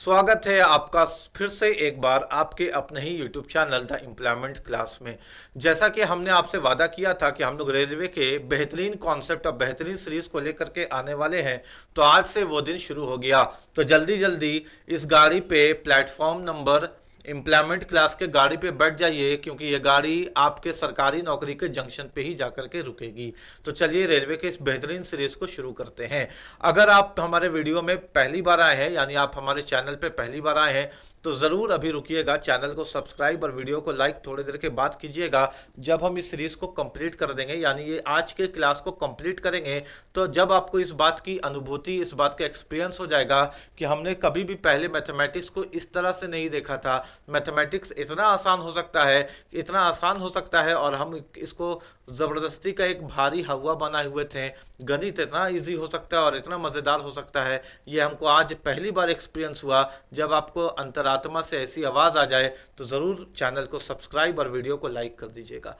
स्वागत है आपका फिर से एक बार आपके अपने ही YouTube channel the employment class में। जैसा कि हमने आपसे वादा किया था कि हम लोग रेलवे के बेहतरीन कॉन्सेप्ट और बेहतरीन सीरीज को लेकर के आने वाले हैं, तो आज से वो दिन शुरू हो गया। तो जल्दी जल्दी इस गाड़ी पे प्लेटफॉर्म नंबर एम्प्लॉयमेंट क्लास के गाड़ी पे बैठ जाइए, क्योंकि ये गाड़ी आपके सरकारी नौकरी के जंक्शन पे ही जाकर के रुकेगी। तो चलिए रेलवे के इस बेहतरीन सीरीज को शुरू करते हैं। अगर आप हमारे वीडियो में पहली बार आए हैं, यानी आप हमारे चैनल पे पहली बार आए हैं, तो ज़रूर अभी रुकिएगा, चैनल को सब्सक्राइब और वीडियो को लाइक थोड़ी देर के बाद कीजिएगा। जब हम इस सीरीज़ को कंप्लीट कर देंगे, यानी ये आज के क्लास को कंप्लीट करेंगे, तो जब आपको इस बात की अनुभूति, इस बात का एक्सपीरियंस हो जाएगा कि हमने कभी भी पहले मैथमेटिक्स को इस तरह से नहीं देखा था, मैथमेटिक्स इतना आसान हो सकता है, इतना आसान हो सकता है, और हम इसको ज़बरदस्ती का एक भारी हवा बनाए हुए थे। गणित इतना इजी हो सकता है और इतना मज़ेदार हो सकता है, ये हमको आज पहली बार एक्सपीरियंस हुआ। जब आपको अंतरात्मा से ऐसी आवाज़ आ जाए तो ज़रूर चैनल को सब्सक्राइब और वीडियो को लाइक कर दीजिएगा।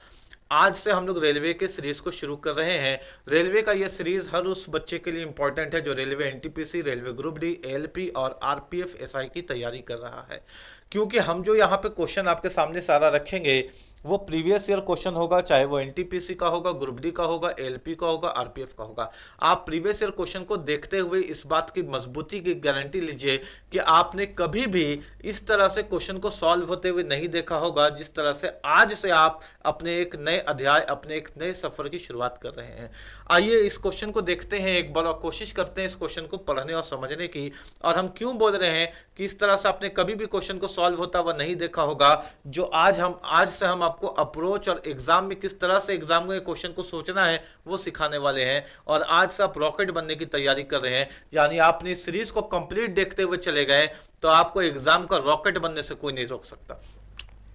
आज से हम लोग रेलवे के सीरीज को शुरू कर रहे हैं। रेलवे का ये सीरीज हर उस बच्चे के लिए इंपॉर्टेंट है जो railway NTPC, railway group D, ALP और आरपीएफ एसआई की तैयारी कर रहा है। क्योंकि हम जो यहाँ पे क्वेश्चन आपके सामने सारा रखेंगे वो प्रीवियस ईयर क्वेश्चन होगा, चाहे वो एनटीपीसी का होगा, ग्रुप डी का होगा, एएलपी का होगा, आरपीएफ का होगा। आप प्रीवियस ईयर क्वेश्चन को देखते हुए इस बात की मजबूती की गारंटी लीजिए कि आपने कभी भी इस तरह से क्वेश्चन को सॉल्व होते हुए नहीं देखा होगा, जिस तरह से आज से आप अपने एक नए अध्याय, अपने एक नए सफर की शुरुआत कर रहे हैं। आइए इस क्वेश्चन को देखते हैं एक बार और कोशिश करते हैं इस क्वेश्चन को पढ़ने और समझने की। और हम क्यों बोल रहे हैं कि इस तरह से आपने कभी भी क्वेश्चन को सॉल्व होता हुआ नहीं देखा होगा, जो आज से हम आपको अप्रोच और एग्जाम में किस तरह से एग्जाम में क्वेश्चन को सोचना है वो सिखाने वाले हैं। और आज से आप रॉकेट बनने की तैयारी कर रहे हैं, यानी आपने इस सीरीज को कंप्लीट देखते हुए चले गए तो आपको एग्जाम का रॉकेट बनने से कोई नहीं रोक सकता।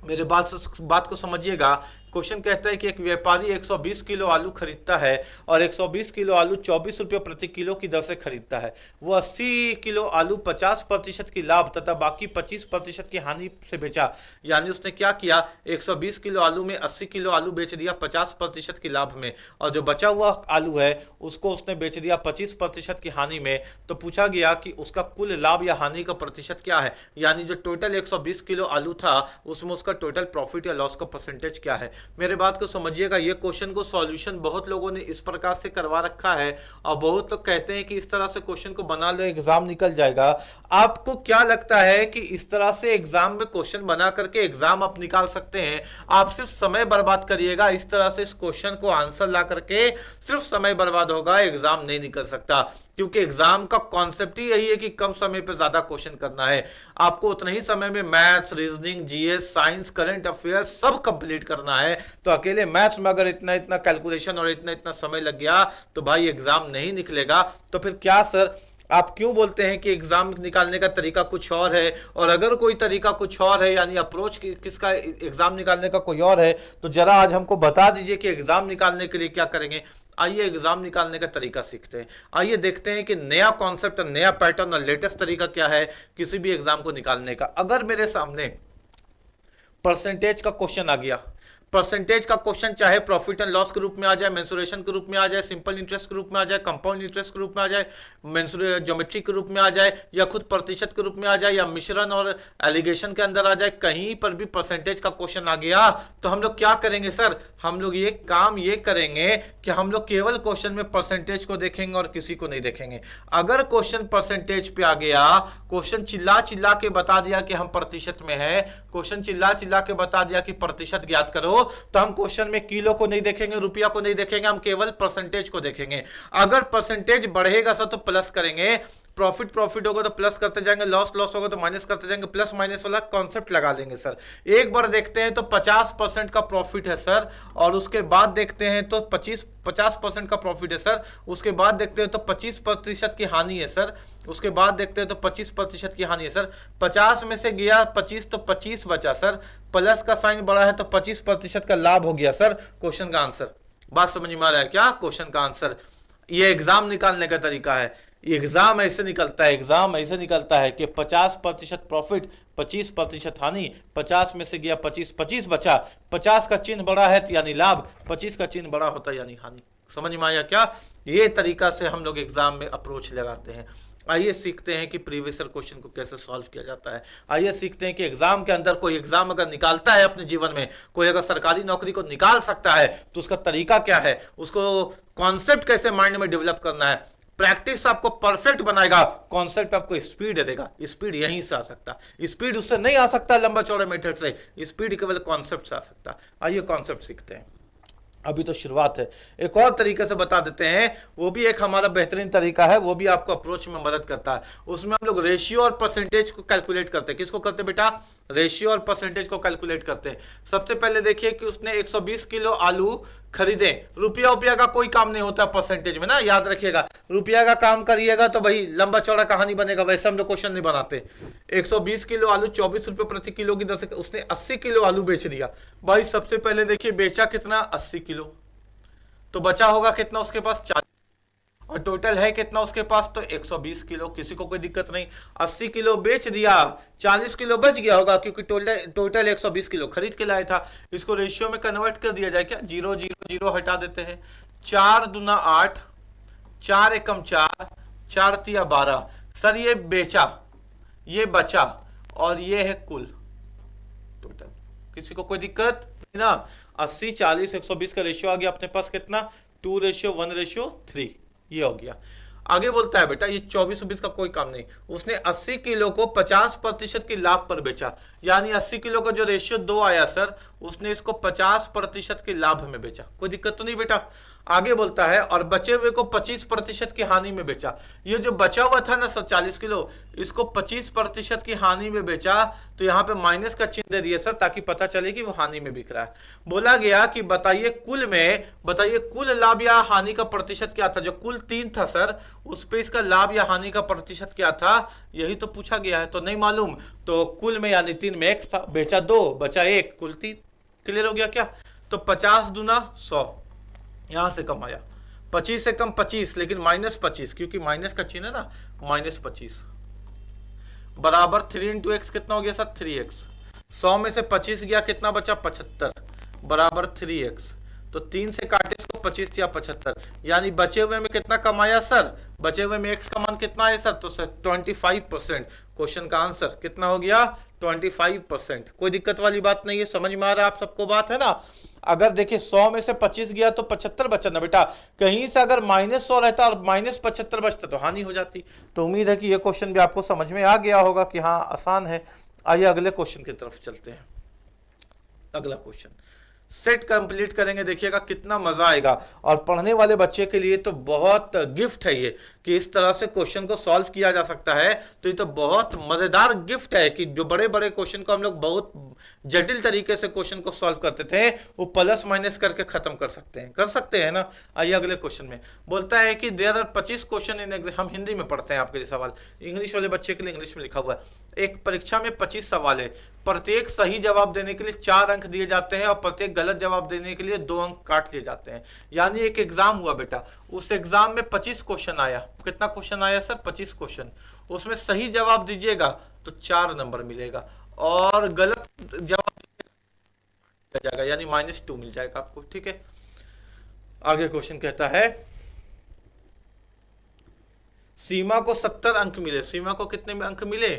मेरे बात को समझिएगा। क्वेश्चन कहता है कि एक व्यापारी 120 किलो आलू खरीदता है और 120 किलो आलू 24 रुपये प्रति किलो की दर से खरीदता है। वो 80 किलो आलू 50% की लाभ तथा बाकी 25% की हानि से बेचा। यानी उसने क्या किया, 120 किलो आलू में 80 किलो आलू बेच दिया 50% की लाभ में, और जो बचा हुआ आलू है उसको उसने बेच दिया 25% की हानि में। तो पूछा गया कि उसका कुल लाभ या हानि का प्रतिशत क्या है, यानी जो टोटल 120 किलो आलू था उसमें उसका टोटल प्रॉफिट या लॉस का परसेंटेज क्या है। मेरे बात को समझिएगा। ये क्वेश्चन को सॉल्यूशन बहुत लोगों ने इस प्रकार से करवा रखा है और बहुत लोग कहते हैं कि इस तरह से क्वेश्चन को बना लो एग्जाम निकल जाएगा। आपको क्या लगता है कि इस तरह से एग्जाम में क्वेश्चन बना करके एग्जाम आप निकाल सकते हैं? आप सिर्फ समय बर्बाद करिएगा। इस तरह से इस क्वेश्चन को आंसर ला करके सिर्फ समय बर्बाद होगा, एग्जाम नहीं निकल सकता। क्योंकि एग्जाम का कॉन्सेप्ट ही यही है कि कम समय पे ज्यादा क्वेश्चन करना है। आपको उतने ही समय में maths, reasoning, GS, science, current affairs सब कंप्लीट करना है। तो अकेले मैथ्स में अगर इतना इतना कैलकुलेशन और इतना इतना समय लग गया तो भाई एग्जाम नहीं निकलेगा। तो फिर क्या सर, आप क्यों बोलते हैं कि एग्जाम निकालने का तरीका कुछ और है? और अगर कोई तरीका कुछ और है, यानी अप्रोच किसका एग्जाम निकालने का कोई और है, तो जरा आज हमको बता दीजिए कि एग्जाम निकालने के लिए क्या करेंगे। आइए एग्जाम निकालने का तरीका सीखते हैं। आइए देखते हैं कि नया कॉन्सेप्ट, नया पैटर्न और लेटेस्ट तरीका क्या है किसी भी एग्जाम को निकालने का। अगर मेरे सामने परसेंटेज का क्वेश्चन आ गया, परसेंटेज का क्वेश्चन चाहे प्रॉफिट एंड लॉस के रूप में आ जाए, मेंसुरेशन के रूप में आ जाए, सिंपल इंटरेस्ट के रूप में आ जाए, कंपाउंड इंटरेस्ट के रूप में आ जाए, ज्योमेट्री के रूप में आ जाए, या खुद प्रतिशत के रूप में आ जाए, या मिश्रण और एलिगेशन के अंदर आ जाए, कहीं पर भी परसेंटेज का क्वेश्चन आ गया तो हम लोग क्या करेंगे सर? हम लोग ये काम ये करेंगे कि हम लोग केवल क्वेश्चन में परसेंटेज को देखेंगे और किसी को नहीं देखेंगे। अगर क्वेश्चन परसेंटेज पे आ गया, क्वेश्चन चिल्ला चिल्ला के बता दिया कि हम प्रतिशत में है, क्वेश्चन चिल्ला चिल्ला के बता दिया कि प्रतिशत ज्ञात करो, तो हम क्वेश्चन में किलो को नहीं देखेंगे, रुपया को नहीं देखेंगे, हम केवल परसेंटेज को देखेंगे। अगर परसेंटेज बढ़ेगा सर तो प्लस करेंगे, प्रॉफिट होगा तो प्लस करते जाएंगे, लॉस होगा तो माइनस करते जाएंगे, प्लस माइनस वाला कॉन्सेप्ट लगा देंगे सर। एक बार देखते हैं तो 50% का प्रॉफिट है सर, और उसके बाद देखते हैं तो 50% का प्रॉफिट है सर, उसके बाद देखते हैं तो 25% की हानि है सर, उसके बाद देखते हैं तो 25% की हानि है सर। 50 में से गया 25 तो 25 बचा सर, प्लस का साइन बड़ा है तो 25% का लाभ हो गया सर। क्वेश्चन का आंसर बात समझ में आ रहा है क्या? क्वेश्चन का आंसर ये एग्जाम निकालने का तरीका है। एग्जाम ऐसे निकलता है, एग्जाम ऐसे निकलता है कि 50% प्रॉफिट, 25% हानि, 50 में से गया 25 बचा, 50 का चिन्ह बड़ा है यानी लाभ, 25 का चिन्ह बड़ा होता है यानी हानि। समझ में आया क्या? ये तरीका से हम लोग एग्जाम में अप्रोच लगाते हैं। आइए सीखते हैं कि प्रीवियस ईयर क्वेश्चन को कैसे सॉल्व किया जाता है। आइए सीखते हैं कि एग्जाम के अंदर कोई एग्जाम अगर निकालता है अपने जीवन में, कोई अगर सरकारी नौकरी को निकाल सकता है तो उसका तरीका क्या है, उसको कॉन्सेप्ट कैसे माइंड में डेवलप करना है। प्रैक्टिस आपको परफेक्ट बनाएगा, कॉन्सेप्ट आपको स्पीड देगा। स्पीड यहीं से आ सकता, स्पीड उससे नहीं आ सकता लंबा चौड़ा मेथड से, स्पीड केवल कॉन्सेप्ट से आ सकता। आइए कॉन्सेप्ट सीखते हैं, अभी तो शुरुआत है। एक और तरीके से बता देते हैं, वो भी एक हमारा बेहतरीन तरीका है, वो भी आपको अप्रोच में मदद करता है। उसमें हम लोग रेशियो और परसेंटेज को कैलकुलेट करते हैं। किसको करते हैं बेटा? रेशियो और परसेंटेज को कैलकुलेट करते हैं। सबसे पहले देखिए कि उसने 120 किलो आलू खरीदे। रुपया का कोई काम नहीं होता परसेंटेज में ना, याद रखिएगा। रुपया का काम करिएगा तो भाई लंबा चौड़ा कहानी बनेगा, वैसे हम लोग क्वेश्चन नहीं बनाते। 120 किलो आलू 24 रुपये प्रति किलो की दर से उसने 80 किलो आलू बेच दिया। भाई सबसे पहले देखिए बेचा कितना? 80 किलो। तो बचा होगा कितना उसके पास? 40। और टोटल है कितना उसके पास? तो 120 किलो। किसी को कोई दिक्कत नहीं, 80 किलो बेच दिया, 40 किलो बच गया होगा क्योंकि टोटल 120 किलो खरीद के लाया था। इसको रेशियो में कन्वर्ट कर दिया जाए क्या? 0 0 0 हटा देते हैं। 4 दूना 8, 4 एकम 4, 4 तिया 12। सर ये बेचा, ये बचा और ये है कुल टोटल। किसी को कोई दिक्कत ना? 80 40 120 का रेशियो आ गया अपने पास कितना? 2:1:3। ये हो गया। आगे बोलता है बेटा ये 24-20 का कोई काम नहीं, उसने 80 किलो को 50% की लाभ पर बेचा। यानी 80 किलो का जो रेशियो 2 आया सर, उसने इसको 50% की लाभ में बेचा। कोई दिक्कत तो नहीं बेटा? आगे बोलता है और बचे हुए को 25% की हानि में बेचा। ये जो बचा हुआ था ना सर 40 किलो, इसको 25% की हानि में बेचा। तो यहाँ पे माइनस का चिन्ह दे दिया सर ताकि पता चले कि वो हानि में बिक रहा है। बोला गया कि बताइए कुल लाभ या हानि का प्रतिशत क्या था? जो कुल 3 था सर, उस पे इसका लाभ या हानि का प्रतिशत क्या था, यही तो पूछा गया है। तो नहीं मालूम तो कुल में यानी 3 में x था, बेचा 2 बचा 1, कुल 3। क्लियर हो गया क्या? तो 50 दूना 100 यहां से कम आया। 25 से कम 25, लेकिन -25 क्योंकि माइनस का चिन्ह है ना, -25 बराबर 3 × x कितना हो गया सर? 3x। 100 में से 25 गया, कितना बचा? 75 बराबर 3x। तो 3 से काटे इसको, 25 या 75, यानी बचे हुए में कितना कमाया सर? बचे हुए में x का मान कितना है सर? तो सर 25%। क्वेश्चन का आंसर कितना हो गया? 25%। कोई दिक्कत वाली बात नहीं है, समझ में आ रहा है आप सबको बात है ना? अगर देखिए 100 में से 25 गया तो 75 बचा ना बेटा। कहीं से अगर -100 रहता और -75 बचता तो हानि हो जाती। तो उम्मीद है कि यह क्वेश्चन भी आपको समझ में आ गया होगा कि हाँ आसान है। आइए अगले क्वेश्चन की तरफ चलते हैं। अगला क्वेश्चन सेट कंप्लीट करेंगे, देखिएगा कितना मजा आएगा। और पढ़ने वाले बच्चे के लिए तो बहुत गिफ्ट है ये कि इस तरह से क्वेश्चन को सॉल्व किया जा सकता है। तो ये तो बहुत मजेदार गिफ्ट है कि जो बड़े बड़े क्वेश्चन को हम लोग बहुत जटिल तरीके से क्वेश्चन को सॉल्व करते थे, वो प्लस माइनस करके खत्म कर सकते हैं ना। आइए अगले क्वेश्चन में बोलता है कि there are 25 question in exam. हम हिंदी में पढ़ते हैं, आपके लिए सवाल इंग्लिश वाले बच्चे के लिए इंग्लिश में लिखा हुआ है। एक परीक्षा में 25 सवाल है, प्रत्येक सही जवाब देने के लिए 4 अंक दिए जाते हैं और प्रत्येक गलत जवाब देने के लिए 2 अंक काट लिए जाते हैं। यानी एक एग्जाम हुआ बेटा, उस एग्जाम में 25 क्वेश्चन आया। कितना क्वेश्चन आया सर? 25 क्वेश्चन। उसमें सही जवाब दीजिएगा तो 4 नंबर मिलेगा और गलत जवाब दिया जाएगा यानी -2 मिल जाएगा आपको। ठीक है, आगे क्वेश्चन कहता है सीमा को 70 अंक मिले। सीमा को कितने अंक मिले?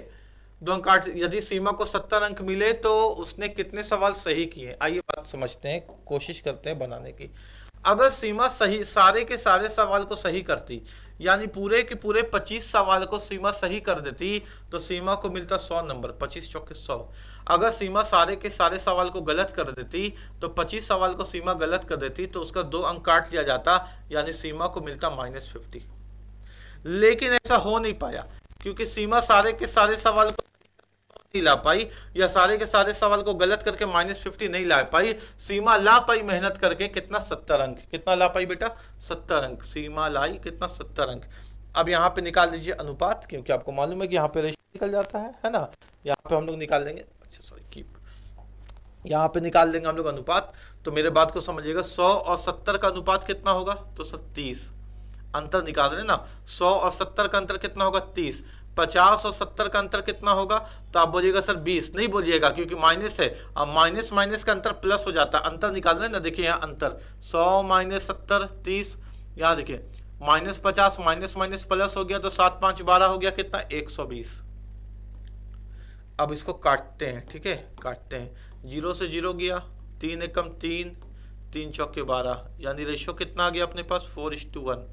2 अंक काट। यदि सीमा को 70 अंक मिले तो उसने कितने सवाल सही किए? आइए बात समझते हैं, कोशिश करते हैं बनाने की। अगर सीमा सही सारे के सारे सवाल को सही करती, यानी पूरे के पूरे 25 सवाल को सीमा सही कर देती, तो सीमा को मिलता 100 नंबर। 25 चौके 100। अगर सीमा सारे के सारे सवाल को गलत कर देती, तो 25 सवाल को सीमा गलत कर देती तो उसका 2 अंक काट लिया जाता, यानी सीमा को मिलता -50। लेकिन ऐसा हो नहीं पाया क्योंकि सीमा सारे के सारे सवाल को नहीं ला पाई या सारे के सारे सवाल को गलत करके -50 नहीं ला पाई। सीमा ला पाई मेहनत करके कितना? 70 अंक। कितना ला पाई बेटा? 70 अंक सीमा लाई। कितना? 70 अंक। अब यहाँ पे निकाल लीजिए अनुपात, क्योंकि आपको मालूम है कि यहाँ पे रेशियो निकल जाता है ना। यहाँ पे हम लोग निकाल लेंगे, अच्छा सॉरी यहाँ पे निकाल लेंगे हम लोग अनुपात। तो मेरे बात को समझिएगा, 100 और 70 का अनुपात कितना होगा? तो 30 अंतर निकाल रहे ना। 100 और 70 का अंतर कितना होगा? 30। 50 और 70 का अंतर कितना होगा? तो आप बोलिएगा सर 20। नहीं बोलिएगा क्योंकि माइनस है। अब माइनस माइनस का अंतर प्लस हो जाता है। अंतर निकाल रहे हैं ना, देखिए यहाँ अंतर 100 - 70 30। यहाँ देखिए -50 माइनस माइनस प्लस हो गया तो 7 5 12 हो गया कितना 120। अब इसको काटते हैं, ठीक है, काटते हैं। 0 से 0 गया, 3 एकम 3, 3 चौके 12, यानी रेशियो कितना आ गया अपने पास 4:1।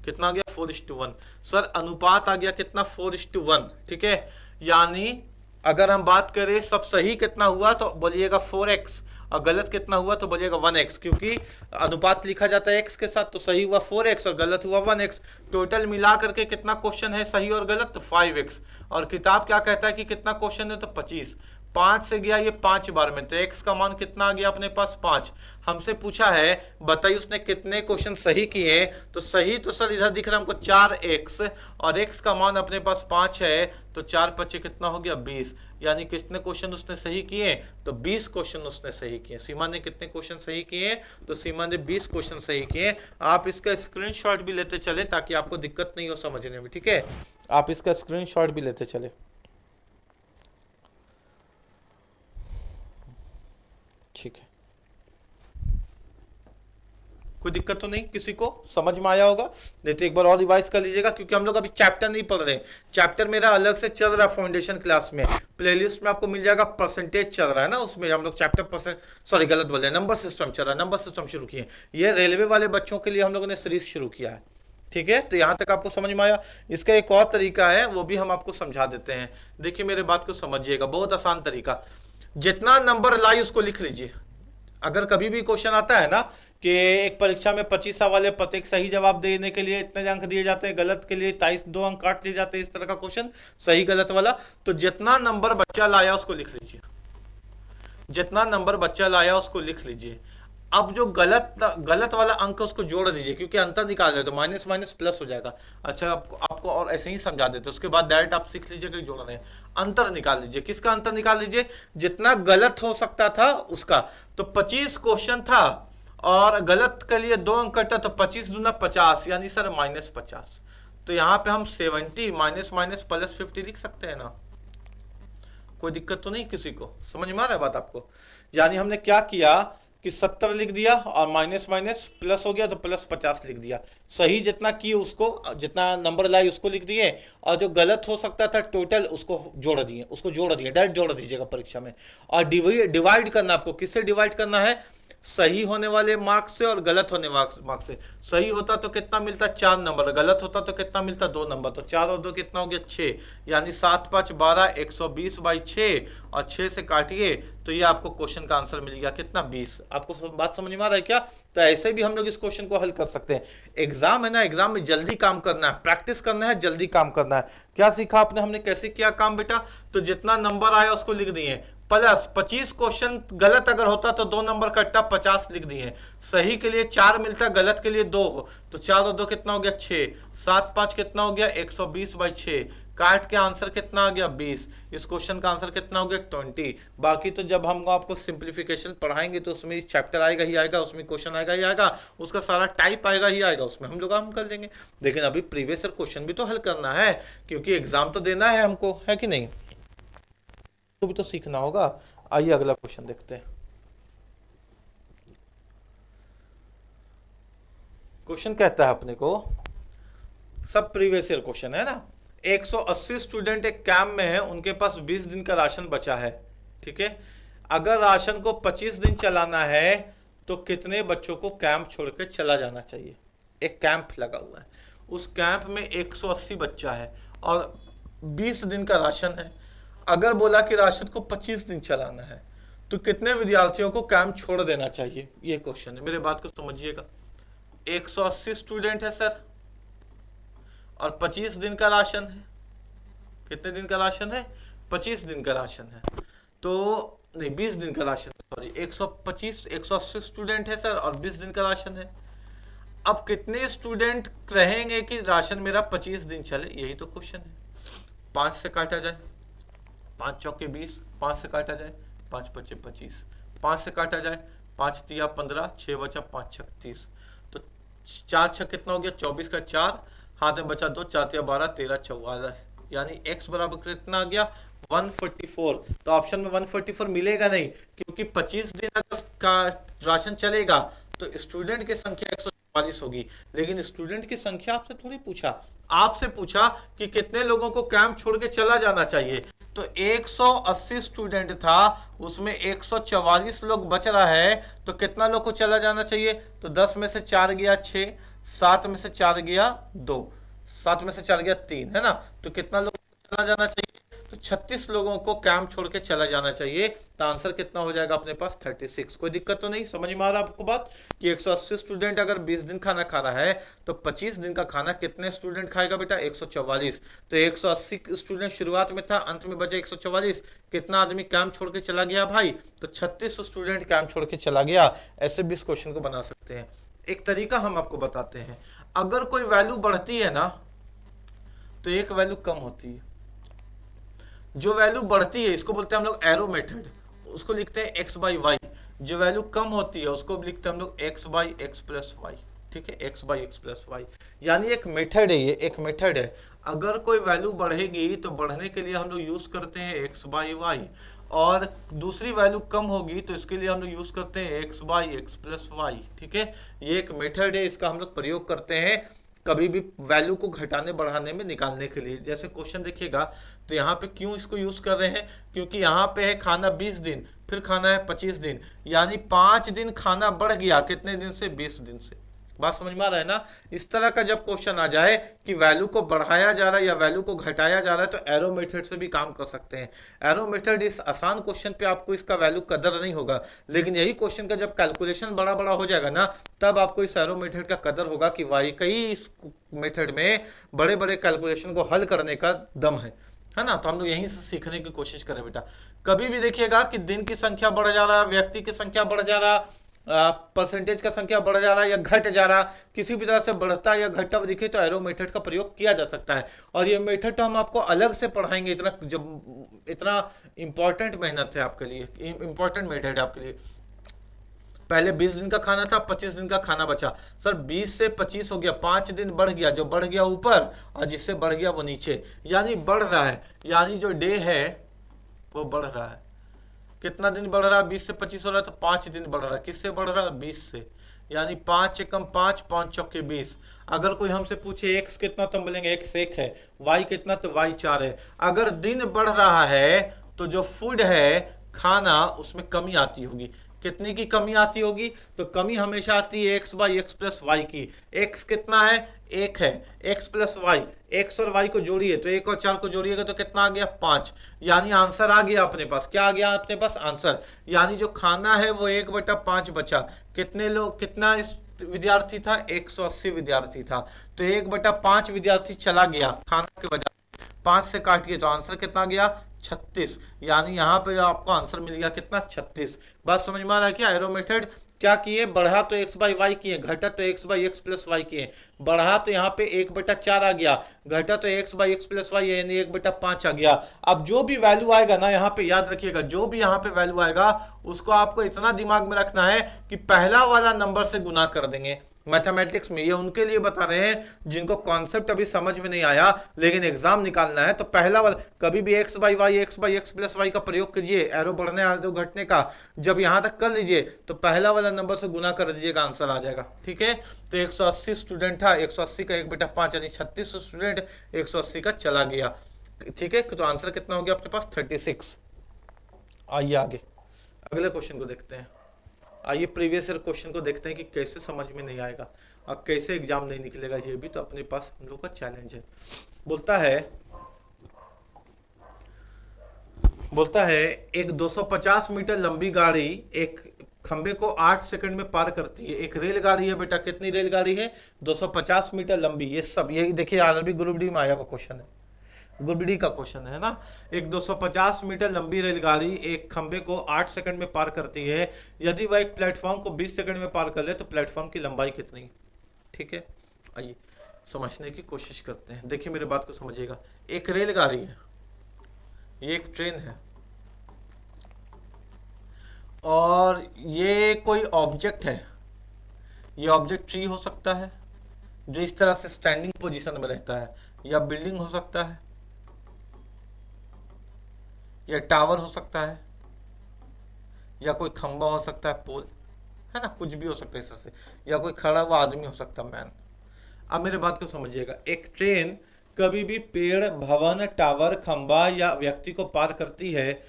कितना आ गया 4:1। सर अनुपात आ गया कितना 4:1, ठीक है। यानी अगर हम बात करें सब सही कितना हुआ तो बोलिएगा 4x, और गलत कितना हुआ तो बोलिएगा 1x, क्योंकि अनुपात लिखा जाता है x के साथ, तो सही हुआ 4x और गलत हुआ 1x। टोटल मिला करके कितना क्वेश्चन है सही और गलत तो 5x। और किताब क्या कहता है कि कितना क्वेश्चन है तो 25। 5 से गया ये 5 बार में, तो x का मान कितना आ गया अपने पास 5। हमसे पूछा है बताइए उसने कितने क्वेश्चन सही किए, तो सही तो सर इधर दिख रहा है हमको 4x, और x का मान अपने पास 5 है, तो 4 5 कितना हो गया 20। यानी कितने क्वेश्चन उसने सही किए तो 20 क्वेश्चन उसने सही किए। सीमा ने कितने क्वेश्चन सही किए तो सीमा ने 20 क्वेश्चन सही किए। आप इसका स्क्रीनशॉट भी लेते चले ताकि आपको दिक्कत नहीं हो समझने में, ठीक है, आप इसका स्क्रीनशॉट भी लेते चले। ठीक है, कोई दिक्कत तो नहीं, किसी को समझ में आया होगा? नहीं तो एक बार और रिवाइज कर लीजिएगा, क्योंकि हम लोग अभी चैप्टर नहीं पढ़ रहे हैं। चैप्टर मेरा अलग से चल रहा है फाउंडेशन क्लास में, प्लेलिस्ट में आपको मिल जाएगा, परसेंटेज चल रहा है ना, उसमें हम लोग चैप्टर सॉरी गलत बोल रहे हैं, नंबर सिस्टम चल रहा है, नंबर सिस्टम शुरू किए। ये रेलवे वाले बच्चों के लिए हम लोगों ने सीरीज शुरू किया है, ठीक है। तो यहां तक आपको समझ में आया। इसका एक और तरीका है, वो भी हम आपको समझा देते हैं। देखिए मेरे बात को समझिएगा, बहुत आसान तरीका। जितना नंबर लाई उसको लिख लीजिए। अगर कभी भी क्वेश्चन आता है ना कि एक परीक्षा में 25 वाले प्रत्येक सही जवाब देने के लिए इतने अंक दिए जाते हैं, गलत के लिए 2 अंक काट लिए जाते हैं, इस तरह का क्वेश्चन सही गलत वाला, तो जितना नंबर बच्चा लाया उसको लिख लीजिए। जितना नंबर बच्चा लाया उसको लिख लीजिए। अब जो गलत वाला अंक उसको जोड़ दीजिए, क्योंकि अंतर निकाल रहे तो माइनस माइनस प्लस हो जाएगा। अच्छा आपको और ऐसे ही समझा देते, उसके बाद डायरेक्ट आप सीख लीजिए कि जोड़ रहे हैं। अंतर निकाल लीजिए, किसका अंतर निकाल लीजिए? जितना गलत हो सकता था उसका। तो 25 क्वेश्चन था और गलत के लिए 2 अंक कटा, तो 25 दूना 50, यानी सर -50। तो यहाँ पे हम 70 माइनस माइनस प्लस 50 लिख सकते हैं ना? कोई दिक्कत तो नहीं किसी को? समझ में आ रहा है बात आपको? यानी हमने क्या किया कि 70 लिख दिया और माइनस माइनस प्लस हो गया तो +50 लिख दिया। सही जितना की उसको, जितना नंबर लाई उसको लिख दिए, और जो गलत हो सकता था टोटल उसको जोड़ दिए, डायरेक्ट जोड़ दीजिएगा परीक्षा में। और डिवाइड करना, आपको किससे डिवाइड करना है? सही होने वाले मार्क्स से और गलत होने मार्क्स से। सही होता तो कितना मिलता 4 नंबर, गलत होता तो कितना मिलता 2 नंबर। तो 4 और 2 कितना हो गया 6, यानी 7 5 12 120/6, और 6 से काटिए तो ये आपको क्वेश्चन का आंसर मिल गया कितना 20। आपको बात समझ में आ रहा है क्या? तो ऐसे भी हम लोग इस क्वेश्चन को हल कर सकते हैं। एग्जाम है ना, एग्जाम में जल्दी काम करना है, प्रैक्टिस करना है, जल्दी काम करना है। क्या सीखा आपने, हमने कैसे किया काम बेटा? तो जितना नंबर आया उसको लिख दिए, प्लस 25 क्वेश्चन गलत अगर होता तो 2 नंबर कट्टा 50 लिख दिए। सही के लिए 4 मिलता, गलत के लिए 2, तो 4 और 2 कितना हो गया 6, 7 5 कितना हो गया 120/6, काट के आंसर कितना आ गया 20। इस क्वेश्चन का आंसर कितना हो गया 20। बाकी तो जब हम आपको सिंप्लीफिकेशन पढ़ाएंगे तो उसमें चैप्टर आएगा ही आएगा, उसमें क्वेश्चन आएगा ही आएगा, उसका सारा टाइप आएगा ही आएगा, उसमें हम लोग काम कर लेंगे। लेकिन अभी प्रीवियस ईयर क्वेश्चन भी तो हल करना है, क्योंकि एग्जाम तो देना है हमको, है कि नहीं? तो भी तो सीखना होगा। आइए अगला क्वेश्चन देखते हैं। क्वेश्चन कहता है अपने को, सब प्रीवियस ईयर क्वेश्चन है ना। 180 स्टूडेंट एक कैंप में है, उनके पास 20 दिन का राशन बचा है, ठीक है। अगर राशन को 25 दिन चलाना है तो कितने बच्चों को कैंप छोड़कर चला जाना चाहिए? एक कैंप लगा हुआ है, उस कैंप में 180 बच्चा है और 20 दिन का राशन है। अगर बोला कि राशन को 25 दिन चलाना है तो कितने विद्यार्थियों को कैंप छोड़ देना चाहिए? ये क्वेश्चन है, मेरे बात को समझिएगा। 180 स्टूडेंट है सर और 25 दिन का राशन है। कितने दिन का राशन है? 25 दिन का राशन है, तो नहीं 20 दिन का राशन, सॉरी 180 स्टूडेंट है सर और 20 दिन का राशन है। अब कितने स्टूडेंट रहेंगे कि राशन मेरा 25 दिन चले? यही तो क्वेश्चन है। 5 से काटा जाए, 5 चौके 20, 5 से काटा जाए, 5 पचे 25, 5 से काटा जाए, 5 तिया 15, 6 बचा 5 छक 30, तो 4 छक कितना हो गया 24 का 4, हाथ में बचा 2, 4 तिया 12, 13 44, यानी x बराबर कितना आ गया 144। तो ऑप्शन में 144 मिलेगा नहीं, क्योंकि 25 दिन अगर का राशन चलेगा तो स्टूडेंट की संख्या 100 144 होगी। लेकिन स्टूडेंट की संख्या आपसे थोड़ी पूछा, आपसे पूछा कि कितने लोगों को कैंप छोड़ के चला जाना चाहिए। तो 180 स्टूडेंट था, उसमें 144 लोग बच रहा है, तो कितना लोग को चला जाना चाहिए? तो 10 में से 4 गया 6, 7 में से 4 गया 2, 7 में से 4 गया 3, है ना? तो कितना लोग को चला जाना चाहिए? तो 36 लोगों को कैंप छोड़ के चला जाना चाहिए। तो आंसर कितना हो जाएगा अपने पास? 36। कोई दिक्कत तो नहीं, समझ में आ रहा है आपको बात कि 180 स्टूडेंट अगर 20 दिन खाना खा रहा है तो 25 दिन का खाना कितने स्टूडेंट खाएगा बेटा? 144। तो 180 स्टूडेंट शुरुआत में था, अंत में बचे 144। कितना आदमी कैंप छोड़ के चला गया भाई? तो 36 स्टूडेंट कैंप छोड़ के चला गया। ऐसे भी इस क्वेश्चन को बना सकते हैं। एक तरीका हम आपको बताते हैं, अगर कोई वैल्यू बढ़ती है ना तो एक वैल्यू कम होती है। जो वैल्यू बढ़ती है इसको बोलते हैं हम लोग एरो मेथड, उसको लिखते हैं एक्स बाई वाई। जो वैल्यू कम होती है उसको लिखते हैं हम लोग x by x plus y. ठीक है, x by x plus y, यानी एक मेथड है, ये एक मेथड है। अगर कोई वैल्यू बढ़ेगी तो बढ़ने के लिए हम लोग यूज करते हैं एक्स बाई वाई, और दूसरी वैल्यू कम होगी तो इसके लिए हम लोग यूज करते हैं x by x plus y. ठीक है, ये एक मेथड है, इसका हम लोग प्रयोग करते हैं कभी भी वैल्यू को घटाने बढ़ाने में निकालने के लिए। जैसे क्वेश्चन देखिएगा, तो यहाँ पे क्यों इसको यूज कर रहे हैं? क्योंकि यहाँ पे है खाना 20 दिन, फिर खाना है 25 दिन, यानी 5 दिन खाना बढ़ गया। कितने दिन से? 20 दिन से। बात समझ में आ रहा है ना? इस तरह का जब क्वेश्चन आ जाए कि वैल्यू को बढ़ाया जा रहा है या वैल्यू को घटाया जा रहा है, तो एरो मेथड से भी काम कर सकते हैं। एरो मेथड इस आसान क्वेश्चन पे आपको इसका वैल्यू कदर नहीं होगा, लेकिन यही क्वेश्चन का जब कैलकुलेशन बड़ा बड़ा हो जाएगा ना, तब आपको इस एरो मेथड का कदर होगा कि वाकई इस मेथड में बड़े बड़े कैलकुलेशन को हल करने का दम है ना? तो हम लोग यहीं से सीखने की कोशिश करें बेटा। कभी भी देखिएगा कि दिन की संख्या बढ़ जा रहा है, व्यक्ति की संख्या बढ़ जा रहा, परसेंटेज का संख्या बढ़ जा रहा है या घट जा रहा, किसी भी तरह से बढ़ता या घटता हुआ दिखे तो एरो मेथड का प्रयोग किया जा सकता है। और ये मेथड तो हम आपको अलग से पढ़ाएंगे, इतना इंपॉर्टेंट मेहनत है आपके लिए, इंपॉर्टेंट मेथड है आपके लिए। पहले 20 दिन का खाना था, 25 दिन का खाना बचा। सर 20 से 25 हो गया, 5 दिन बढ़ गया, जो बढ़ गया ऊपर और जिससे बढ़ गया वो नीचे, यानी बढ़ रहा है, यानी जो डे है वो बढ़ रहा है। कितना दिन बढ़ रहा है? 20 से 25 हो रहा है तो 5 दिन बढ़ रहा है। किससे बढ़ रहा है? 20 से, यानी 5 एकम 5, 5 चौके 20। अगर कोई हमसे पूछे x कितना, तो हम बोलेंगे x 1 है, y कितना, तो y 4 है। अगर दिन बढ़ रहा है तो जो फूड है, खाना, उसमें कमी आती होगी। कितने की कमी आती होगी? तो कमी हमेशा आती है x by x plus y की। एक्स कितना है? 1 है, एक्स प्लस वाई, एक्स और वाई को जोड़िए तो 1 और 4 को जोड़िएगा तो कितना आ गया? 5। यानी आंसर आ गया अपने पास। क्या आ गया अपने पास? आंसर। यानी जो खाना है वो 1/5 बचा। कितने लोग, कितना विद्यार्थी था? 180 विद्यार्थी था, तो 1/5 विद्यार्थी चला गया खाना के बजाय। 5 से काटिए तो आंसर कितना गया? 36। यानी यहाँ पे आपको आंसर मिल गया कितना? 36। बात समझ में आ रहा है क्या? एरो मेथड क्या किए? बढ़ा तो एक्स बाई वाई किए, घटा तो x by x plus y किए। बढ़ा तो यहाँ पे 1/4 आ गया, घटा तो x by x plus y यानी 1/5 आ गया। अब जो भी वैल्यू आएगा ना यहाँ पे, याद रखिएगा, जो भी यहाँ पे वैल्यू आएगा उसको आपको इतना दिमाग में रखना है कि पहला वाला नंबर से गुना कर देंगे। मैथमेटिक्स में ये उनके लिए बता रहे हैं जिनको कॉन्सेप्ट अभी समझ में नहीं आया लेकिन एग्जाम निकालना है। तो पहला वाला, कभी भी x by x plus y का प्रयोग कीजिए, एरो बढ़ने एरो घटने का, जब यहां तक कर लीजिए तो पहला वाला नंबर से गुना कर दीजिएगा, आंसर आ जाएगा। ठीक है, तो 180 स्टूडेंट था, 180 का 1/5 यानी 36 स्टूडेंट 180 का चला गया। ठीक है, तो आंसर कितना हो गया अपने पास? 36। आइए आगे अगले क्वेश्चन को देखते हैं। आइए प्रीवियस ईयर क्वेश्चन को देखते हैं कि कैसे समझ में नहीं आएगा और कैसे एग्जाम नहीं निकलेगा। ये भी तो अपने पास हम लोग का चैलेंज है। बोलता है एक 250 मीटर लंबी गाड़ी एक खंबे को 8 सेकंड में पार करती है। एक रेलगाड़ी है बेटा, कितनी रेलगाड़ी है? 250 मीटर लंबी। ये सब यही देखिए, आरआरबी ग्रुप डी में आया हुआ क्वेश्चन है, ग्रुप डी का क्वेश्चन है ना। एक 250 मीटर लंबी रेलगाड़ी एक खंबे को 8 सेकंड में पार करती है। यदि वह एक प्लेटफॉर्म को 20 सेकंड में पार कर ले तो प्लेटफॉर्म की लंबाई कितनी? ठीक है, आइए समझने की कोशिश करते हैं। देखिए मेरे बात को समझिएगा। एक रेलगाड़ी है, ये एक ट्रेन है, और ये कोई ऑब्जेक्ट है। ये ऑब्जेक्ट ट्री हो सकता है जो इस तरह से स्टैंडिंग पोजीशन में रहता है, या बिल्डिंग हो सकता है, या टावर हो सकता है, या कोई खंबा हो सकता है, पोल, है ना, कुछ भी हो सकता है इससे, या कोई खड़ा हुआ आदमी हो सकता है, मैन। अब मेरे बात को समझिएगा, एक ट्रेन कभी भी पेड़, भवन, टावर, खंबा या व्यक्ति को पार करती है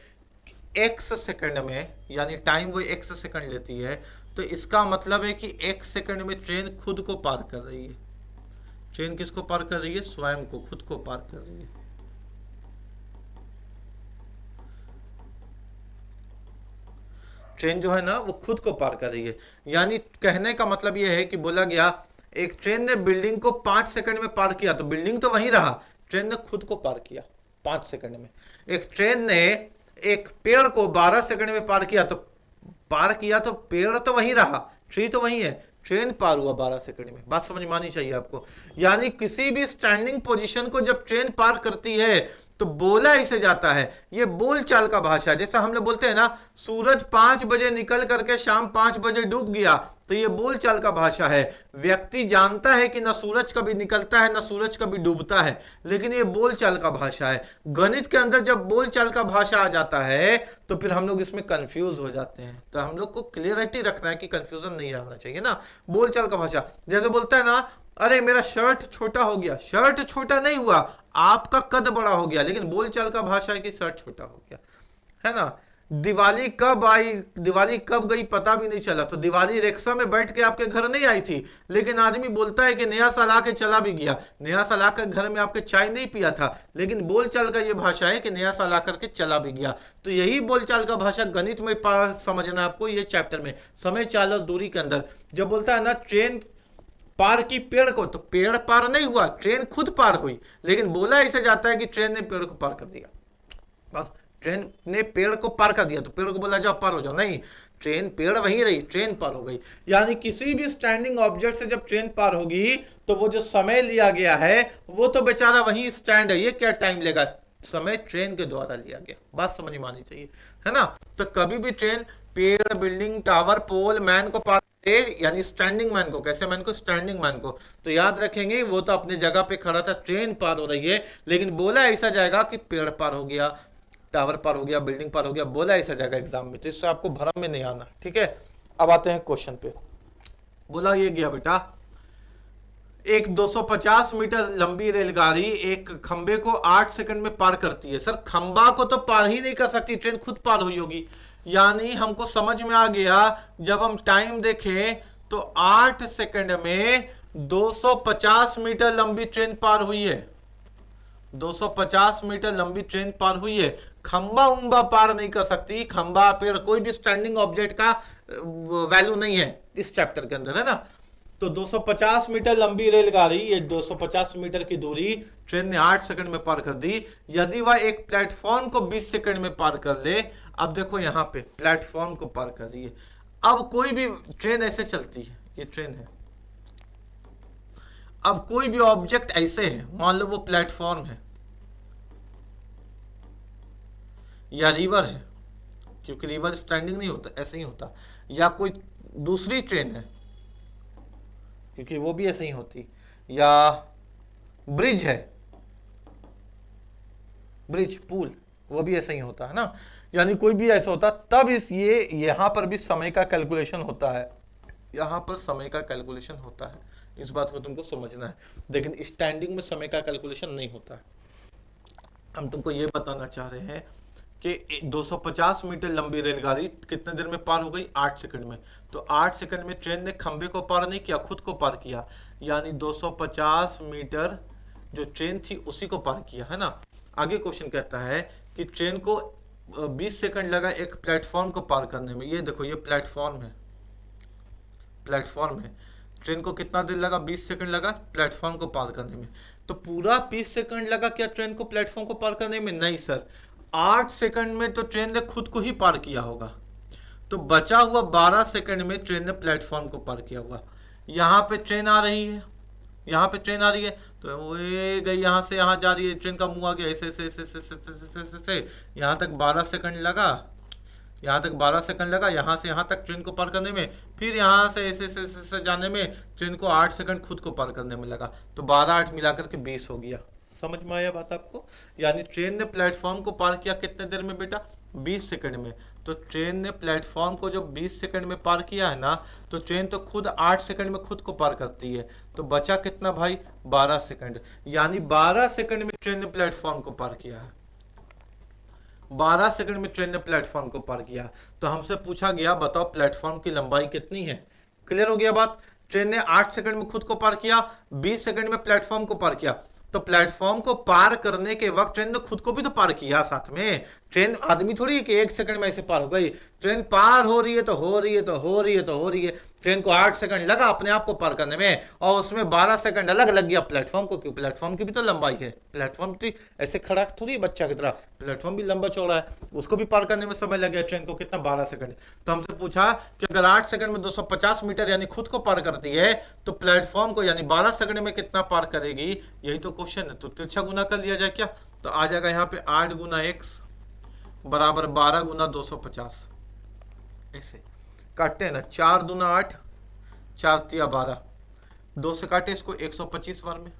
एक्स सेकंड में, यानी टाइम वो एक्स सेकंड लेती है, तो इसका मतलब है कि एक्स सेकंड में ट्रेन खुद को पार कर रही है। ट्रेन किसको पार कर रही है? स्वयं को, खुद को पार कर रही है। ट्रेन जो है ना वो खुद को पार कर रही है, यानी कहने का मतलब ये है कि बोला गया एक ट्रेन ने बिल्डिंग को 5 सेकंड में पार किया तो बिल्डिंग तो वहीं रहा, ट्रेन ने खुद को पार किया 5 सेकंड में। एक ट्रेन ने एक पेड़ को 12 सेकंड में पार किया तो पेड़ तो वहीं रहा, ट्री तो वहीं है, ट्रेन पार हुआ 12 सेकंड में। बात समझ में आनी चाहिए आपको। यानी किसी भी स्टैंडिंग पोजीशन को जब ट्रेन पार करती है तो बोला इसे जाता है, ये बोलचाल का भाषा है। जैसा हम लोग बोलते हैं ना, सूरज 5 बजे निकल करके शाम 5 बजे डूब गया, तो ये बोलचाल का भाषा है। व्यक्ति जानता है कि ना सूरज कभी निकलता है ना सूरज कभी डूबता है, लेकिन ये बोलचाल का भाषा है। गणित के अंदर जब बोलचाल का भाषा आ जाता है तो फिर हम लोग इसमें कंफ्यूज हो जाते हैं। तो हम लोग को क्लियरिटी रखना है कि कंफ्यूजन नहीं आना चाहिए ना। बोलचाल का भाषा जैसे बोलता है ना, अरे मेरा शर्ट छोटा हो गया, शर्ट छोटा नहीं हुआ, आपका कद बड़ा हो गया, लेकिन बोलचाल का भाषा है कि शर्ट छोटा हो गया, है ना। दिवाली कब आई, दिवाली कब गई पता भी नहीं चला, तो दिवाली रिक्शा में बैठ के आपके घर नहीं आई थी, लेकिन आदमी बोलता है कि नया साल आके चला भी गया। नया साल आकर घर में आपके चाय नहीं पिया था, लेकिन बोलचाल का ये भाषा है कि नया साल आकर के चला भी गया। तो यही बोलचाल का भाषा गणित में समझना आपको, ये चैप्टर में समय, चाल और दूरी के अंदर जब बोलता है ना ट्रेन पार की पेड़ को, तो पेड़ पार नहीं हुआ, ट्रेन खुद पार हुई, लेकिन बोला इसे जाता है कि ट्रेन ने पेड़ को पार कर दिया। बस ट्रेन ने पेड़ को पार कर दिया तो पेड़ को बोला जाओ पार हो जाओ, नहीं, ट्रेन पेड़ वहीं रही, ट्रेन पार हो गई। यानी किसी भी स्टैंडिंग ऑब्जेक्ट से जब ट्रेन पार होगी तो वो जो समय लिया गया है वो तो बेचारा वहीं स्टैंड है। ये क्या टाइम लेगा? समय ट्रेन के द्वारा लिया गया। बात समझ में आनी चाहिए, है ना। तो कभी भी ट्रेन पेड़, बिल्डिंग, टावर, पोल, मैन को पार, यानी स्टैंडिंग मैन को, कैसे मैन को? स्टैंडिंग मैन को। तो याद रखेंगे वो तो अपनी जगह पे खड़ा था, ट्रेन पार हो रही है, लेकिन बोला ऐसा जाएगा कि पेड़ पार हो गया, टावर पार हो गया, बिल्डिंग पार हो गया, बोला ऐसा जाएगा एग्जाम में। तो इससे आपको भ्रम में नहीं आना, ठीक है। अब आते हैं क्वेश्चन पे। बोला ये गया बेटा, एक 250 मीटर लंबी रेलगाड़ी एक खंबे को 8 सेकंड में पार करती है। सर खंबा को तो पार ही नहीं कर सकती, ट्रेन खुद पार हुई होगी। यानी हमको समझ में आ गया, जब हम टाइम देखें तो 8 सेकंड में 250 मीटर लंबी ट्रेन पार हुई है। 250 मीटर लंबी ट्रेन पार हुई है। खंबा उम्बा पार नहीं कर सकती, खंबा, पेड़, कोई भी स्टैंडिंग ऑब्जेक्ट का वैल्यू नहीं है इस चैप्टर के अंदर, है ना। तो 250 मीटर लंबी रेलगाड़ी, ये 250 मीटर की दूरी ट्रेन ने 8 सेकंड में पार कर दी। यदि वह एक प्लेटफॉर्म को 20 सेकंड में पार कर ले, अब देखो यहां पे प्लेटफॉर्म को पार कर रही है। अब कोई भी ट्रेन ऐसे चलती है, ये ट्रेन है, अब कोई भी ऑब्जेक्ट ऐसे है, मान लो वो प्लेटफॉर्म है या रिवर है, क्योंकि रिवर स्टैंडिंग नहीं होता, ऐसे ही होता, या कोई दूसरी ट्रेन है क्योंकि वो भी ऐसे ही होती, या ब्रिज है, ब्रिज, पुल, वो भी ऐसे ही होता है ना। यानी कोई भी ऐसा होता, तब इस ये यहां पर भी समय का कैलकुलेशन होता है, यहां पर समय का कैलकुलेशन होता है। इस बात को तुमको समझना है, लेकिन स्टैंडिंग में समय का कैलकुलेशन नहीं होता है। हम तुमको ये बताना चाह रहे हैं कि 250 मीटर लंबी रेलगाड़ी कितने देर में पार हो गई? 8 सेकंड में। तो 8 सेकंड में ट्रेन ने खंबे को पार नहीं किया, खुद को पार किया, यानी 250 मीटर जो ट्रेन थी उसी को पार किया, है ना। आगे क्वेश्चन कहता है कि ट्रेन को 20 सेकंड लगा एक प्लेटफॉर्म को पार करने में। ये देखो, ये प्लेटफॉर्म है, प्लेटफॉर्म है, ट्रेन को कितना देर लगा? 20 सेकंड लगा प्लेटफॉर्म को पार करने में। तो पूरा 20 सेकंड लगा क्या ट्रेन को प्लेटफॉर्म को पार करने में? नहीं सर, 8 सेकंड में तो ट्रेन ने खुद को ही पार किया होगा, तो बचा हुआ 12 सेकंड में ट्रेन ने प्लेटफॉर्म को पार किया होगा। यहाँ पे ट्रेन आ रही है, यहाँ पे ट्रेन आ रही है, तो वो गई यहाँ से यहाँ जा रही है, ट्रेन का मुंह आ गया ऐसे ऐसे ऐसे ऐसे ऐसे ऐसे ऐसे, यहाँ तक 12 सेकंड लगा, यहाँ तक 12 सेकंड लगा, यहाँ से यहाँ तक ट्रेन को पार करने में, फिर यहाँ से ऐसे ऐसे ऐसे जाने में ट्रेन को 8 सेकंड खुद को पार करने में लगा। तो 12 8 मिलाकर के 20 हो गया। समझ में आया बात आपको? यानी ट्रेन ने प्लेटफॉर्म को पार किया कितने देर में बेटा? 20 सेकंड में। तो ट्रेन ने प्लेटफॉर्म को जो 20 सेकंड में पार किया है ना, तो ट्रेन तो खुद 8 सेकंड में खुद को पार करती है। तो बचा कितना भाई? 12 सेकंड। यानी 12 सेकंड में ट्रेन ने प्लेटफॉर्म को पार किया है। 12 सेकंड में ट्रेन ने प्लेटफॉर्म को पार किया। तो हमसे पूछा गया बताओ प्लेटफॉर्म की लंबाई कितनी है। क्लियर हो गया बात? ट्रेन ने 8 सेकंड में खुद को पार किया, 20 सेकंड में प्लेटफॉर्म को पार किया। तो प्लेटफॉर्म को पार करने के वक्त ट्रेन ने खुद को भी तो पार किया साथ में। ट्रेन आदमी थोड़ी है कि 1 सेकंड में ऐसे पार हो गई। ट्रेन पार हो रही है तो हो रही है तो हो रही है तो हो रही है। ट्रेन को 8 सेकंड लगा अपने आप को पार करने में, और उसमें 12 सेकंड अलग लग गया प्लेटफॉर्म को। क्यों? प्लेटफॉर्म की भी तो लंबाई है। प्लेटफॉर्म तो ऐसे खड़ा थोड़ी है बच्चा की तरह, प्लेटफॉर्म भी लंबा चौड़ा है, उसको भी पार करने में समय लग गया ट्रेन को कितना? 12 सेकंड। तो हमसे पूछा कि अगर 8 सेकंड में 250 मीटर यानी खुद को पार करती है, तो प्लेटफॉर्म को यानी 12 सेकंड में कितना पार करेगी? यही तो क्वेश्चन है। तो तिरछा गुना कर लिया जाए क्या? तो आ जाएगा यहाँ पे 8 गुना x बराबर 12 गुना 250। ऐसे काटते हैं ना, 4 दूना 8, 4 तिया 12, 2 से काटे इसको 125 बार में।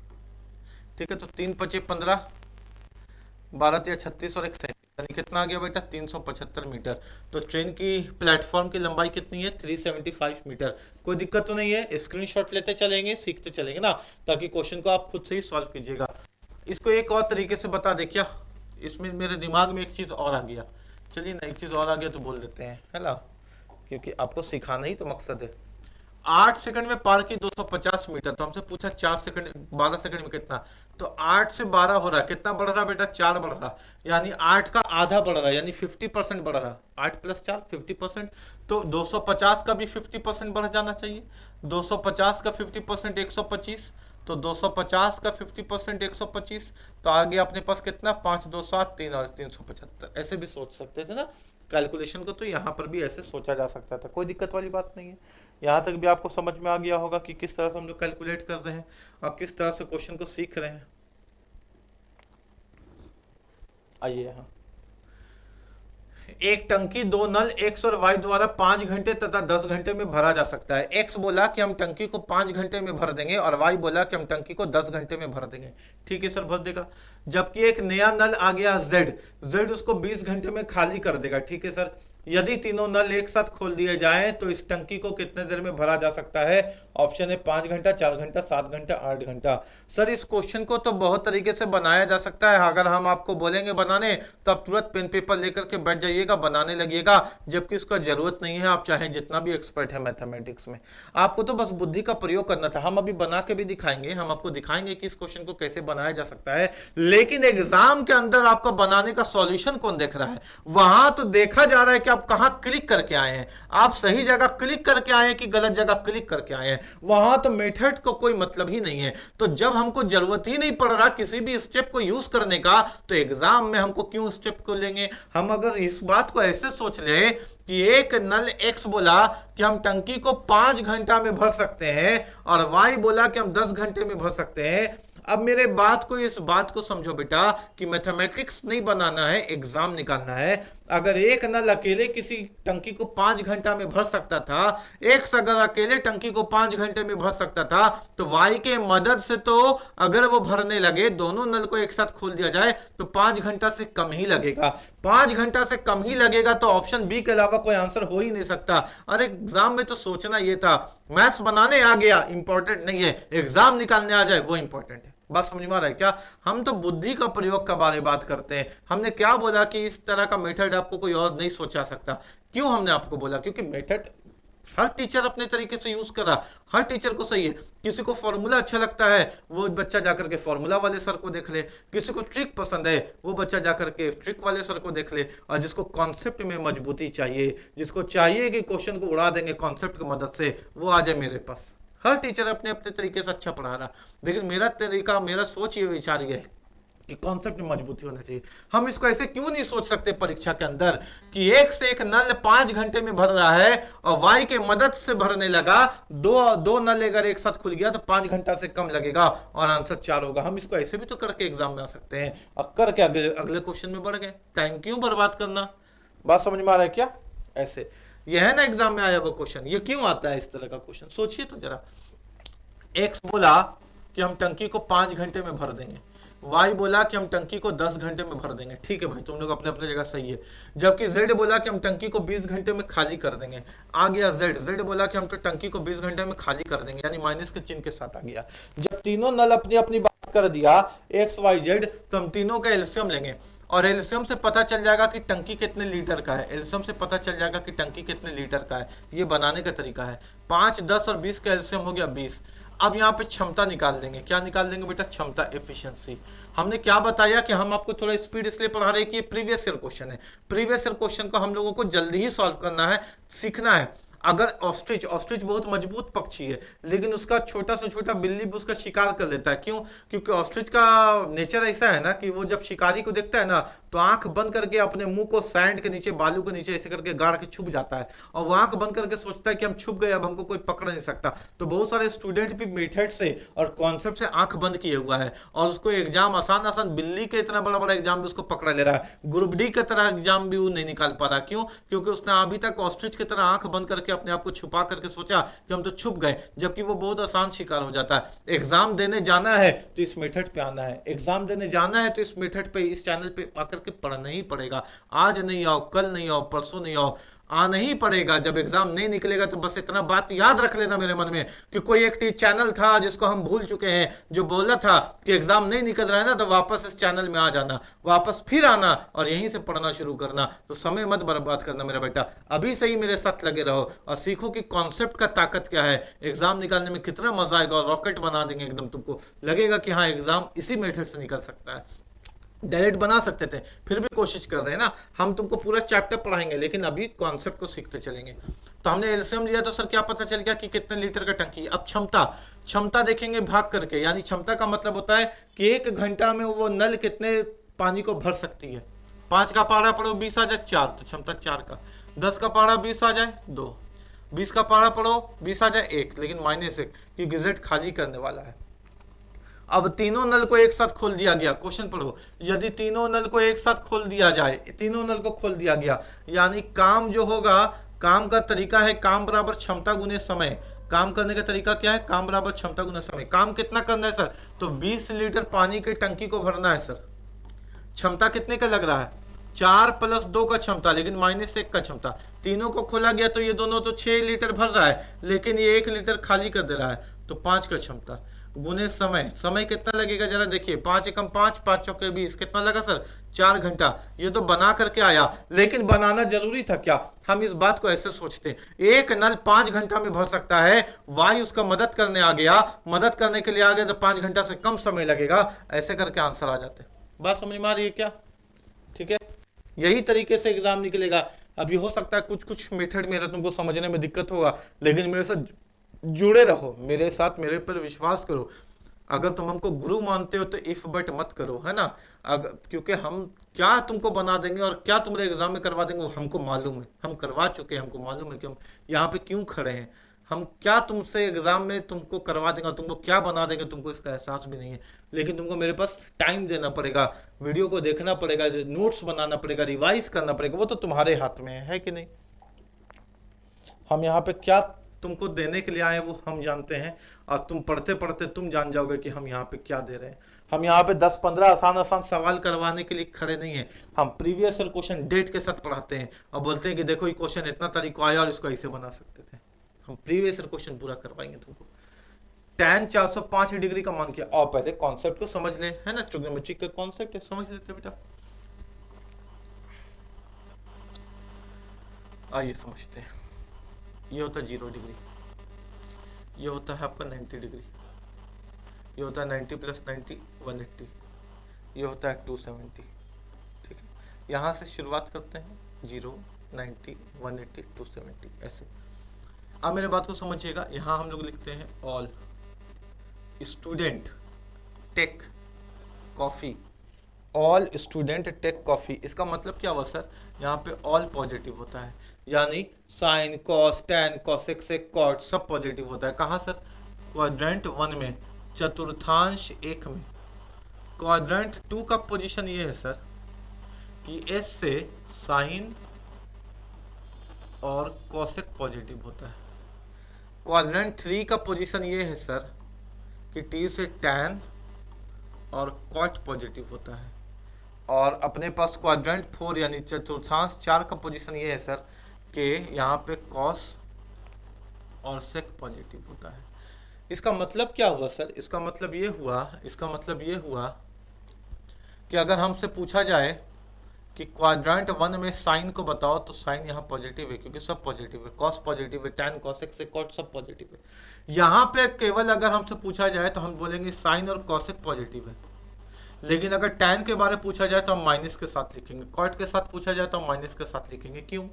ठीक है, तो 3 पचे 15, 12 तिया 36 और 1 37, यानी कितना आ गया बेटा? 375 मीटर। तो ट्रेन की प्लेटफॉर्म की लंबाई कितनी है? 375 मीटर। कोई दिक्कत तो नहीं है, स्क्रीनशॉट लेते चलेंगे, सीखते चलेंगे ना, ताकि क्वेश्चन को आप खुद से ही सॉल्व कीजिएगा। इसको एक और तरीके से बता दे क्या? इसमें मेरे दिमाग में एक चीज और आ गया। चलिए ना, एक चीज और आ गया तो बोल देते हैं, है ना, क्योंकि आपको सिखाना ही तो मकसद है। 8 सेकंड में पार की 250 मीटर। तो हमसे पूछा 4 सेकंड 12 सेकंड में कितना? तो 8 से 12 हो रहा है, कितना बढ़ रहा बेटा? 4 बढ़ रहा, यानी 8 का आधा बढ़ रहा है, यानी 50% बढ़ रहा। 8 + 4 50%। तो 250 का भी 50% बढ़ जाना चाहिए। 250 का 50% 125। तो 250 का 50% 125। तो आ गया अपने पास कितना? 5 2 7 3 और 375। ऐसे भी सोच सकते थे ना कैलकुलेशन को, तो यहाँ पर भी ऐसे सोचा जा सकता था, कोई दिक्कत वाली बात नहीं है। यहाँ तक भी आपको समझ में आ गया होगा कि किस तरह से हम लोग कैलकुलेट कर रहे हैं और किस तरह से क्वेश्चन को सीख रहे हैं। आइए यहाँ, एक टंकी 2 नल एक्स और वाई द्वारा 5 घंटे तथा 10 घंटे में भरा जा सकता है। एक्स बोला कि हम टंकी को 5 घंटे में भर देंगे और वाई बोला कि हम टंकी को 10 घंटे में भर देंगे। ठीक है सर, भर देगा। जबकि एक नया नल आ गया जेड, जेड उसको 20 घंटे में खाली कर देगा। ठीक है सर, यदि तीनों नल एक साथ खोल दिए जाएं तो इस टंकी को कितने देर में भरा जा सकता है? ऑप्शन है 5 घंटा, 4 घंटा, 7 घंटा, 8 घंटा। सर इस क्वेश्चन को तो बहुत तरीके से बनाया जा सकता है। अगर हम आपको बोलेंगे बनाने, तो आप तुरंत पेन पेपर लेकर के बैठ जाइएगा, बनाने लगिएगा, जबकि इसका जरूरत नहीं है। आप चाहे जितना भी एक्सपर्ट है मैथमेटिक्स में, आपको तो बस बुद्धि का प्रयोग करना था। हम अभी बना के भी दिखाएंगे, हम आपको दिखाएंगे कि इस क्वेश्चन को कैसे बनाया जा सकता है। लेकिन एग्जाम के अंदर आपका बनाने का सॉल्यूशन कौन देख रहा है? वहां तो देखा जा रहा है कि आप कहां क्लिक करके आए हैं, आप सही जगह क्लिक करके आए हैं कि गलत जगह क्लिक करके आए हैं। वहां तो मेथड को कोई मतलब ही नहीं है। तो जब हमको जरूरत ही नहीं पड़ रहा किसी भी स्टेप को यूज करने का, तो एग्जाम में हमको क्यों स्टेप को लेंगे? हम अगर इस बात को ऐसे सोच ले कि एक नल एक्स बोला कि हम टंकी को 5 घंटा में भर सकते हैं और वाई बोला कि हम 10 घंटे में भर सकते हैं। अब मेरे बात को, इस बात को समझो बेटा कि मैथमेटिक्स नहीं बनाना है, एग्जाम निकालना है। अगर एक नल अकेले किसी टंकी को 5 घंटा में भर सकता था, एक्स अगर अकेले टंकी को 5 घंटे में भर सकता था, तो वाई के मदद से तो अगर वो भरने लगे, दोनों नल को एक साथ खोल दिया जाए, तो 5 घंटा से कम ही लगेगा। 5 घंटा से कम ही लगेगा, तो ऑप्शन बी के अलावा कोई आंसर हो ही नहीं सकता। अरे एग्जाम में तो सोचना ये था, मैथ्स बनाने आ गया इंपॉर्टेंट नहीं है, एग्जाम निकालने आ जाए वो इंपॉर्टेंट है। बात समझ में आ रहा है क्या? हम तो बुद्धि का प्रयोग के बारे में बात करते हैं। हमने क्या बोला कि इस तरह का मेथड आपको कोई और नहीं सोचा सकता। क्यों हमने आपको बोला? क्योंकि मेथड हर टीचर अपने तरीके से यूज कर रहा, हर टीचर को सही है। किसी को फॉर्मूला अच्छा लगता है, वो बच्चा जाकर के फॉर्मूला वाले सर को देख ले। किसी को ट्रिक पसंद है, वो बच्चा जाकर के ट्रिक वाले सर को देख ले। और जिसको कॉन्सेप्ट में मजबूती चाहिए, जिसको चाहिए कि क्वेश्चन को उड़ा देंगे कॉन्सेप्ट की मदद से, वो आ जाए मेरे पास। हर टीचर अपने अपने तरीके से अच्छा पढ़ा रहा, लेकिन मेरा तरीका, मेरा सोच ये विचार ये है कि कॉन्सेप्ट में मजबूती होना चाहिए। हम इसको ऐसे क्यों नहीं सोच सकते परीक्षा के अंदर कि एक से एक नल 5 घंटे में भर रहा है और वाई के मदद से भरने लगा, दो नल अगर एक साथ खुल गया तो 5 घंटा से कम लगेगा और आंसर 4 होगा। हम इसको ऐसे भी तो करके एग्जाम में आ सकते हैं और करके अगले क्वेश्चन में बढ़ गए। टाइम क्यों बर्बाद करना? बात समझ में आ रहा है क्या? ऐसे ये है ना एग्जाम में आया वो क्वेश्चन। ये क्यों आता है इस तरह का क्वेश्चन? सोचिए तो जरा। एक्स बोला कि हम टंकी को 5 घंटे में भर देंगे, वाई बोला कि हम टंकी को 10 घंटे में भर देंगे। ठीक है भाई, तुम लोग अपने अपने जगह सही है। जबकि जेड बोला कि हम टंकी को 20 घंटे में खाली कर देंगे। आ गया जेड, जेड बोला कि हम तो टंकी को 20 घंटे में खाली कर देंगे, यानी माइनस के चिन्ह के साथ आ गया। जब तीनों नल अपनी अपनी बात कर दिया एक्स वाई जेड, तो हम तीनों का एलसीएम लेंगे और एलसीएम से पता चल जाएगा कि टंकी कितने लीटर का है। एलसीएम से पता चल जाएगा कि टंकी कितने लीटर का है। ये बनाने का तरीका है। 5, 10 और 20 का एलसीएम हो गया 20। अब यहाँ पे क्षमता निकाल देंगे। क्या निकाल देंगे बेटा? क्षमता, एफिशिएंसी। हमने क्या बताया कि हम आपको थोड़ा स्पीड इसलिए पढ़ा रहे हैं कि प्रीवियस ईयर क्वेश्चन है। प्रीवियस ईयर क्वेश्चन को हम लोगों को जल्दी ही सॉल्व करना है, सीखना है। अगर ऑस्ट्रिच, ऑस्ट्रिच बहुत मजबूत पक्षी है, लेकिन उसका छोटा से छोटा बिल्ली भी उसका शिकार कर लेता है। क्यों? क्योंकि ऑस्ट्रिच का नेचर ऐसा है ना कि वो जब शिकारी को देखता है ना, तो आंख बंद करके अपने मुंह को सैंड के नीचे, बालू के नीचे ऐसे करके गाड़ के छुप जाता है, और वो आंख बंद करके सोचता है कि हम छुप गए, अब हमको कोई पकड़ नहीं सकता। तो बहुत सारे स्टूडेंट भी मेथड से और कॉन्सेप्ट से आंख बंद किए हुआ है, और उसको एग्जाम आसान आसान, बिल्ली के इतना बड़ा बड़ा एग्जाम भी उसको पकड़ा ले रहा है। ग्रुप डी की तरह एग्जाम भी वो नहीं निकाल पा रहा। क्यों? क्योंकि उसने अभी तक ऑस्ट्रिच की तरह आंख बंद करके अपने आप को छुपा करके सोचा कि हम तो छुप गए, जबकि वो बहुत आसान शिकार हो जाता है। एग्जाम देने जाना है तो इस मेथड पे आना है, एग्जाम देने जाना है तो इस मेथड पे, इस चैनल पे आकर के पढ़ना ही पड़ेगा। आज नहीं आओ, कल नहीं आओ, परसों नहीं आओ, आना ही पड़ेगा। जब एग्जाम नहीं निकलेगा तो बस इतना बात याद रख लेना मेरे मन में कि कोई एक चैनल था जिसको हम भूल चुके हैं, जो बोला था कि एग्जाम नहीं निकल रहा है ना, तो वापस इस चैनल में आ जाना, वापस फिर आना और यहीं से पढ़ना शुरू करना। तो समय मत बर्बाद करना मेरा बेटा, अभी से ही मेरे साथ लगे रहो और सीखो कि कॉन्सेप्ट का ताकत क्या है, एग्जाम निकालने में कितना मजा आएगा, और रॉकेट बना देंगे एकदम। तुमको लगेगा कि हाँ, एग्जाम इसी मेथड से निकल सकता है। डायरेक्ट बना सकते थे, फिर भी कोशिश कर रहे हैं ना। हम तुमको पूरा चैप्टर पढ़ाएंगे, लेकिन अभी कॉन्सेप्ट को सीखते चलेंगे। तो हमने एलसीएम लिया तो सर क्या पता चल गया कि कितने लीटर का टंकी। अब क्षमता, क्षमता देखेंगे भाग करके, यानी क्षमता का मतलब होता है कि 1 घंटा में वो नल कितने पानी को भर सकती है। 5 का पारा पढ़ो 20 आ जाए 4, तो क्षमता 4 का। 10 का पारा 20 आ जाए 2, 20 का पारा पढ़ो 20 आ जाए 1, लेकिन -1 क्योंकि जेड खाली करने वाला है। अब तीनों नल को एक साथ खोल दिया गया। क्वेश्चन पढ़ो, यदि तीनों नल को एक साथ खोल दिया जाए, तीनों नल को खोल दिया गया, यानी काम जो होगा, काम का तरीका है काम बराबर क्षमता गुने समय। काम करने का तरीका क्या है? काम बराबर क्षमता गुना समय। काम कितना करना है सर? तो 20 लीटर पानी की टंकी को भरना है सर। क्षमता कितने का लग रहा है? 4 + 2 का क्षमता, लेकिन -1 का क्षमता। तीनों को खोला गया तो ये दोनों तो 6 लीटर भर रहा है, लेकिन ये 1 लीटर खाली कर दे रहा है, तो 5 का क्षमता गुने समय। समय कितना लगेगा जरा देखिए, 5 एकम 5, 5 चौके 20, कितना लगा सर? 4 घंटा। ये तो बना करके आया, लेकिन बनाना जरूरी था क्या? हम इस बात को ऐसे सोचते हैं, एक नल 5 घंटा में भर सकता है, वाई उसका मदद करने आ गया, मदद करने के लिए आ गया तो 5 घंटा से कम समय लगेगा, ऐसे करके आंसर आ जाते। बात समझ में आ रही है क्या? ठीक है, यही तरीके से एग्जाम निकलेगा। अभी हो सकता है कुछ कुछ मेथड मेरा तुमको समझने में दिक्कत होगा, लेकिन मेरे साथ जुड़े रहो, मेरे साथ, मेरे पर विश्वास करो। अगर तुम हमको गुरु मानते हो तो इफ बट मत करो, है ना। अगर, क्योंकि हम क्या तुमको बना देंगे और क्या तुम्हारे एग्जाम में करवा देंगे वो हमको मालूम है, हम करवा चुके हैं, हमको मालूम है कि हम यहाँ पे क्यों खड़े हैं। हम क्या तुमसे एग्जाम में तुमको करवा देंगे और तुमको क्या बना देंगे, तुमको इसका एहसास भी नहीं है। लेकिन तुमको मेरे पास टाइम देना पड़ेगा, वीडियो को देखना पड़ेगा, नोट्स बनाना पड़ेगा, रिवाइज करना पड़ेगा, वो तो तुम्हारे हाथ में है कि नहीं। हम यहाँ पे क्या तुमको देने के लिए आए वो हम जानते हैं, और तुम पढ़ते पढ़ते तुम जान जाओगे कि हम यहाँ पे क्या दे रहे हैं। हम यहाँ पे 10-15 आसान आसान सवाल करवाने के लिए खड़े नहीं हैं। हम प्रीवियस ईयर क्वेश्चन डेट के साथ पढ़ाते हैं और बोलते हैं कि देखो ये क्वेश्चन इतना तारीख को आया और इसको ऐसे बना सकते थे। हम प्रीवियस ईयर क्वेश्चन पूरा करवाएंगे तुमको। tan 405 डिग्री का मान किया, और पहले कॉन्सेप्ट को समझ ले, है ना। ट्रिग्नोमेट्री का कॉन्सेप्ट है, समझ लेते बेटा। आइए समझते हैं। ये होता है 0 डिग्री, ये होता है आपका 90 डिग्री, ये होता है 90 + 90 180, ये होता है 270। ठीक है, यहाँ से शुरुआत करते हैं 0 90 180 270 ऐसे। अब मेरे बात को समझिएगा, यहाँ हम लोग लिखते हैं all student take coffee, all student take coffee. इसका मतलब क्या हुआ सर? यहाँ पे ऑल पॉजिटिव होता है, यानी sin cos tan cosec sec cot सब पॉजिटिव होता है। कहाँ सर? क्वाड्रेंट 1 में, चतुर्थांश 1 में। क्वाड्रेंट 2 का पोजीशन ये है सर कि एस से साइन और कॉसेक पॉजिटिव होता है। क्वाड्रेंट 3 का पोजीशन ये है सर कि टी से टैन और कॉट पॉजिटिव होता है। और अपने पास क्वाड्रेंट 4 यानी चतुर्थांश 4 का पोजीशन ये है सर कि यहाँ पे कॉस और सेक पॉजिटिव होता है। इसका मतलब क्या हुआ सर? इसका मतलब ये हुआ कि अगर हमसे पूछा जाए कि क्वाड्रेंट 1 में साइन को बताओ, तो साइन यहाँ पॉजिटिव है क्योंकि सब पॉजिटिव है, कॉस पॉजिटिव है, टैन कॉसेक से कॉट सब पॉजिटिव है। यहाँ पे केवल अगर हमसे पूछा जाए तो हम बोलेंगे साइन और कॉसेक पॉजिटिव है, लेकिन अगर टैन के बारे में पूछा जाए तो हम माइनस के साथ लिखेंगे, कॉट के साथ पूछा जाए तो हम माइनस के साथ लिखेंगे। क्यों?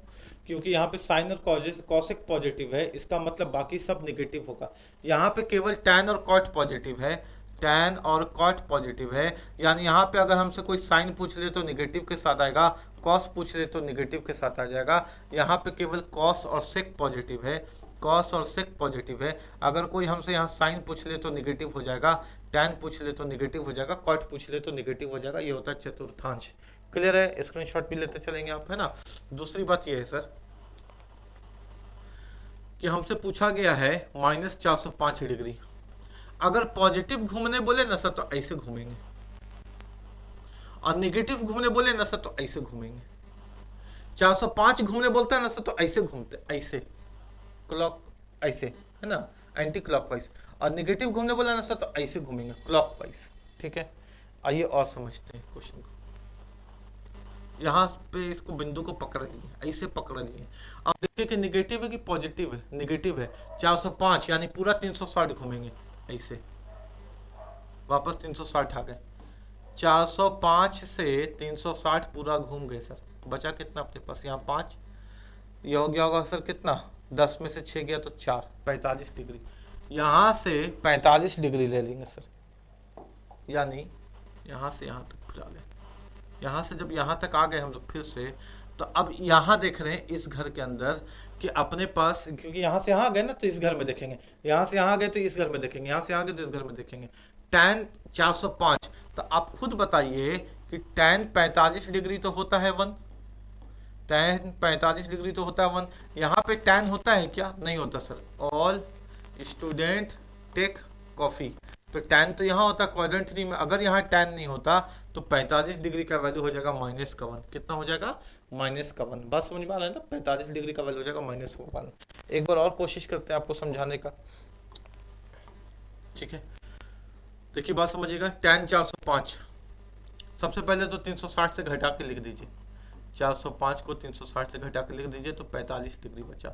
क्योंकि यहाँ पे साइन और कॉसेक पॉजिटिव है, इसका मतलब बाकी सब निगेटिव होगा। यहाँ पे केवल टैन और कॉट पॉजिटिव है, टैन और कॉट पॉजिटिव है, यानी यहाँ पे अगर हमसे कोई साइन पूछ ले तो निगेटिव के साथ आएगा, कॉस पूछ ले तो निगेटिव के साथ आ जाएगा। यहाँ पे केवल कॉस और सेक पॉजिटिव है, कॉस और सेक पॉजिटिव है। अगर कोई हमसे यहाँ साइन पूछ ले तो निगेटिव हो जाएगा, टैन पूछ ले तो निगेटिव हो जाएगा, कॉट पूछ ले तो निगेटिव हो जाएगा। ये होता है चतुर्थांश। क्लियर है? स्क्रीनशॉट भी लेते चलेंगे आप, है ना। दूसरी बात ये है सर कि हमसे पूछा गया है -405 डिग्री। अगर पॉजिटिव घूमने बोले ना सर तो ऐसे घूमेंगे, और निगेटिव घूमने बोले ना सर तो ऐसे घूमेंगे। 405 घूमने बोलता है ना सर तो ऐसे घूमते, ऐसे क्लॉक, ऐसे, है ना, एंटी क्लॉकवाइज। और निगेटिव घूमने बोला ना सर तो ऐसे घूमेंगे, क्लॉकवाइज। ठीक है, आइए और समझते हैं क्वेश्चन को। यहाँ पे इसको बिंदु को पकड़ लिए, ऐसे पकड़ लिए। अब देखिए कि निगेटिव है कि पॉजिटिव है? निगेटिव है। 405 यानी पूरा 360 घूमेंगे, ऐसे वापस 360 आ गए। 405 से 360 पूरा घूम गए सर। बचा कितना अपने पास? यहाँ 5, ये हो गया होगा सर कितना? 10 में से 6 गया तो 4, 45 डिग्री। यहाँ से 45 डिग्री ले लेंगे सर, यानी यहाँ से यहाँ तक फिर आ गए। यहाँ से जब यहाँ तक आ गए हम लोग फिर से, तो अब यहाँ देख रहे हैं इस घर के अंदर कि अपने पास, क्योंकि यहाँ से यहाँ गए ना तो इस घर में देखेंगे, यहाँ से यहाँ गए तो इस घर में देखेंगे, यहाँ से यहाँ गए तो इस घर में देखेंगे। टैन 405, तो आप खुद बताइए कि टैन 45 डिग्री तो होता है 1, टैन 45 डिग्री तो होता है 1। यहाँ पे टैन होता है क्या? नहीं होता sir. All student take coffee, तो टैन तो यहाँ होता है क्वाड्रेंट 3 में। अगर यहाँ टैन नहीं होता तो 45 डिग्री का वैल्यू हो जाएगा -1। कितना हो जाएगा? -1। बात समझ में आ रहा है ना? 45 डिग्री का वैल्यू हो जाएगा -1। एक बार और कोशिश करते हैं आपको समझाने का, ठीक है। देखिए बात समझिएगा। टैन 405, सबसे पहले तो 360 से घटा के लिख दीजिए, 405 को 360 से घटा के लिख दीजिए तो 45 डिग्री बचा,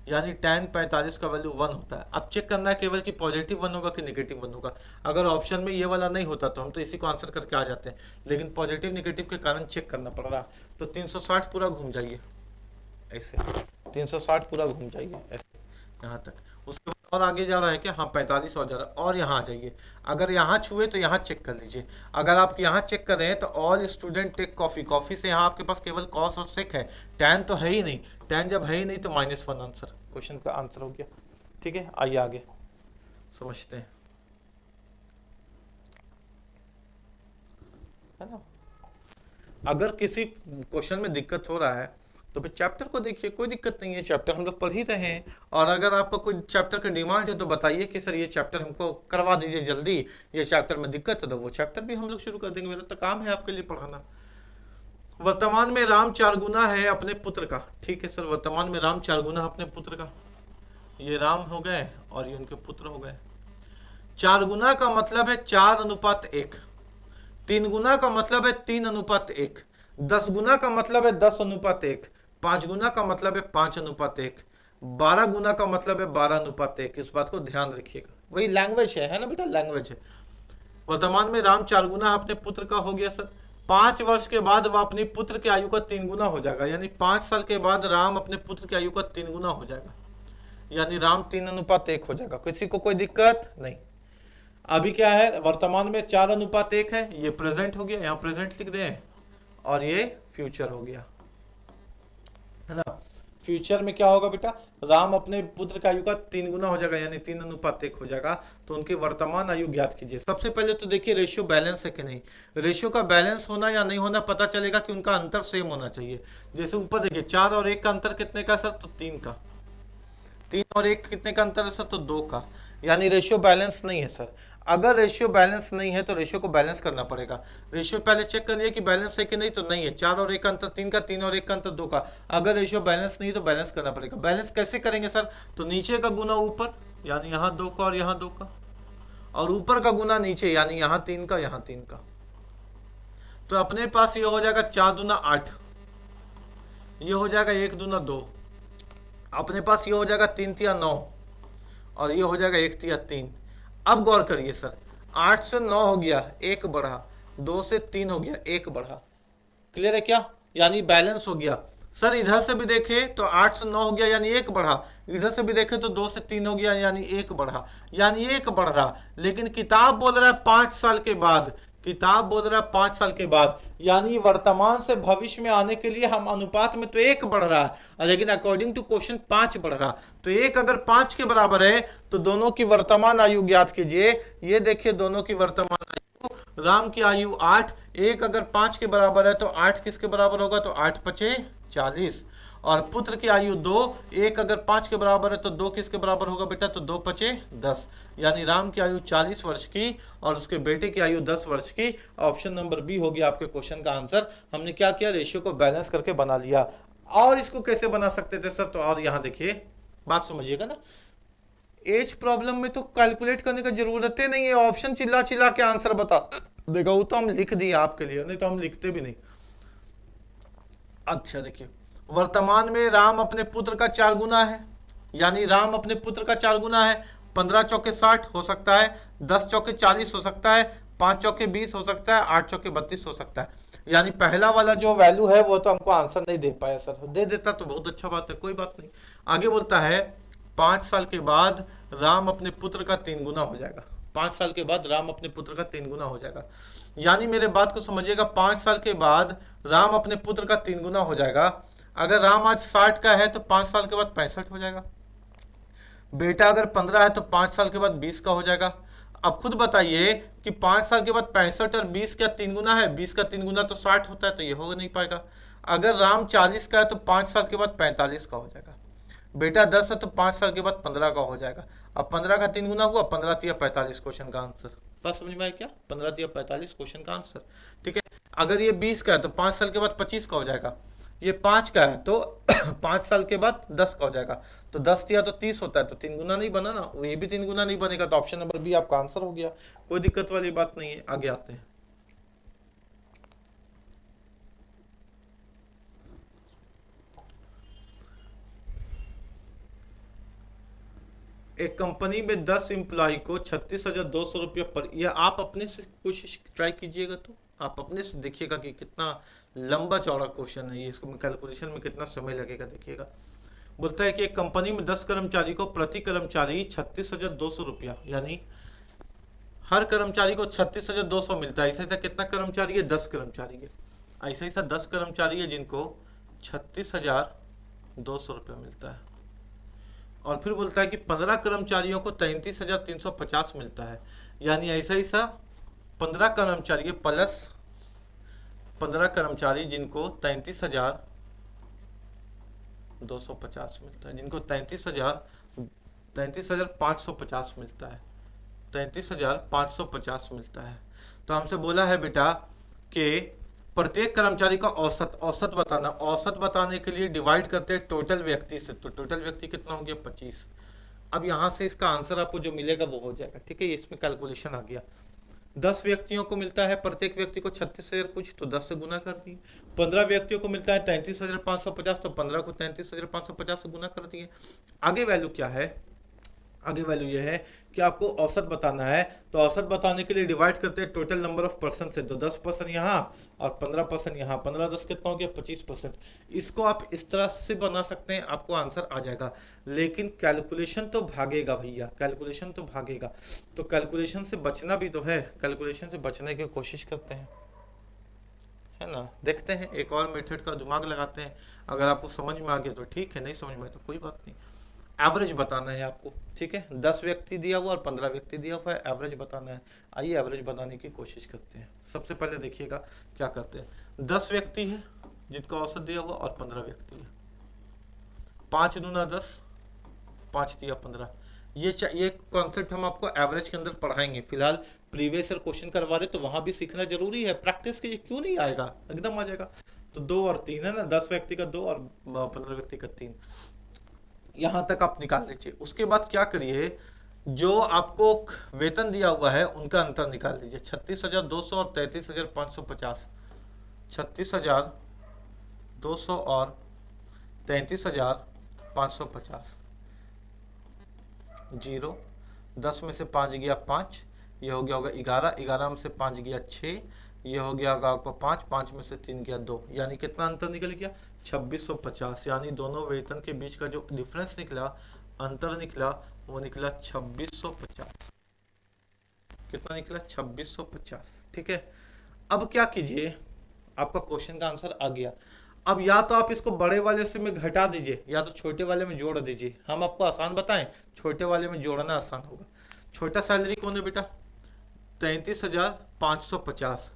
यानी टैन 45 का वैल्यू 1 होता है। अब चेक करना है केवल कि पॉजिटिव 1 होगा कि नेगेटिव 1 होगा। अगर ऑप्शन में ये वाला नहीं होता तो हम तो इसी को आंसर करके आ जाते हैं, लेकिन पॉजिटिव नेगेटिव के कारण चेक करना पड़ रहा। तो 360 पूरा घूम जाइए, ऐसे 360 पूरा घूम जाइए ऐसे यहाँ तक। उसके बाद और आगे जा रहा है क्या? हाँ 45 और जा रहा है। और यहाँ आ जाइए, अगर यहाँ छुए तो यहाँ चेक कर लीजिए। अगर आप यहाँ चेक कर रहे हैं तो all student take coffee, coffee से यहाँ आपके पास केवल कॉस और सेक है, टैन तो है ही नहीं। टैन जब है ही नहीं तो -1 आंसर, क्वेश्चन का आंसर हो गया। ठीक है, आइए आगे समझते हैं, है ना। अगर किसी क्वेश्चन में दिक्कत हो रहा है तो फिर चैप्टर को देखिए, कोई दिक्कत नहीं है, चैप्टर हम लोग पढ़ ही रहे हैं। और अगर आपका कोई चैप्टर का डिमांड है तो बताइए कि सर ये चैप्टर हमको करवा दीजिए जल्दी, ये चैप्टर में दिक्कत है, तो वो चैप्टर भी हम लोग शुरू कर देंगे। मेरा तो काम है आपके लिए पढ़ाना। वर्तमान में राम 4 गुना है अपने पुत्र का। ठीक है सर, वर्तमान में राम 4 गुना अपने पुत्र का, ये राम हो गए और ये उनके पुत्र हो गए। 4 गुना का मतलब है 4:1, 3 गुना का मतलब है 3:1, 10 गुना का मतलब है 10:1, 5 गुना का मतलब है 5:1, 12 गुना का मतलब है 12:1। इस बात को ध्यान रखिएगा, वही लैंग्वेज है ना बेटा, लैंग्वेज है। वर्तमान में राम 4 गुना अपने पुत्र का हो गया सर। 5 वर्ष के बाद वह अपने पुत्र की आयु का 3 गुना हो जाएगा, यानी 5 साल के बाद राम अपने पुत्र की आयु का 3 गुना हो जाएगा, यानी राम 3:1 हो जाएगा। किसी को कोई दिक्कत नहीं। अभी क्या है, वर्तमान में 4:1 है, ये प्रेजेंट हो गया, यहाँ प्रेजेंट लिख दें, और ये फ्यूचर हो गया, है ना। फ्यूचर में क्या होगा बेटा, राम अपने पुत्र की आयु का 3 गुना हो जाएगा, यानी 3:1 हो जाएगा। तो उनकी वर्तमान आयु ज्ञात कीजिए। सबसे पहले तो देखिए रेशियो बैलेंस है कि नहीं। रेशियो का बैलेंस होना या नहीं होना पता चलेगा कि उनका अंतर सेम होना चाहिए। जैसे ऊपर देखिए 4 और 1 का अंतर कितने का सर, तो 3 का। 3 और 1 कितने का अंतर है सर, तो 2 का, यानी रेशियो बैलेंस नहीं है सर। अगर रेशियो बैलेंस नहीं है तो रेशियो को बैलेंस करना पड़ेगा। रेशियो पहले चेक करिए कि बैलेंस है कि नहीं, तो नहीं है। 4 और 1 का अंतर 3 का, 3 और 1 का अंतर 2 का। अगर रेशियो बैलेंस नहीं तो बैलेंस करना पड़ेगा। बैलेंस कैसे करेंगे सर? तो नीचे का गुना ऊपर, यानी यहाँ 2 का और यहाँ 2 का, और ऊपर का गुना नीचे, यानी यहाँ 3 का यहाँ 3 का। तो अपने पास ये हो जाएगा 4 दूना 8, ये हो जाएगा 1 दूना 2, अपने पास ये हो जाएगा 3 तिया 9, और ये हो जाएगा 1 तिया 3। अब गौर करिए सर, 8 से 9 हो गया, 1 बढ़ा, 2 से 3 हो गया, 1 बढ़ा। क्लियर है क्या? यानी बैलेंस हो गया। सर इधर से भी देखे तो 8 से 9 हो गया, यानी 1 बढ़ा। इधर से भी देखे तो 2 से 3 हो गया, यानी 1 बढ़ा, यानी 1 बढ़ रहा। लेकिन किताब बोल रहा है 5 साल के बाद, किताब बोल रहा है 5 साल के बाद, यानी वर्तमान से भविष्य में आने के लिए हम अनुपात में तो 1 बढ़ रहा है, लेकिन अकॉर्डिंग टू क्वेश्चन 5 बढ़ रहा। तो 1 अगर 5 के बराबर है तो दोनों की वर्तमान आयु ज्ञात कीजिए। ये देखिए दोनों की वर्तमान आयु, राम की आयु 8, 1 अगर 5 के बराबर है तो 8 किसके बराबर होगा? तो 8 पचे 40, और पुत्र की आयु 2, 1 अगर 5 के बराबर है तो 2 किसके बराबर होगा बेटा? तो 2 पचे 10, यानी राम की आयु 40 वर्ष की और उसके बेटे की आयु 10 वर्ष की। ऑप्शन नंबर बी हो गया आपके क्वेश्चन का आंसर। हमने क्या किया? रेशियो को बैलेंस करके बना लिया। और इसको कैसे बना सकते थे सर? तो और यहाँ देखिए, बात समझिएगा ना, एज प्रॉब्लम में तो कैलकुलेट करने की जरूरत ही नहीं है, ऑप्शन चिल्ला चिल्ला के आंसर बता देगा। वो तो हम लिख दिए आपके लिए, नहीं तो हम लिखते भी नहीं। अच्छा देखिए, वर्तमान में राम अपने पुत्र का 4 गुना है, यानी राम अपने पुत्र का 4 गुना है। 15 चौके 60 हो सकता है, 10 चौके 40 हो सकता है, 5 चौके 20 हो सकता है, 8 चौके 32 हो सकता है। यानी पहला वाला जो वैल्यू है वो तो हमको आंसर नहीं दे पाया सर, दे देता तो बहुत अच्छा बात है, कोई बात नहीं। आगे बोलता है 5 साल के बाद राम अपने पुत्र का 3 गुना हो जाएगा। 5 साल के बाद राम अपने पुत्र का 3 गुना हो जाएगा, यानी मेरे बात को समझिएगा, 5 साल के बाद राम अपने पुत्र का 3 गुना हो जाएगा। अगर राम आज 60 का है तो 5 साल के बाद 65 हो जाएगा। बेटा अगर 15 है तो 5 साल के बाद 20 का हो जाएगा। अब खुद बताइए कि 5 साल के बाद 65 और 20 का 3 गुना है, 20 का 3 गुना तो 60 होता है, तो ये हो नहीं पाएगा। अगर राम 40 का है तो 5 साल के बाद 45 का हो जाएगा। बेटा 10 है तो 5 साल के बाद 15 का हो जाएगा। अब 15 का 3 गुना हुआ, 15 तिया 45 क्वेश्चन का आंसर। बस समझ में आया क्या? 15 तिया 45 क्वेश्चन का आंसर। ठीक है। अगर ये 20 का है तो 5 साल के बाद 25 का हो जाएगा। ये 5 का है तो 5 साल के बाद 10 का हो जाएगा। तो 10 तिया तो 30 होता है, तो 3 गुना नहीं बना ना, ये भी 3 गुना नहीं बनेगा, तो ऑप्शन नंबर बी आपका आंसर हो गया। कोई दिक्कत वाली बात नहीं है। आगे आते हैं। एक कंपनी में 10 एम्प्लॉय को 36,200 रुपये पर, या आप अपने से कोशिश ट्राई कीजिएगा, तो आप अपने से देखिएगा कि कितना लंबा चौड़ा क्वेश्चन है ये, इसको कैलकुलेशन में कितना समय लगेगा देखिएगा। बोलता है कि एक कंपनी में 10 कर्मचारी को प्रति कर्मचारी 36,200 रुपया, यानी हर कर्मचारी को 36,200 मिलता है। ऐसा ऐसा कितना कर्मचारी है? 10 कर्मचारी है। ऐसा ऐसा 10 कर्मचारी है जिनको 36,200 रुपया मिलता है। और फिर बोलता है कि 15 कर्मचारियों को 33,350 मिलता है, यानी ऐसा ही सा 15 कर्मचारी प्लस 15 कर्मचारी जिनको 33,250 मिलता है, जिनको 33,550 मिलता है, 33,550 मिलता है। तो हमसे बोला है बेटा कि प्रत्येक कर्मचारी का औसत बताना। औसत बताने के लिए डिवाइड करते हैं टोटल व्यक्ति से, तो टोटल व्यक्ति कितना हो गया? 25। अब यहाँ से इसका आंसर आपको जो मिलेगा वो हो जाएगा। ठीक है, इसमें कैलकुलेशन आ गया। 10 व्यक्तियों को मिलता है, प्रत्येक व्यक्ति को 36,000 कुछ, तो 10 से गुना कर दिए। 15 व्यक्तियों को मिलता है 33,550, तो 15 को 33,550 से गुना कर दिए। आगे वैल्यू क्या है? आगे वैल्यू ये है कि आपको औसत बताना है, तो औसत बताने के लिए डिवाइड करते हैं टोटल नंबर ऑफ पर्सन से, तो 10% यहाँ और 15% यहाँ, 15 10 कितना हो गया? 25%। इसको आप इस तरह से बना सकते हैं, आपको आंसर आ जाएगा। लेकिन कैलकुलेशन तो भागेगा भैया, कैलकुलेशन तो भागेगा, तो कैलकुलेशन से बचना भी तो है, कैलकुलेशन से बचने की कोशिश करते हैं, है ना। देखते हैं एक और मेथड का दिमाग लगाते हैं। अगर आपको समझ में आ गया तो ठीक है, नहीं समझ में आए तो कोई बात नहीं। एवरेज बताना है आपको। ठीक है, 10 व्यक्ति दिया हुआ और 15 व्यक्ति दिया हुआ है, एवरेज बताना है। आइए एवरेज बताने की कोशिश करते हैं। सबसे पहले देखिएगा क्या करते हैं। 10 व्यक्ति है जिनका औसत दिया हुआ और 15 व्यक्ति है। 5 दूना 10, 5 तिया 15, ये कॉन्सेप्ट हम आपको एवरेज के अंदर पढ़ाएंगे। फिलहाल प्रीवियस ईयर क्वेश्चन करवा रहे तो वहां भी सीखना जरूरी है, प्रैक्टिस कीजिए, क्यों नहीं आएगा, एकदम आ जाएगा। तो 2 और 3 है ना, 10 व्यक्ति का 2 और 15 व्यक्ति का 3, यहां तक आप निकाल लीजिए। उसके बाद क्या करिए, जो आपको वेतन दिया हुआ है उनका अंतर निकाल लीजिए, 36,200 और 33,550। 36,200 और 33,550, जीरो, 10 में से 5 गया 5, ये हो गया होगा 11, 11 में से 5 गया 6, ये हो गया होगा आपका 5, 5 में से 3 गया 2, यानी कितना अंतर निकल गया 2650। यानी दोनों वेतन के बीच का जो डिफरेंस निकला, अंतर निकला, वो निकला 2650। कितना निकला 2650, ठीक है। अब क्या कीजिए, आपका क्वेश्चन का आंसर आ गया। अब या तो आप इसको बड़े वाले से में घटा दीजिए या तो छोटे वाले में जोड़ दीजिए। हम आपको आसान बताएं, छोटे वाले में जोड़ना आसान होगा। छोटा सैलरी कौन है बेटा, 33,550,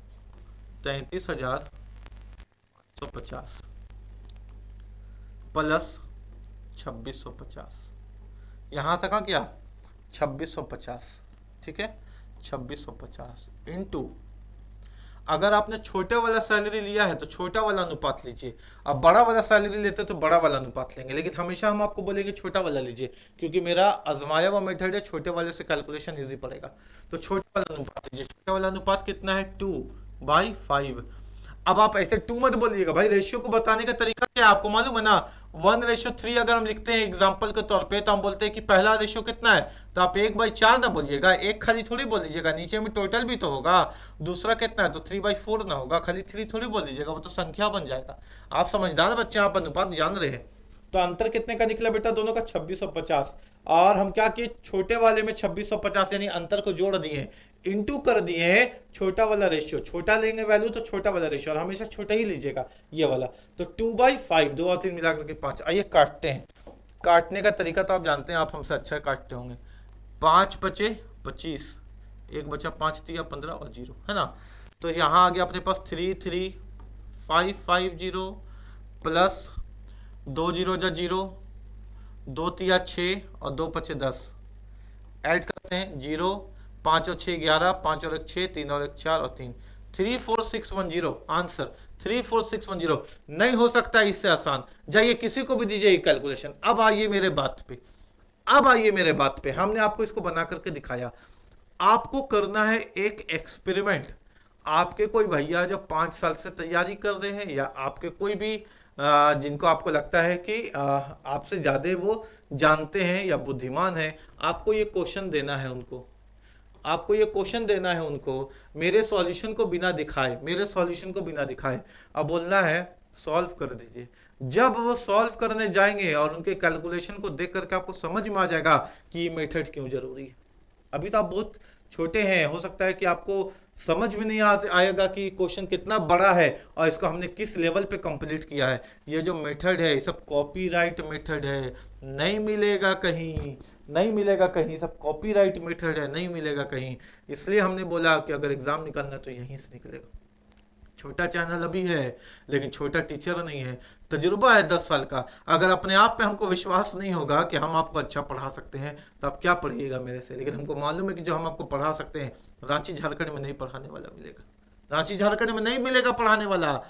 33,550 प्लस 2650, यहां तक आ गया 2650, ठीक है। 2650 इंटू, अगर आपने छोटे वाला सैलरी लिया है तो छोटा वाला अनुपात लीजिए, अब बड़ा वाला सैलरी लेते तो बड़ा वाला अनुपात लेंगे, लेकिन हमेशा हम आपको बोलेंगे छोटा वाला लीजिए, क्योंकि मेरा आजमाया हुआ मेथड है, छोटे वाले से कैलकुलेशन इजी पड़ेगा। तो छोटा वाला अनुपात लीजिए। छोटा वाला अनुपात कितना है, 2/5। अब आप ऐसे 2 मत बोलिएगा भाई, रेशियो को बताने का तरीका क्या है आपको मालूम है ना, 1:3 अगर हम लिखते हैं एग्जाम्पल के तौर पे, तो हम बोलते हैं कि पहला रेशियो कितना है, तो आप 1/4 ना बोलिएगा, एक खाली थोड़ी बोल लीजिएगा, नीचे में टोटल भी तो होगा। दूसरा कितना है तो 3/4 ना होगा, खाली 3 थोड़ी बोल लीजिएगा, वो तो संख्या बन जाएगा। आप समझदार बच्चे, आप अनुपात जान रहे हैं। तो अंतर कितने का निकला बेटा, दोनों का 2650। और हम क्या किए, छोटे वाले में 2650 यानी अंतर को जोड़ दिए, इंटू कर दिए छोटा वाला रेशियो, छोटा लेंगे वैल्यू तो छोटा वाला रेशियो, और हमेशा छोटा ही लीजिएगा ये वाला। तो 2/5, 2 और 3 मिलाकर के 5। आइए काटते हैं, काटने का तरीका तो आप जानते हैं, आप हमसे अच्छा काटते होंगे। 5 बचे 25, एक बचा 5 तिया 15 और 0 है ना। तो यहाँ आ गया अपने पास 33,550 प्लस 2 0 जा 0, 2 तिया 6 और 2 पचे 10, ऐड करते हैं 0, 5 और 6 11, 5 और 1 6, 3 और 1 4 और 3, 34610 आंसर 34610। नहीं हो सकता इससे आसान, जाइए किसी को भी दीजिए कैलकुलेशन। अब आइए मेरे बात पे, अब आइए मेरे बात पे, हमने आपको इसको बना करके दिखाया। आपको करना है एक एक्सपेरिमेंट। आपके कोई भैया जो 5 साल से तैयारी कर रहे हैं, या आपके कोई भी जिनको आपको लगता है कि आपसे ज्यादा वो जानते हैं या बुद्धिमान है, आपको ये क्वेश्चन देना है उनको, आपको ये क्वेश्चन देना है उनको, मेरे सॉल्यूशन को बिना दिखाए, मेरे सॉल्यूशन को बिना दिखाए। अब बोलना है सॉल्व कर दीजिए। जब वो सॉल्व करने जाएंगे और उनके कैलकुलेशन को देख करके आपको समझ में आ जाएगा कि ये मेथड क्यों जरूरी है। अभी तो आप बहुत छोटे हैं, हो सकता है कि आपको समझ में नहीं आएगा कि क्वेश्चन कितना बड़ा है और इसको हमने किस लेवल पे कंप्लीट किया है। ये जो मेथड है ये सब कॉपीराइट मेथड है, नहीं मिलेगा कहीं, नहीं मिलेगा कहीं, सब कॉपीराइट मेथड है, नहीं मिलेगा कहीं। इसलिए हमने बोला कि अगर एग्जाम निकालना है तो यहीं से निकलेगा। छोटा चैनल अभी है लेकिन छोटा टीचर नहीं है, तजुर्बा है 10 साल का। अगर अपने आप पे हमको विश्वास नहीं होगा कि हम आपको अच्छा पढ़ा सकते हैं तो आप क्या पढ़िएगा मेरे से। लेकिन हमको मालूम है कि जो हम आपको पढ़ा सकते हैं रांची झारखंड में नहीं पढ़ाने वाला मिलेगा, रांची झारखंड में नहीं मिलेगा पढ़ाने वाला।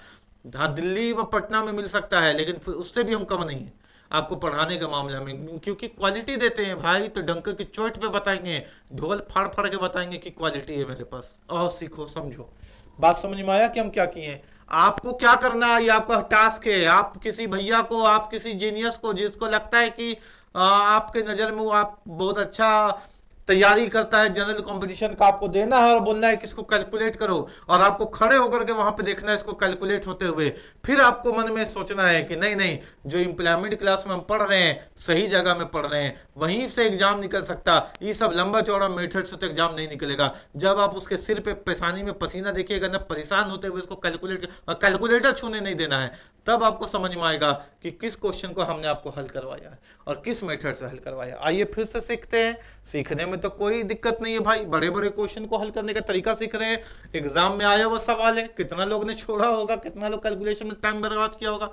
हाँ दिल्ली व पटना में मिल सकता है, लेकिन उससे भी हम कम नहीं है आपको पढ़ाने के मामले में, क्योंकि क्वालिटी देते हैं भाई। तो डंक की चोट पे बताएंगे, ढोल फाड़ फाड़ के बताएंगे कि क्वालिटी है मेरे पास, और सीखो समझो। बात समझ में आया कि हम क्या किए। आपको क्या करना है, ये आपका टास्क है। आप किसी भैया को, आप किसी जीनियस को, जिसको लगता है कि आपके नजर में वो आप बहुत अच्छा तैयारी करता है जनरल कंपटीशन का, आपको देना है और बोलना है कि इसको कैलकुलेट करो, और आपको खड़े होकर के वहां पे देखना है इसको कैलकुलेट होते हुए। फिर आपको मन में सोचना है कि नहीं नहीं, जो इम्प्लॉयमेंट क्लास में हम पढ़ रहे हैं सही जगह में पढ़ रहे हैं, वहीं से एग्जाम निकल सकता। ये सब लंबा चौड़ा मेथड से तो एग्जाम नहीं निकलेगा। जब आप उसके सिर पे पेशानी में पसीना देखिएगा ना, परेशान होते हुए इसको कैलकुलेटर छूने नहीं देना है, तब आपको समझ में आएगा कि किस क्वेश्चन को हमने आपको हल करवाया है और किस मेथड से हल करवाया। आइए फिर से सीखते हैं। सीखने में तो कोई दिक्कत नहीं है भाई, बड़े बड़े क्वेश्चन को हल करने का तरीका सीख रहे हैं। एग्जाम में आया हुआ सवाल है, कितना लोग ने छोड़ा होगा, कितना लोग कैलकुलेशन में टाइम बर्बाद किया होगा।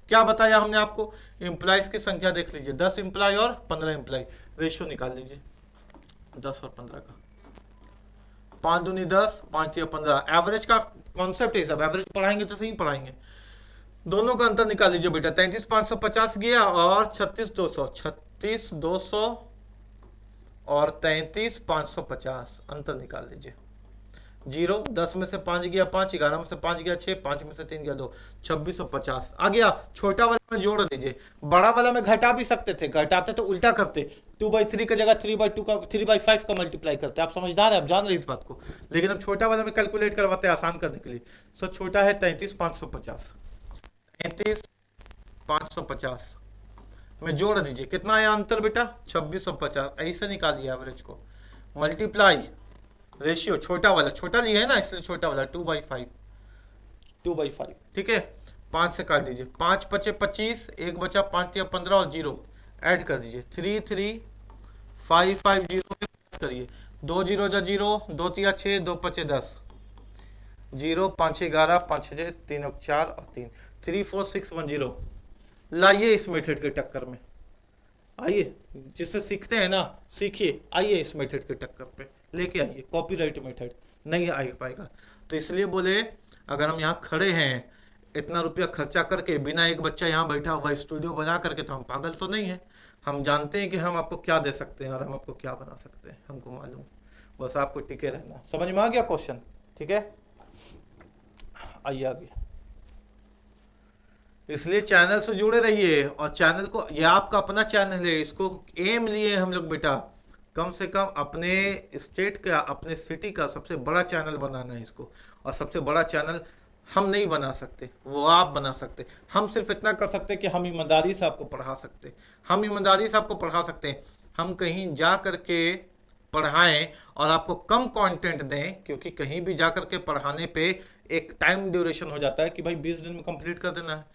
क्या बताया हमने आपको, एम्प्लॉइज की संख्या देख लीजिए, 10 एम्प्लॉय और 15 एम्प्लॉय, रेशियो निकाल लीजिए 10 और 15 का, 5 दूनी 10, 5 या 15, एवरेज का कॉन्सेप्ट है सब, एवरेज पढ़ाएंगे तो सही पढ़ाएंगे। दोनों का अंतर निकाल लीजिए बेटा, 33,550 गया और 36,200, 36,200 और 33,550, अंतर निकाल लीजिए। जीरो, 10 में से 5 गया 5, 11 में से 5 गया 6, 5 में से 3 गया 2, 2650 आ गया। छोटा वाला में जोड़ दीजिए, बड़ा वाला में घटा भी सकते थे, घटाते तो उल्टा करते, 2/3 की जगह 3/2 का 3/5 का मल्टीप्लाई करते। आप समझदार है, आप जान रहे इस बात को, लेकिन अब छोटा वाला में कैलकुलेट करवाते हैं आसान करने के लिए। सो छोटा है 33,550, 33,550 में जोड़ दीजिए, कितना आया अंतर बेटा, 2650, ऐसे निकालिए एवरेज को, मल्टीप्लाई रेशियो, छोटा वाला, छोटा लिया है ना इसलिए छोटा वाला 2/5, 2/5, ठीक है। 5 से काट दीजिए, 5 पचे 25, एक बचा 5 या 15 और जीरो ऐड कर दीजिए, 33,550 करिए, 2 जीरो जा जीरो, 2 तिया 6, 2 पचे 10, जीरो 5 11, 5 6 3 4 और 3, 34610। लाइए इस मेथड के टक्कर में, आइए जिससे सीखते हैं ना, सीखिए, आइए इस मेथड के टक्कर पे लेके आइए, कॉपीराइट मेथड नहीं आ पाएगा। तो इसलिए बोले अगर हम यहाँ खड़े हैं इतना रुपया खर्चा करके, बिना एक बच्चा यहाँ बैठा हुआ स्टूडियो बना करके, तो हम पागल तो नहीं है। हम जानते हैं कि हम आपको क्या दे सकते हैं और हम आपको क्या बना सकते हैं, हमको मालूम, बस आपको टिके रहना। समझ में आ गया क्वेश्चन, ठीक है। आइए आगे, इसलिए चैनल से जुड़े रहिए, और चैनल को, ये आपका अपना चैनल है, इसको एम लिए हम लोग बेटा कम से कम अपने स्टेट का, अपने सिटी का सबसे बड़ा चैनल बनाना है इसको। और सबसे बड़ा चैनल हम नहीं बना सकते, वो आप बना सकते। हम सिर्फ इतना कर सकते हैं कि हम ईमानदारी से आपको पढ़ा सकते, हम ईमानदारी से आपको पढ़ा सकते हैं। हम कहीं जा करके पढ़ाएं और आपको कम कंटेंट दें, क्योंकि कहीं भी जा करके पढ़ाने पे एक टाइम ड्यूरेशन हो जाता है कि भाई 20 दिन में कंप्लीट कर देना है,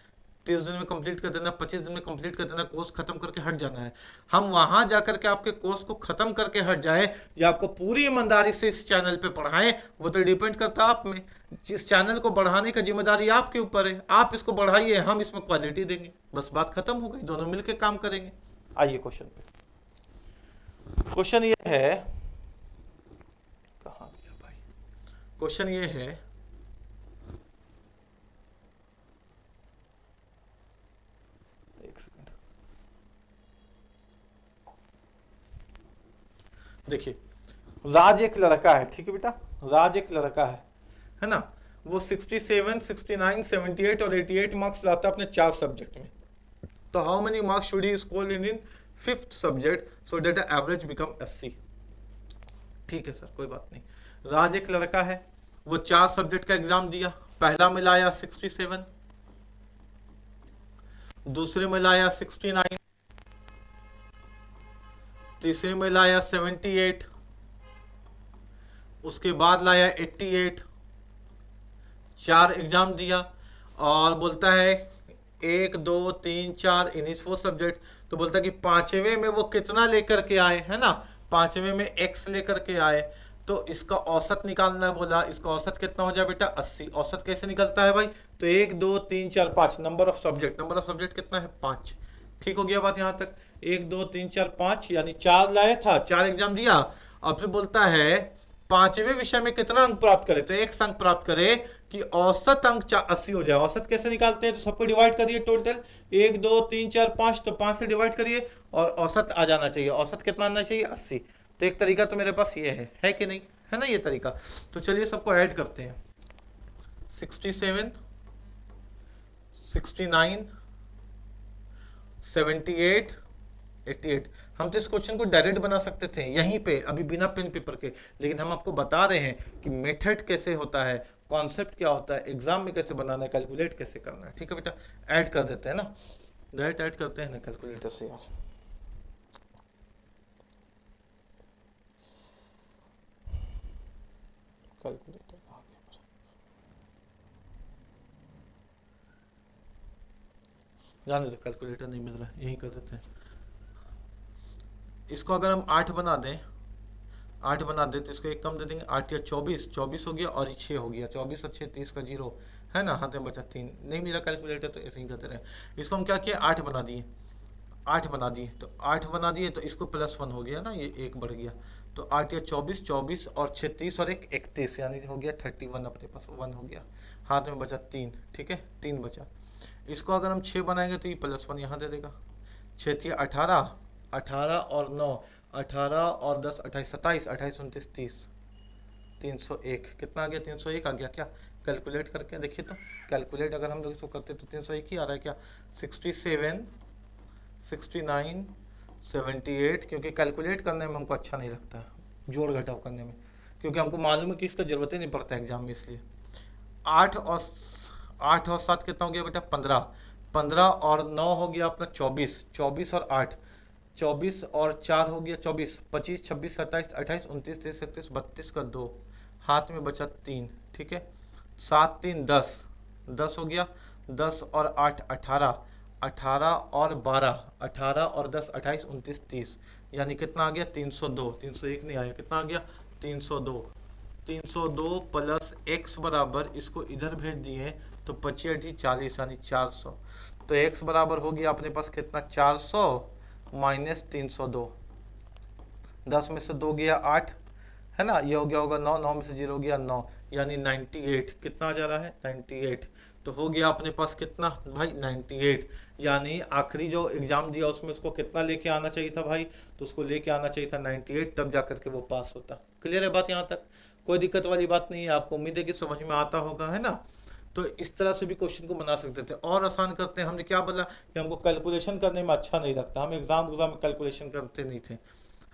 30 दिन में कंप्लीट कर देना, 25 दिन में कंप्लीट कर देना, कोर्स खत्म करके हट जाना है। हम वहां जाकर के आपके कोर्स को खत्म करके हट जाए या आपको पूरी ईमानदारी से इस चैनल पे पढ़ाएं, वो तो डिपेंड करता है आप में। जिस चैनल को बढ़ाने का जिम्मेदारी आपके ऊपर है, आप इसको बढ़ाइए, हम इसमें क्वालिटी देंगे, बस बात खत्म हो गई, दोनों मिलकर काम करेंगे। आइए क्वेश्चन पे, क्वेश्चन ये है, कहां गया भाई, क्वेश्चन ये है, देखिए राज एक लड़का है, ठीक है बेटा, राज एक लड़का है ना, वो 67, 69, 78 और 88 मार्क्स लाता है अपने 4 सब्जेक्ट में। तो how many marks should he score in 5th subject so that average become 80। ठीक है सर, कोई बात नहीं। राज एक लड़का है, वो 4 सब्जेक्ट का एग्जाम दिया, पहला में लाया 67, दूसरे में लाया 69, तीसरे में लाया 78, उसके बाद लाया 88, 4 एग्जाम दिया और बोलता है 1 2 3 4 इन 4 सब्जेक्ट। तो बोलता है कि 5वें में वो कितना लेकर के आए, है ना, 5वें में x लेकर के आए, तो इसका औसत निकालना है। बोला इसका औसत कितना हो जाए बेटा 80। औसत कैसे निकलता है भाई, तो 1 2 3 4 5 number of subject, number of subject कितना है 5। ठीक हो गया बात यहाँ तक, 1 2 3 4 5 यानी 4 लाया था, 4 एग्जाम दिया और फिर बोलता है 5वें विषय में कितना अंक प्राप्त करे, तो 1 अंक प्राप्त करे कि औसत अंक 80 हो जाए। औसत कैसे निकालते हैं, तो सबको डिवाइड करिए टोटल, 1 2 3 4 5, तो 5 से डिवाइड करिए और औसत आ जाना चाहिए। औसत कितना आना चाहिए 80। तो एक तरीका तो मेरे पास ये है कि नहीं, है ना ये तरीका। तो चलिए सबको ऐड करते हैं, 67 69 78 88। हम तो इस क्वेश्चन को डायरेक्ट बना सकते थे यहीं पे अभी बिना पेन पेपर के, लेकिन हम आपको बता रहे हैं कि मेथड कैसे होता है, कॉन्सेप्ट क्या होता है, एग्जाम में कैसे बनाना है, कैलकुलेट कैसे करना है। ठीक है बेटा, ऐड कर देते हैं ना, डायरेक्ट ऐड करते हैं ना कैलकुलेटर से यार। कैलकुलेटर कहाँ गया, जाने दो, कैलकुलेटर नहीं मिल रहा है, यही कर देते हैं। इसको अगर हम 8 बना दें, 8 बना दें तो इसको एक कम दे देंगे, 8 या 24, 24 हो गया और 6 हो गया, 24 और 6 30 का 0, है ना, हाथ में बचा 3, नहीं मिला कैलकुलेटर तो ऐसे ही करते रहे। इसको हम क्या किए, 8 बना दिए, 8 बना दिए, तो 8 बना दिए तो इसको +1 हो गया ना, ये 1 बढ़ गया, तो 8 या 24, 24 और 36 और 1 31, यानी हो गया 31 अपने पास 1 हो गया, हाथ में बचा 3, ठीक है 3 बचा। इसको अगर हम 6 बनाएंगे तो ये +1 यहाँ दे देगा, 6 18, 18 और 9, 18 और 10 28, 27, 28 29 30, 301 कितना आ गया, 301 आ गया क्या, कैलकुलेट करके देखिए तो, कैलकुलेट अगर हम लोग इसको करते तो 301 ही आ रहा है क्या, 67 69 78, क्योंकि कैलकुलेट करने में हमको अच्छा नहीं लगता है, जोड़ घटाव करने में, क्योंकि हमको मालूम है कि इसका जरूरत ही नहीं पड़ता एग्जाम में, इसलिए 8 और 7 कितना हो गया बेटा, 15, 15 और 9 हो गया अपना 24, 24 और 8, 24 और 4 हो गया 24, 25 26 27 28 29 30 31 32 का 2, हाथ में बचा 3, ठीक है 7 3 10, 10 हो गया, 10 और 8 18, 18 और 12, 18 और 10 28 29 30, यानी कितना आ गया 302, 301 नहीं आया, कितना आ गया 302, 302 प्लस x बराबर, इसको इधर भेज दिए तो 25 40, यानी 400, तो x बराबर हो गया अपने पास कितना, 400 माइनस 302, 10 में से 2 गया 8, है ना, ये हो गया होगा 9, 9 में से 0 हो गया 9, यानी 98, कितना जा रहा है 98, तो हो गया अपने पास कितना भाई 98, यानी आखिरी जो एग्जाम दिया उसमें उसको कितना लेके आना चाहिए था भाई, तो उसको लेके आना चाहिए था 98, तब जा करके वो पास होता। क्लियर है बात, यहाँ तक कोई दिक्कत वाली बात नहीं है, आपको उम्मीद है कि समझ में आता होगा, है ना। तो इस तरह से भी क्वेश्चन को बना सकते थे, और आसान करते हैं, हमने क्या बोला कि हमको कैलकुलेशन करने में अच्छा नहीं लगता, हम एग्जाम में कैलकुलेशन करते नहीं थे,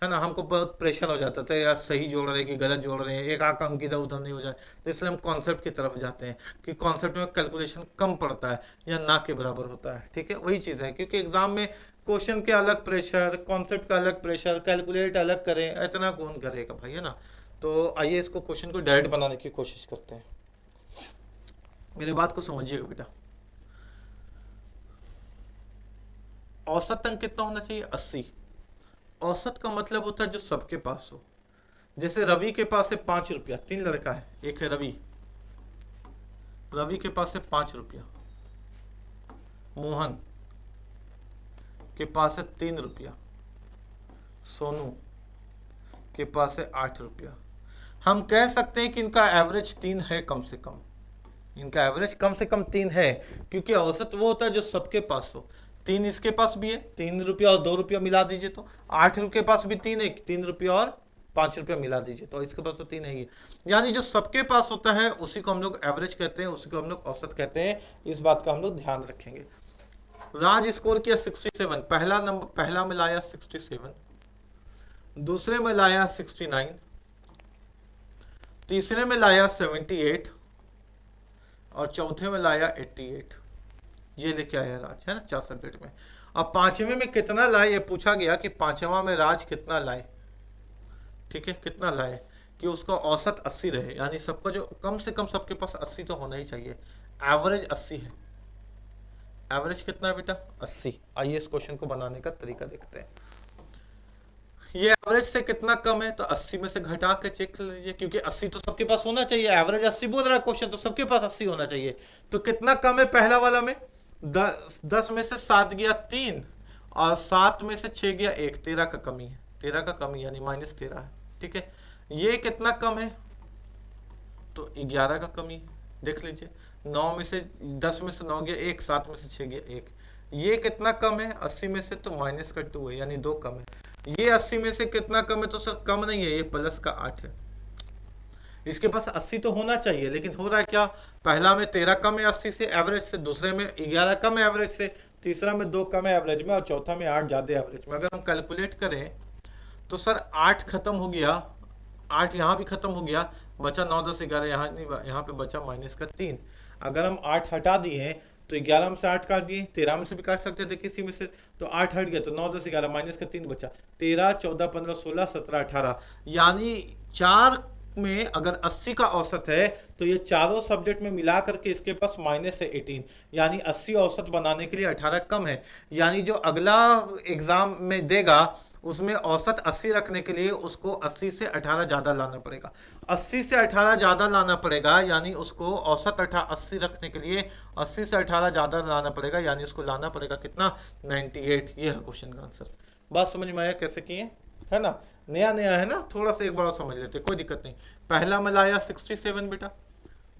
है ना, हमको बहुत प्रेशर हो जाता था यार, सही जोड़ रहे हैं कि गलत जोड़ रहे हैं, एक आंख अंक इधर उधर नहीं हो जाए, तो इसलिए हम कॉन्सेप्ट की तरफ जाते हैं कि कॉन्सेप्ट में कैलकुलेशन कम पड़ता है या ना के बराबर होता है, ठीक है, वही चीज़ है, क्योंकि एग्जाम में क्वेश्चन के अलग प्रेशर, कॉन्सेप्ट का अलग प्रेशर, कैलकुलेट अलग करें, इतना कौन करेगा भाई, है ना। तो आइए इसको क्वेश्चन को डायरेक्ट बनाने की कोशिश करते हैं, मेरी बात को समझिएगा बेटा। औसत अंक कितना होना चाहिए, 80। औसत का मतलब होता है जो सबके पास हो, जैसे रवि के पास है 5 रुपया, 3 लड़का है, एक है रवि, रवि के पास है 5 रुपया, मोहन के पास है 3 रुपया, सोनू के पास है 8 रुपया। हम कह सकते हैं कि इनका एवरेज 3 है, कम से कम इनका एवरेज कम से कम 3 है, क्योंकि औसत वो होता है जो सबके पास हो। 3 इसके पास भी है, 3 रुपया और 2 रुपया मिला दीजिए तो 8 के पास भी 3 है, 3 रुपया और 5 रुपया मिला दीजिए तो इसके पास तो 3 है ही, यानी जो सबके पास होता है उसी को हम लोग एवरेज कहते हैं, उसी को हम लोग औसत कहते हैं, इस बात का हम लोग ध्यान रखेंगे। राज स्कोर किया 67, पहला नंबर, पहला में लाया 67, दूसरे में लाया 69, तीसरे में लाया 78 और चौथे में लाया 88, ये लेके आया राज, है ना 4 सब्जेक्ट में। अब पांचवें में कितना लाए, ये पूछा गया कि पांचवा में राज कितना लाए, ठीक है कितना लाए, कि उसका औसत 80 रहे, यानी सबका जो कम से कम सबके पास 80 तो होना ही चाहिए, एवरेज 80 है। एवरेज कितना है बेटा, 80। आइए इस क्वेश्चन को बनाने का तरीका देखते हैं। ये एवरेज से कितना कम है, तो 80 में से घटा के चेक कर लीजिए, क्योंकि 80 तो सबके पास होना चाहिए, एवरेज 80 बोल रहा है क्वेश्चन, तो सबके पास 80 होना चाहिए। तो कितना कम है पहला वाला में, 10 में से 7 गया 3 और 7 में से 6 गया 1, 13 का कमी है, 13 का कमी यानी -13 है, ठीक है। ये कितना कम है, तो 11 का कमी, देख लीजिए 9 में से 10 में से 9 गया 1, 7 में से 6 गया 1। ये कितना कम है 80 में से, तो -2 है, यानी 2 कम है। ये 80 में से कितना कम है, तो सर कम नहीं है, ये +8 है। इसके पास 80 तो होना चाहिए, लेकिन हो रहा है क्या, पहला में 13 कम है 80 से एवरेज से, दूसरे में 11 कम है एवरेज से, तीसरा में 2 कम है एवरेज में, और चौथा में 8 ज्यादा एवरेज में। अगर हम कैलकुलेट करें तो सर 8 खत्म हो गया, 8 यहाँ भी खत्म हो गया, बचा 9 10 11, यहाँ पे बचा -3। अगर हम 8 हटा दिए तो 11 में से 8 काट दिए, 13 में से भी काट सकते थे किसी में से, तो 8 हट गया तो 9 10 11, -3 बचा, 13 14 15 16 17 18, यानी 4 में अगर 80 का औसत है तो ये चारों सब्जेक्ट में मिला करके इसके पास -18, यानी 80 औसत बनाने के लिए 18 कम है, यानी जो अगला एग्जाम में देगा उसमें औसत 80 रखने के लिए उसको 80 से 18 ज़्यादा लाना पड़ेगा। 80 से 18 ज़्यादा लाना पड़ेगा, यानी उसको औसत 80 रखने के लिए 80 से 18 ज़्यादा लाना पड़ेगा, यानी उसको लाना पड़ेगा कितना, 98। ये है क्वेश्चन का आंसर। बात समझ में आया कैसे किए, है ना। नया नया है ना, थोड़ा सा एक बार समझ लेते, कोई दिक्कत नहीं। पहला में लाया 67 बेटा,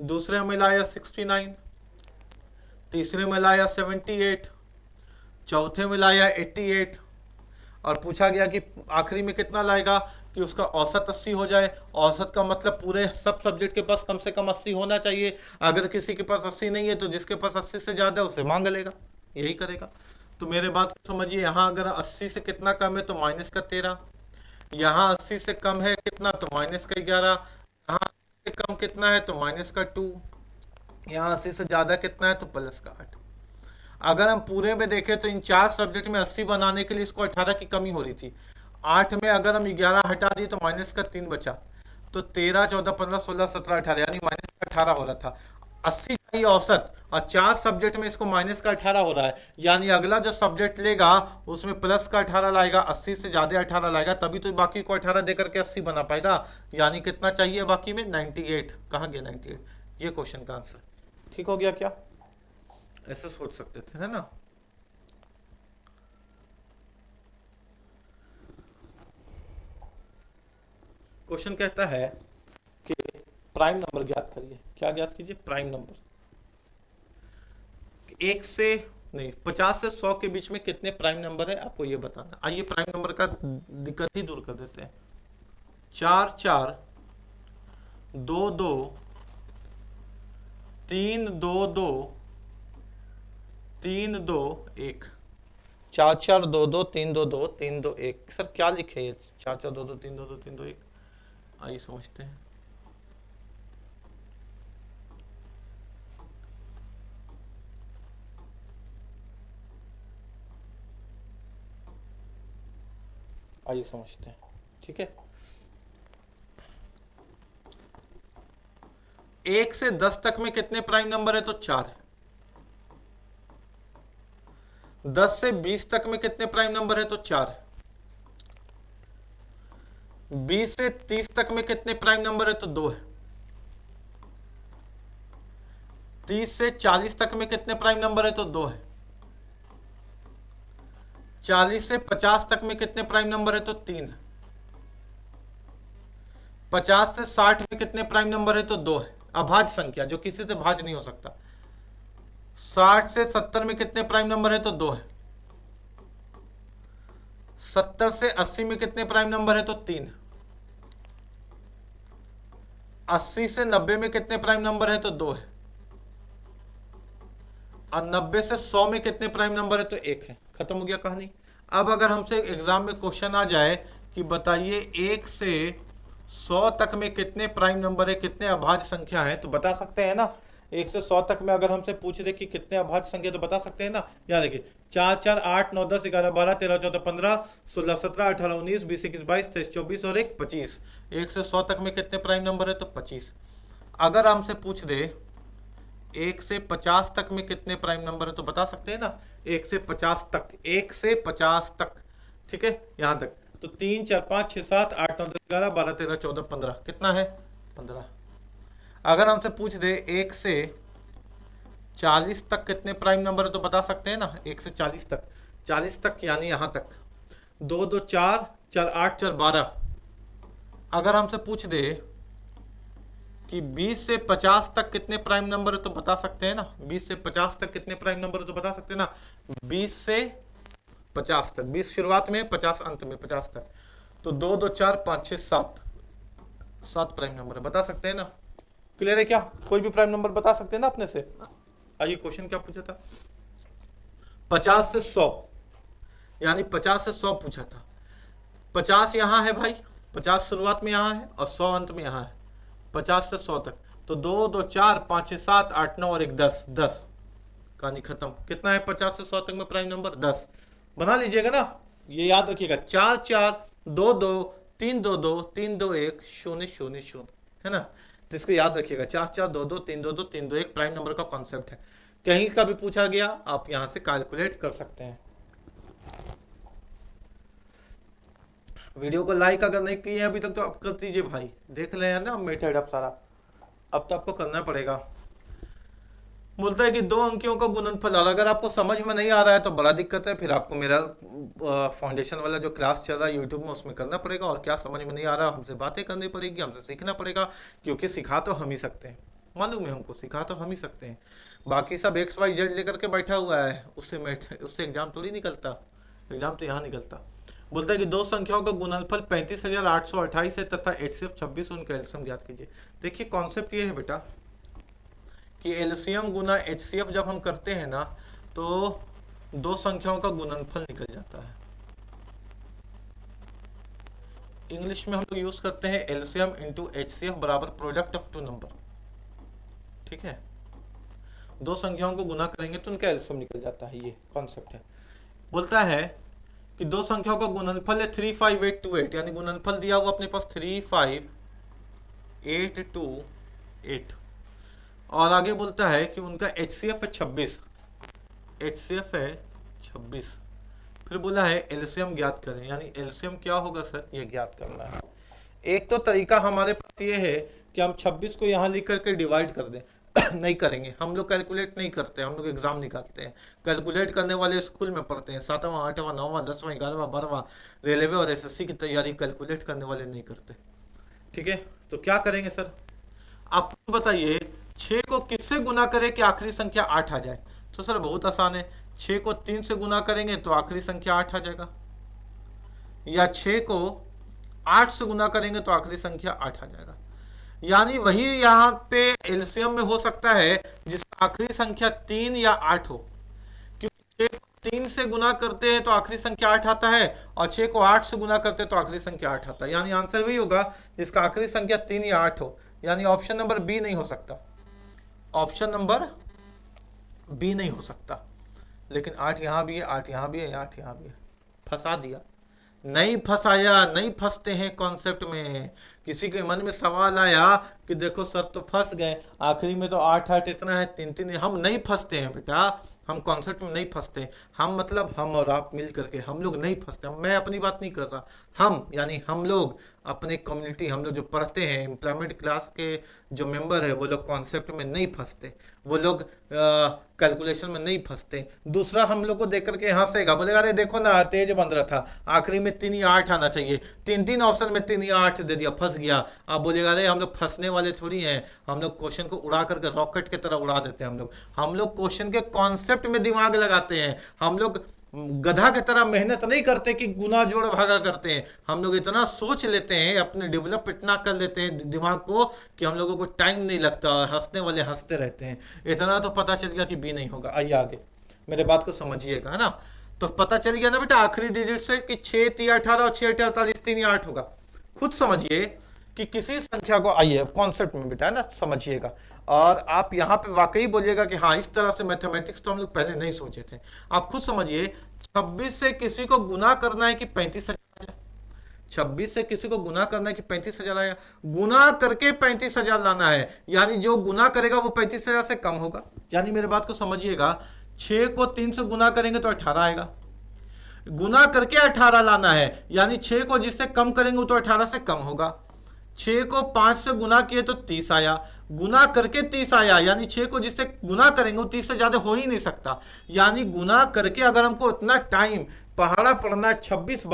दूसरे में लाया 69, तीसरे में लाया 78, चौथे में लाया 88, और पूछा गया कि आखिरी में कितना लाएगा, कि उसका औसत 80 हो जाए। औसत का मतलब पूरे सब सब्जेक्ट के पास कम से कम 80 होना चाहिए। अगर किसी के पास 80 नहीं है तो जिसके पास 80 से ज़्यादा है उसे मांग लेगा, यही करेगा। तो मेरे बात को समझिए, यहाँ अगर 80 से कितना कम है तो माइनस का 13, यहाँ 80 से कम है कितना तो माइनस का 11, यहाँ से कम कितना है तो माइनस का 2, यहाँ 80 से ज़्यादा कितना है तो प्लस का 8। अगर हम पूरे में देखें तो इन 4 सब्जेक्ट में 80 बनाने के लिए इसको 18 की कमी हो रही थी। 8 में अगर हम 11 हटा दिए तो माइनस का 3 बचा, तो 13, 14, 15, 16, 17, 18, यानी माइनस का 18 हो रहा था। 80 चाहिए औसत, और 4 सब्जेक्ट में इसको माइनस का 18 हो रहा है, यानी अगला जो सब्जेक्ट लेगा उसमें प्लस का 18 लाएगा, 80 से ज़्यादा 18 लाएगा, तभी तो बाकी को 18 देकर के 80 बना पाएगा। यानी कितना चाहिए बाकी में, 98। कहाँ गया 98, ये क्वेश्चन का आंसर। ठीक हो गया क्या, ऐसे सोच सकते थे, है ना। क्वेश्चन कहता है कि प्राइम नंबर ज्ञात करिए। क्या ज्ञात कीजिए, प्राइम नंबर। एक से नहीं, 50 से 100 के बीच में कितने प्राइम नंबर है आपको ये बताना। आइए प्राइम नंबर का दिक्कत ही दूर कर देते हैं। 4 4 2 2 3 2 2 3 2 1। 4 4 2 2 3 2 2 3 2 1। सर क्या लिखे ये, 4 4 2 2 3 2 2 3 2 1। आइए समझते हैं। आइए समझते हैं, ठीक है। 1 से 10 तक में कितने प्राइम नंबर है तो 4 है। 10 से 20 तक में कितने प्राइम नंबर है तो 4 है। 20 से 30 तक में कितने प्राइम नंबर है तो 2 है। 30 से 40 तक में कितने प्राइम नंबर है तो 2 है। 40 से 50 तक में कितने प्राइम नंबर है तो 3 है। 50 से 60 में कितने प्राइम नंबर है तो 2 है। अभाज्य संख्या जो किसी से भाज्य नहीं हो सकता। 60 से 70 में कितने प्राइम नंबर है तो 2 है। 70 से 80 में कितने प्राइम नंबर है तो 3 है। 80 से 90 में कितने प्राइम नंबर है तो 2 है। और 90 से 100 में कितने प्राइम नंबर है तो 1 है। खत्म हो गया कहानी। अब अगर हमसे एग्जाम में क्वेश्चन आ जाए कि बताइए 1 से 100 तक में कितने प्राइम नंबर है, कितने अभाज्य संख्या है, तो बता सकते हैं ना। 1 से 100 तक में अगर हमसे पूछ दे कि कितने अभाज्य संख्या, तो बता सकते हैं ना। याद देखिए 4 4 8 9 10 11 12 13 14 15 16 17 18 19 20 21 22 23 24 और 1 25। 1 से 100 तक में कितने प्राइम नंबर है तो 25। अगर हमसे पूछ दे 1 से 50 तक में कितने प्राइम नंबर है तो बता सकते हैं ना। 1 से 50 तक, 1 से 50 तक, ठीक है, यहां तक। तो 3 4 5 6 7 8 9 10 11 12 13 14 15 कितना है 15। अगर हमसे पूछ दे 1 से 40 तक कितने प्राइम नंबर है तो बता सकते हैं ना। 1 से 40 तक, 40 तक यानी यहां तक। 2 2 4 4 8 4 12। अगर हमसे पूछ दे कि 20 से 50 तक कितने प्राइम नंबर है तो बता सकते हैं ना। 20 से 50 तक कितने प्राइम नंबर है तो बता सकते हैं ना। 20 से 50 तक, 20 शुरुआत में, 50 अंत में, 50 तक। तो 2 2 4 5 6 7, 7 प्राइम नंबर है, बता सकते हैं ना। क्लियर है क्या, कोई भी प्राइम नंबर बता सकते हैं ना अपने से। आइए क्वेश्चन क्या पूछा था, 50 से 100, यानी 50 से 100 पूछा था। 50 यहां है भाई, 50 शुरुआत में यहां है और 100 अंत में यहां है। 50 से 100 तक, तो 2 2 4 5 6 7 8 9 और 1 10, 10। कहानी खत्म। कितना है 50 से 100 तक में प्राइम नंबर 10। बना लीजिएगा ना, ये याद रखिएगा। 4 4 2 2 3 2 2 3 2 1 0 0 0, है ना। तो इसको याद रखिएगा, 4 4 2 2 3 2 2 3 2 1 प्राइम नंबर का कॉन्सेप्ट है। कहीं का भी पूछा गया आप यहां से कैलकुलेट कर सकते हैं। वीडियो को लाइक अगर नहीं किए अभी तक तो आप कर दीजिए भाई, देख रहे हैं ना मेथड अब सारा, अब तो आपको करना पड़ेगा। बोलता है कि दो अंकियों का गुणनफल, और अगर आपको समझ में नहीं आ रहा है तो बड़ा दिक्कत है, फिर आपको मेरा फाउंडेशन वाला जो क्लास चल रहा है यूट्यूब में उसमें करना पड़ेगा। और क्या समझ में नहीं आ रहा हमसे बातें करनी पड़ेगी, हमसे सीखना पड़ेगा, क्योंकि सिखा तो हम ही सकते हैं, मालूम है हमको, सिखा तो हम ही सकते हैं। बाकी सब XYZ लेकर के बैठा हुआ है, उससे एग्जाम थोड़ी निकलता, एग्जाम तो यहाँ निकलता। बोलता है कि दो संख्याओं का गुणनफल 35,828 है तथा HCF 26, उनका एलसीएम ज्ञात कीजिए। देखिए कॉन्सेप्ट ये है बेटा कि एलसीएम गुना HCF जब हम करते हैं ना तो दो संख्याओं का गुणनफल निकल जाता है। इंग्लिश में हम लोग यूज करते हैं एलसीएम इंटू HCF बराबर प्रोडक्ट ऑफ टू नंबर, ठीक है। दो संख्याओं को गुना करेंगे तो उनका एलसीएम निकल जाता है, ये कॉन्सेप्ट है। बोलता है कि दो संख्याओं का गुणनफल है 35828, यानी गुणनफल दिया हुआ अपने पास 35828, और आगे बोलता है कि उनका HCF है 26, HCF है 26। फिर बोला है एलसीएम ज्ञात करें, यानी एलसीएम क्या होगा सर, ये ज्ञात करना है। एक तो तरीका हमारे पास ये है कि हम 26 को यहाँ लिख करके डिवाइड कर दें नहीं करेंगे हम लोग, कैलकुलेट नहीं करते, हम लोग एग्जाम निकालते हैं। कैलकुलेट करने वाले स्कूल में पढ़ते हैं, 7वां 8वां 9वां 10वां 11वां 12वां रेलवे और SSC की तैयारी कैलकुलेट करने वाले नहीं करते, ठीक है। तो क्या करेंगे सर, आप बताइए 6 को किससे गुना करें कि आखिरी संख्या 8 आ जाए। तो सर बहुत आसान है, 6 को 3 से गुना करेंगे तो आखिरी संख्या 8 आ जाएगा, या 6 को 8 से गुना करेंगे तो आखिरी संख्या 8 आ जाएगा। यानी वही यहाँ पे एलसीएम में हो सकता है जिसका आखिरी संख्या 3 या 8 हो, क्योंकि 6 को 3 से गुना करते हैं तो आखिरी संख्या 8 आता है, और 6 को 8 से गुना करते हैं तो आखिरी संख्या 8 आता है। यानी आंसर वही होगा जिसका आखिरी संख्या 3 या 8 हो, यानी ऑप्शन नंबर बी नहीं हो सकता, ऑप्शन नंबर बी नहीं हो सकता। लेकिन 8 यहाँ भी है, 8 यहाँ भी है, 8 यहाँ भी है, फंसा दिया। नहीं फंसाया, नहीं फंसते हैं कॉन्सेप्ट में। किसी के मन में सवाल आया कि देखो सर तो फंस गए, आखिरी में तो 8 8 इतना है, 3 3, हम नहीं फंसते हैं बेटा, हम कॉन्सेप्ट में नहीं फंसते। हम मतलब हम और आप मिल करके, हम लोग नहीं फंसते। मैं अपनी बात नहीं कर रहा, हम यानी हम लोग अपने कम्युनिटी, हम लोग जो पढ़ते हैं एम्प्लॉयमेंट क्लास के जो मेंबर है वो लोग कॉन्सेप्ट में नहीं फंसते, वो लोग कैलकुलेशन में नहीं फंसते। दूसरा हम लोग को देख करके हंसेगा, बोलेगा अरे देखो ना तेज बन रहा था, आखिरी में 3 या 8 आना चाहिए, 3 ऑप्शन में 3 या 8 दे दिया, फंस गया। आप बोलेगा अरे हम लोग फंसने वाले थोड़ी हैं, हम लोग क्वेश्चन को उड़ा करके रॉकेट की तरह उड़ा देते हैं। हम लोग क्वेश्चन के कॉन्सेप्ट में दिमाग लगाते हैं। हम लोग गधा की तरह मेहनत नहीं करते कि गुना जोड़ भागा करते हैं। हम लोग इतना सोच लेते हैं, अपने डेवलप इतना कर लेते हैं दिमाग को कि हम लोगों को टाइम नहीं लगता, हंसने वाले हंसते रहते हैं। इतना तो पता चल गया कि बी नहीं होगा। आइए आगे मेरे बात को समझिएगा, है ना। तो पता चल गया ना बेटा आखिरी डिजिट से कि 6 3 18 और 6 8 48 3 या 8 होगा। खुद समझिए कि किसी संख्या को, आइए कॉन्सेप्ट में बेटा, है ना, समझिएगा। और आप यहाँ पे वाकई बोलिएगा कि हाँ इस तरह से मैथमेटिक्स तो हम लोग पहले नहीं सोचे थे। आप खुद समझिए, 26 से किसी को गुना करना है कि 35,000 आया, 26 से किसी को गुना करना है कि 35,000 आया, गुना करके 35,000 लाना है, यानी जो गुना करेगा वो 35,000 से कम होगा। यानी मेरे बात को समझिएगा, 6 को 3 से गुना करेंगे तो 18 आएगा, गुना करके 18 लाना है, यानी 6 को जिससे कम करेंगे तो 18 से कम होगा। 6 को 5 से गुना किए तो 30 आया, गुना करके 30 आया, यानी 6 को जिससे गुना करेंगे वो 30 से ज्यादा हो ही नहीं सकता। यानी गुना करके अगर हमको इतना टाइम पहाड़ा पढ़ना है 26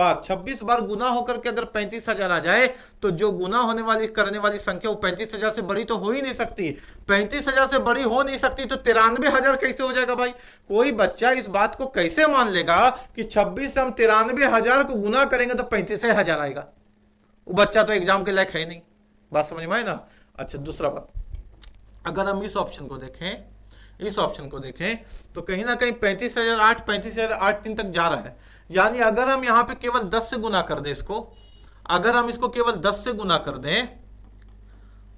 बार गुना होकर के अगर 35,000 आ जाए तो जो गुना होने वाली करने वाली संख्या वो 35,000 से बड़ी तो हो ही नहीं सकती। 35,000 से बड़ी हो नहीं सकती तो 93,000 कैसे हो जाएगा भाई? कोई बच्चा इस बात को कैसे मान लेगा कि 26 से हम 93,000 को गुना करेंगे तो 35,000 आएगा? वो बच्चा तो एग्जाम के लायक है नहीं। बात समझ में आए ना। अच्छा, दूसरा बात, अगर हम इस ऑप्शन को देखें तो कहीं ना कहीं 35,008 35,008 3 तक जा रहा है। यानी अगर हम यहां पे केवल 10 से गुना कर दें इसको, अगर हम इसको केवल 10 से गुना कर दें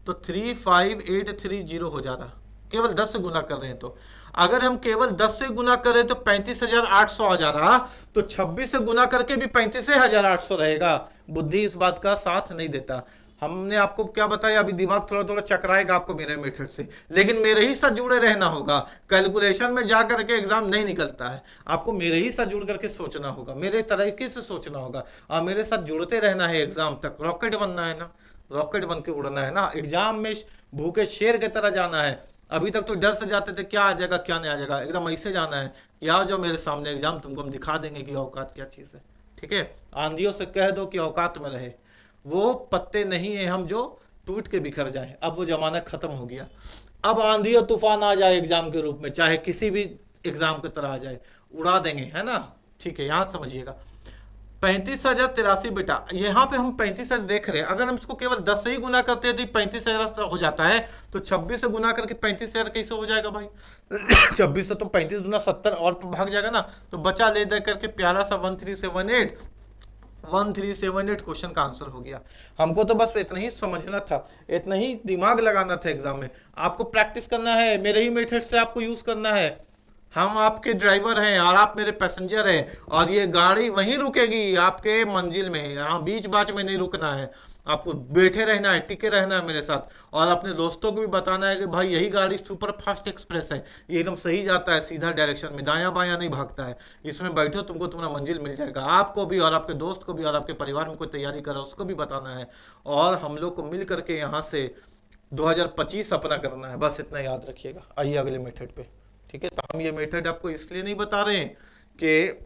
तो 35830 हो जा रहा, केवल 10 से गुना कर रहे हैं। तो अगर हम केवल 10 से गुना करें तो 35,800 आ जा रहा, तो 26 से गुना करके भी 35,800 रहेगा। बुद्धि इस बात का साथ नहीं देता। हमने आपको क्या बताया, अभी दिमाग थोड़ा थोड़ा चकराएगा आपको मेरे मेथड से, लेकिन मेरे ही साथ जुड़े रहना होगा। कैलकुलेशन में जा करके एग्जाम नहीं निकलता है, आपको मेरे ही साथ जुड़ करके सोचना होगा, मेरे तरीके से सोचना होगा, और मेरे साथ जुड़ते रहना है एग्जाम तक। रॉकेट बनना है ना, रॉकेट बन के उड़ना है ना, एग्जाम में भूखे शेर की तरह जाना है। अभी तक तो डर से जाते थे क्या आ जाएगा क्या नहीं आ जाएगा, एकदम ऐसे जाना है कि आओ जो मेरे सामने एग्जाम, तुमको हम दिखा देंगे कि औकात क्या चीज़ है। ठीक है, आंधियों से कह दो कि औकात में रहे, वो पत्ते नहीं है हम जो टूट के बिखर जाएं। अब वो जमाना खत्म हो गया, अब आंधी और तूफान आ जाए एग्जाम के रूप में, चाहे किसी भी एग्जाम की तरह आ जाए, उड़ा देंगे, है ना। ठीक है, यहां समझिएगा 35,083 बेटा, यहाँ पे हम 35,000 देख रहे हैं, अगर हम इसको केवल 10 से ही गुना करते हैं तो 35,000 हो जाता है, तो 26 से गुना करके 35,000 कैसे हो जाएगा भाई 26 से तो 35 गुना 70 और भाग जाएगा ना, तो बचा ले दे करके प्यारा सा 1378 क्वेश्चन का आंसर हो गया। हमको तो बस इतना ही समझना था, इतना ही दिमाग लगाना था एग्जाम में। आपको प्रैक्टिस करना है, मेरे ही मेथड से आपको यूज करना है। हम आपके ड्राइवर हैं और आप मेरे पैसेंजर हैं, और ये गाड़ी वहीं रुकेगी आपके मंजिल में, यहाँ बीच बाच में नहीं रुकना है। आपको बैठे रहना है, टिके रहना है मेरे साथ, और अपने दोस्तों को भी बताना है कि भाई यही गाड़ी सुपर फास्ट एक्सप्रेस है, ये एकदम सही जाता है सीधा डायरेक्शन में, दायां बायां नहीं भागता है, इसमें बैठो तुमको तुम्हारा मंजिल मिल जाएगा। आपको भी और आपके दोस्त को भी और आपके परिवार में कोई तैयारी कर रहा है उसको भी बताना है, और हम लोग को मिल करके यहाँ से 2025 अपना करना है, बस इतना याद रखिएगा। आइए अगले मेथड पे। ठीक है, तो हम ये मेथड आपको इसलिए नहीं बता रहे हैं कि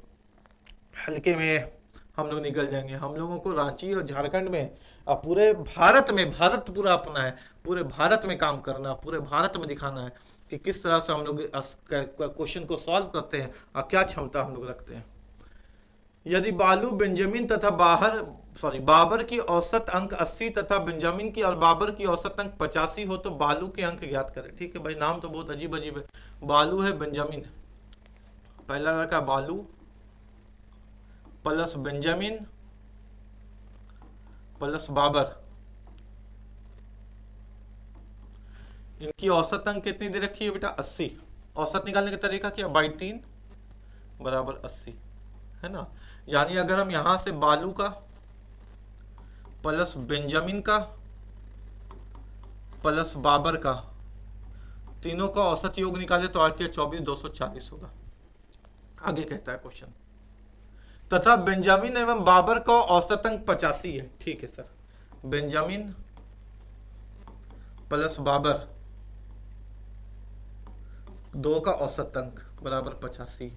हल्के में हम लोग निकल जाएंगे, हम लोगों को रांची और झारखंड में और पूरे भारत में, भारत पूरा अपना है, पूरे भारत में काम करना, पूरे भारत में दिखाना है कि किस तरह से हम लोग क्वेश्चन को सॉल्व करते हैं और क्या क्षमता हम लोग रखते हैं। यदि बालू बेंजामिन तथा बाबर की औसत अंक 80 तथा बेंजामिन की और बाबर की औसत अंक 85 हो तो बालू के अंक ज्ञात करें। ठीक है भाई, नाम तो बहुत अजीब अजीब है, बालू है, बेंजामिन, पहला लड़का बालू प्लस बेंजामिन प्लस बाबर, इनकी औसत अंक कितनी दे रखी है बेटा 80। औसत निकालने का तरीका क्या, 3 बराबर 80, है ना। यानी अगर हम यहां से बालू का प्लस बेंजामिन का प्लस बाबर का तीनों का औसत योग निकाले तो 8 24 240 होगा। आगे कहता है क्वेश्चन, तथा बेंजामिन एवं बाबर का औसत अंक 85 है। ठीक है सर, बेंजामिन प्लस बाबर दो का औसत अंक बराबर 85।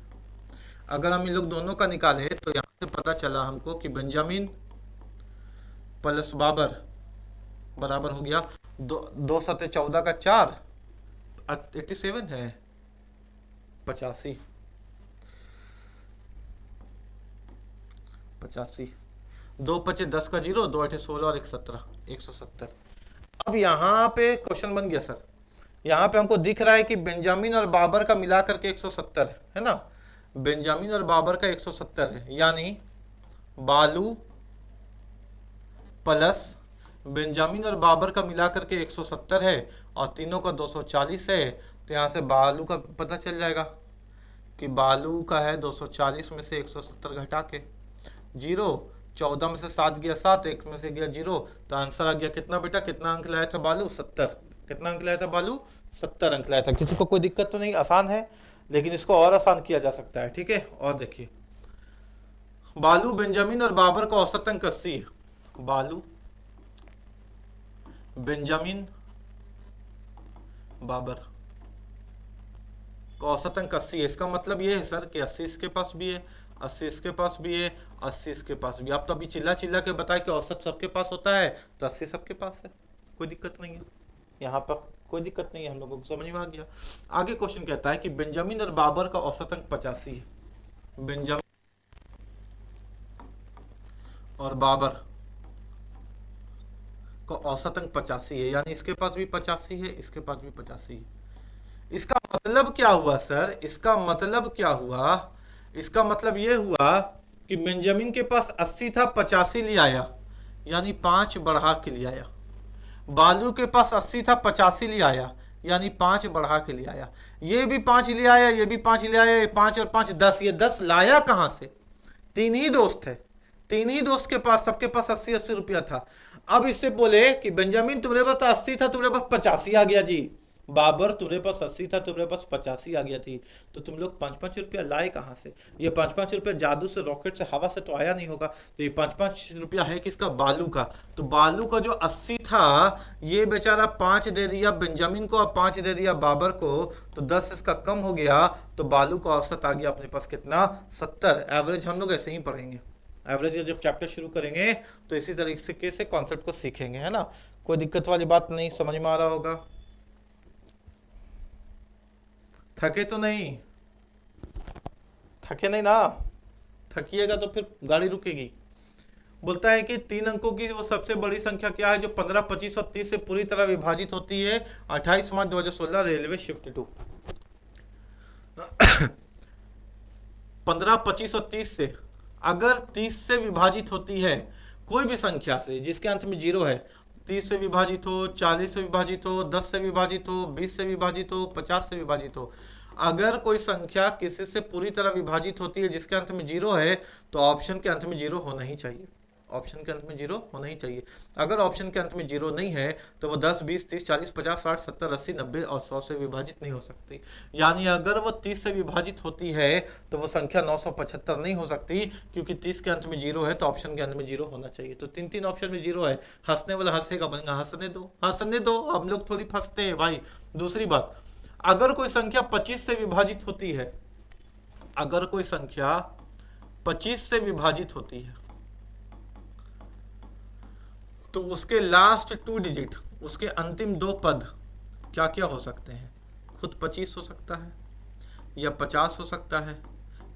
अगर हम इन लोग दोनों का निकाले तो यहां से पता चला हमको कि बेंजामिन प्लस बाबर बराबर हो गया 2 7 14 का 4 87 है 85 2 5 10 का 0, 2 8 16 और 1 17 170। अब यहाँ पे क्वेश्चन बन गया सर, यहाँ पे हमको दिख रहा है कि बेंजामिन और बाबर का मिलाकर के 170 है ना, बेंजामिन और बाबर का 170 है, यानी बालू प्लस बेंजामिन और बाबर का मिलाकर के 170 है और तीनों का 240 है। तो यहाँ से बालू का पता चल जाएगा कि बालू का है 240 में से 170 घटा के 0, 14 में से 7 गया 7, 1 में से गया 0, तो आंसर आ गया कितना बेटा, कितना अंक लाया था बालू 70। कितना अंक लाया था बालू 70 अंक लाया था। किसी को कोई दिक्कत तो नहीं, आसान है, लेकिन इसको और आसान किया जा सकता है। ठीक है, और देखिए बालू बेंजामिन और बाबर का औसत अंक 80 है, बालू बेंजामिन बाबर का औसत अंक 80 है। इसका मतलब ये है सर कि 80 इसके पास भी है, 80 इसके पास भी है, 80 इसके पास भी। आप तो अभी चिल्ला चिल्ला के बताए कि औसत सबके पास होता है, तो 80 सबके पास है, कोई दिक्कत नहीं है, यहाँ पर कोई दिक्कत नहीं है, हम लोगों को समझ में आ गया। आगे क्वेश्चन कहता है कि बेंजामिन और बाबर का औसत अंक 85 है, बेंजामिन और बाबर का औसत अंक 85 है, यानी इसके पास भी 85 है, इसके पास भी 85 है। इसका मतलब क्या हुआ सर, इसका मतलब क्या हुआ, इसका मतलब यह हुआ कि बेंजामिन के पास 80 था, 85 ले आया, यानी 5 बढ़ा के ले आया। बालू के पास 80 था, 85 ले आया, यानी 5 बढ़ा के ले आया। ये भी 5 ले आया, ये भी 5 ले आया, 5 और 5 10, ये 10 लाया कहां से, तीन ही दोस्त है, तीन ही दोस्त के पास, सबके पास 80-80 रुपया था। अब इससे बोले कि बेंजामिन तुम्हारे पास तो 80 था, तुम्हारे पास 85 आ गया जी। बाबर तुम्हारे पास 80 था, तुम्हारे पास 85 आ गया थी, तो तुम लोग 5-5 रुपया लाए कहाँ से? ये 5-5 रुपया जादू से, रॉकेट से, हवा से तो आया नहीं होगा। तो ये 5-5 रुपया है किसका? बालू का। तो बालू का जो 80 था, ये बेचारा 5 दे दिया बेंजामिन को और 5 दे दिया बाबर को, तो 10 इसका कम हो गया। तो बालू का औसत आ गया अपने पास कितना? 70। एवरेज हम लोग ऐसे ही पढ़ेंगे, एवरेज का जब चैप्टर शुरू करेंगे तो इसी तरीके से कॉन्सेप्ट को सीखेंगे, है ना। कोई दिक्कत वाली बात नहीं, समझ में आ रहा होगा। थके तो नहीं? थके नहीं ना? थकिएगा तो फिर गाड़ी रुकेगी। बोलता है कि 3 अंकों की वो सबसे बड़ी संख्या क्या है जो 15, 25 और 30 से पूरी तरह विभाजित होती है? 28 मार्च 2016, रेलवे शिफ्ट 2। 15, 25 और 30 से, अगर 30 से विभाजित होती है कोई भी संख्या से जिसके अंत में 0 है, 30 से विभाजित हो, 40 से विभाजित हो, 10 से विभाजित हो, 20 से विभाजित हो, 50 से विभाजित हो, अगर कोई संख्या किसी से पूरी तरह विभाजित होती है जिसके अंत में 0 है, तो ऑप्शन के अंत में 0 होना ही चाहिए। ऑप्शन के अंत में 0 होना ही चाहिए। अगर ऑप्शन के अंत में 0 नहीं है तो वो 10, 20, 30, 40, 50, 60, 70, 80, 90 और 100 से विभाजित नहीं हो सकती। यानी अगर वो 30 से विभाजित होती है तो वो संख्या 975 नहीं हो सकती, क्योंकि 30 के अंत में 0 है तो ऑप्शन के अंत में 0 होना चाहिए। तो 3 ऑप्शन में 0 है। हंसने वाला हंसेगा, बनेगा हंसने दो, हंसने दो, हम लोग थोड़ी फंसते हैं भाई। दूसरी बात, अगर कोई संख्या 25 से विभाजित होती है, अगर कोई संख्या 25 से विभाजित होती है, तो उसके लास्ट 2 डिजिट, उसके अंतिम 2 पद क्या क्या हो सकते हैं? खुद 25 हो सकता है, या 50 हो सकता है,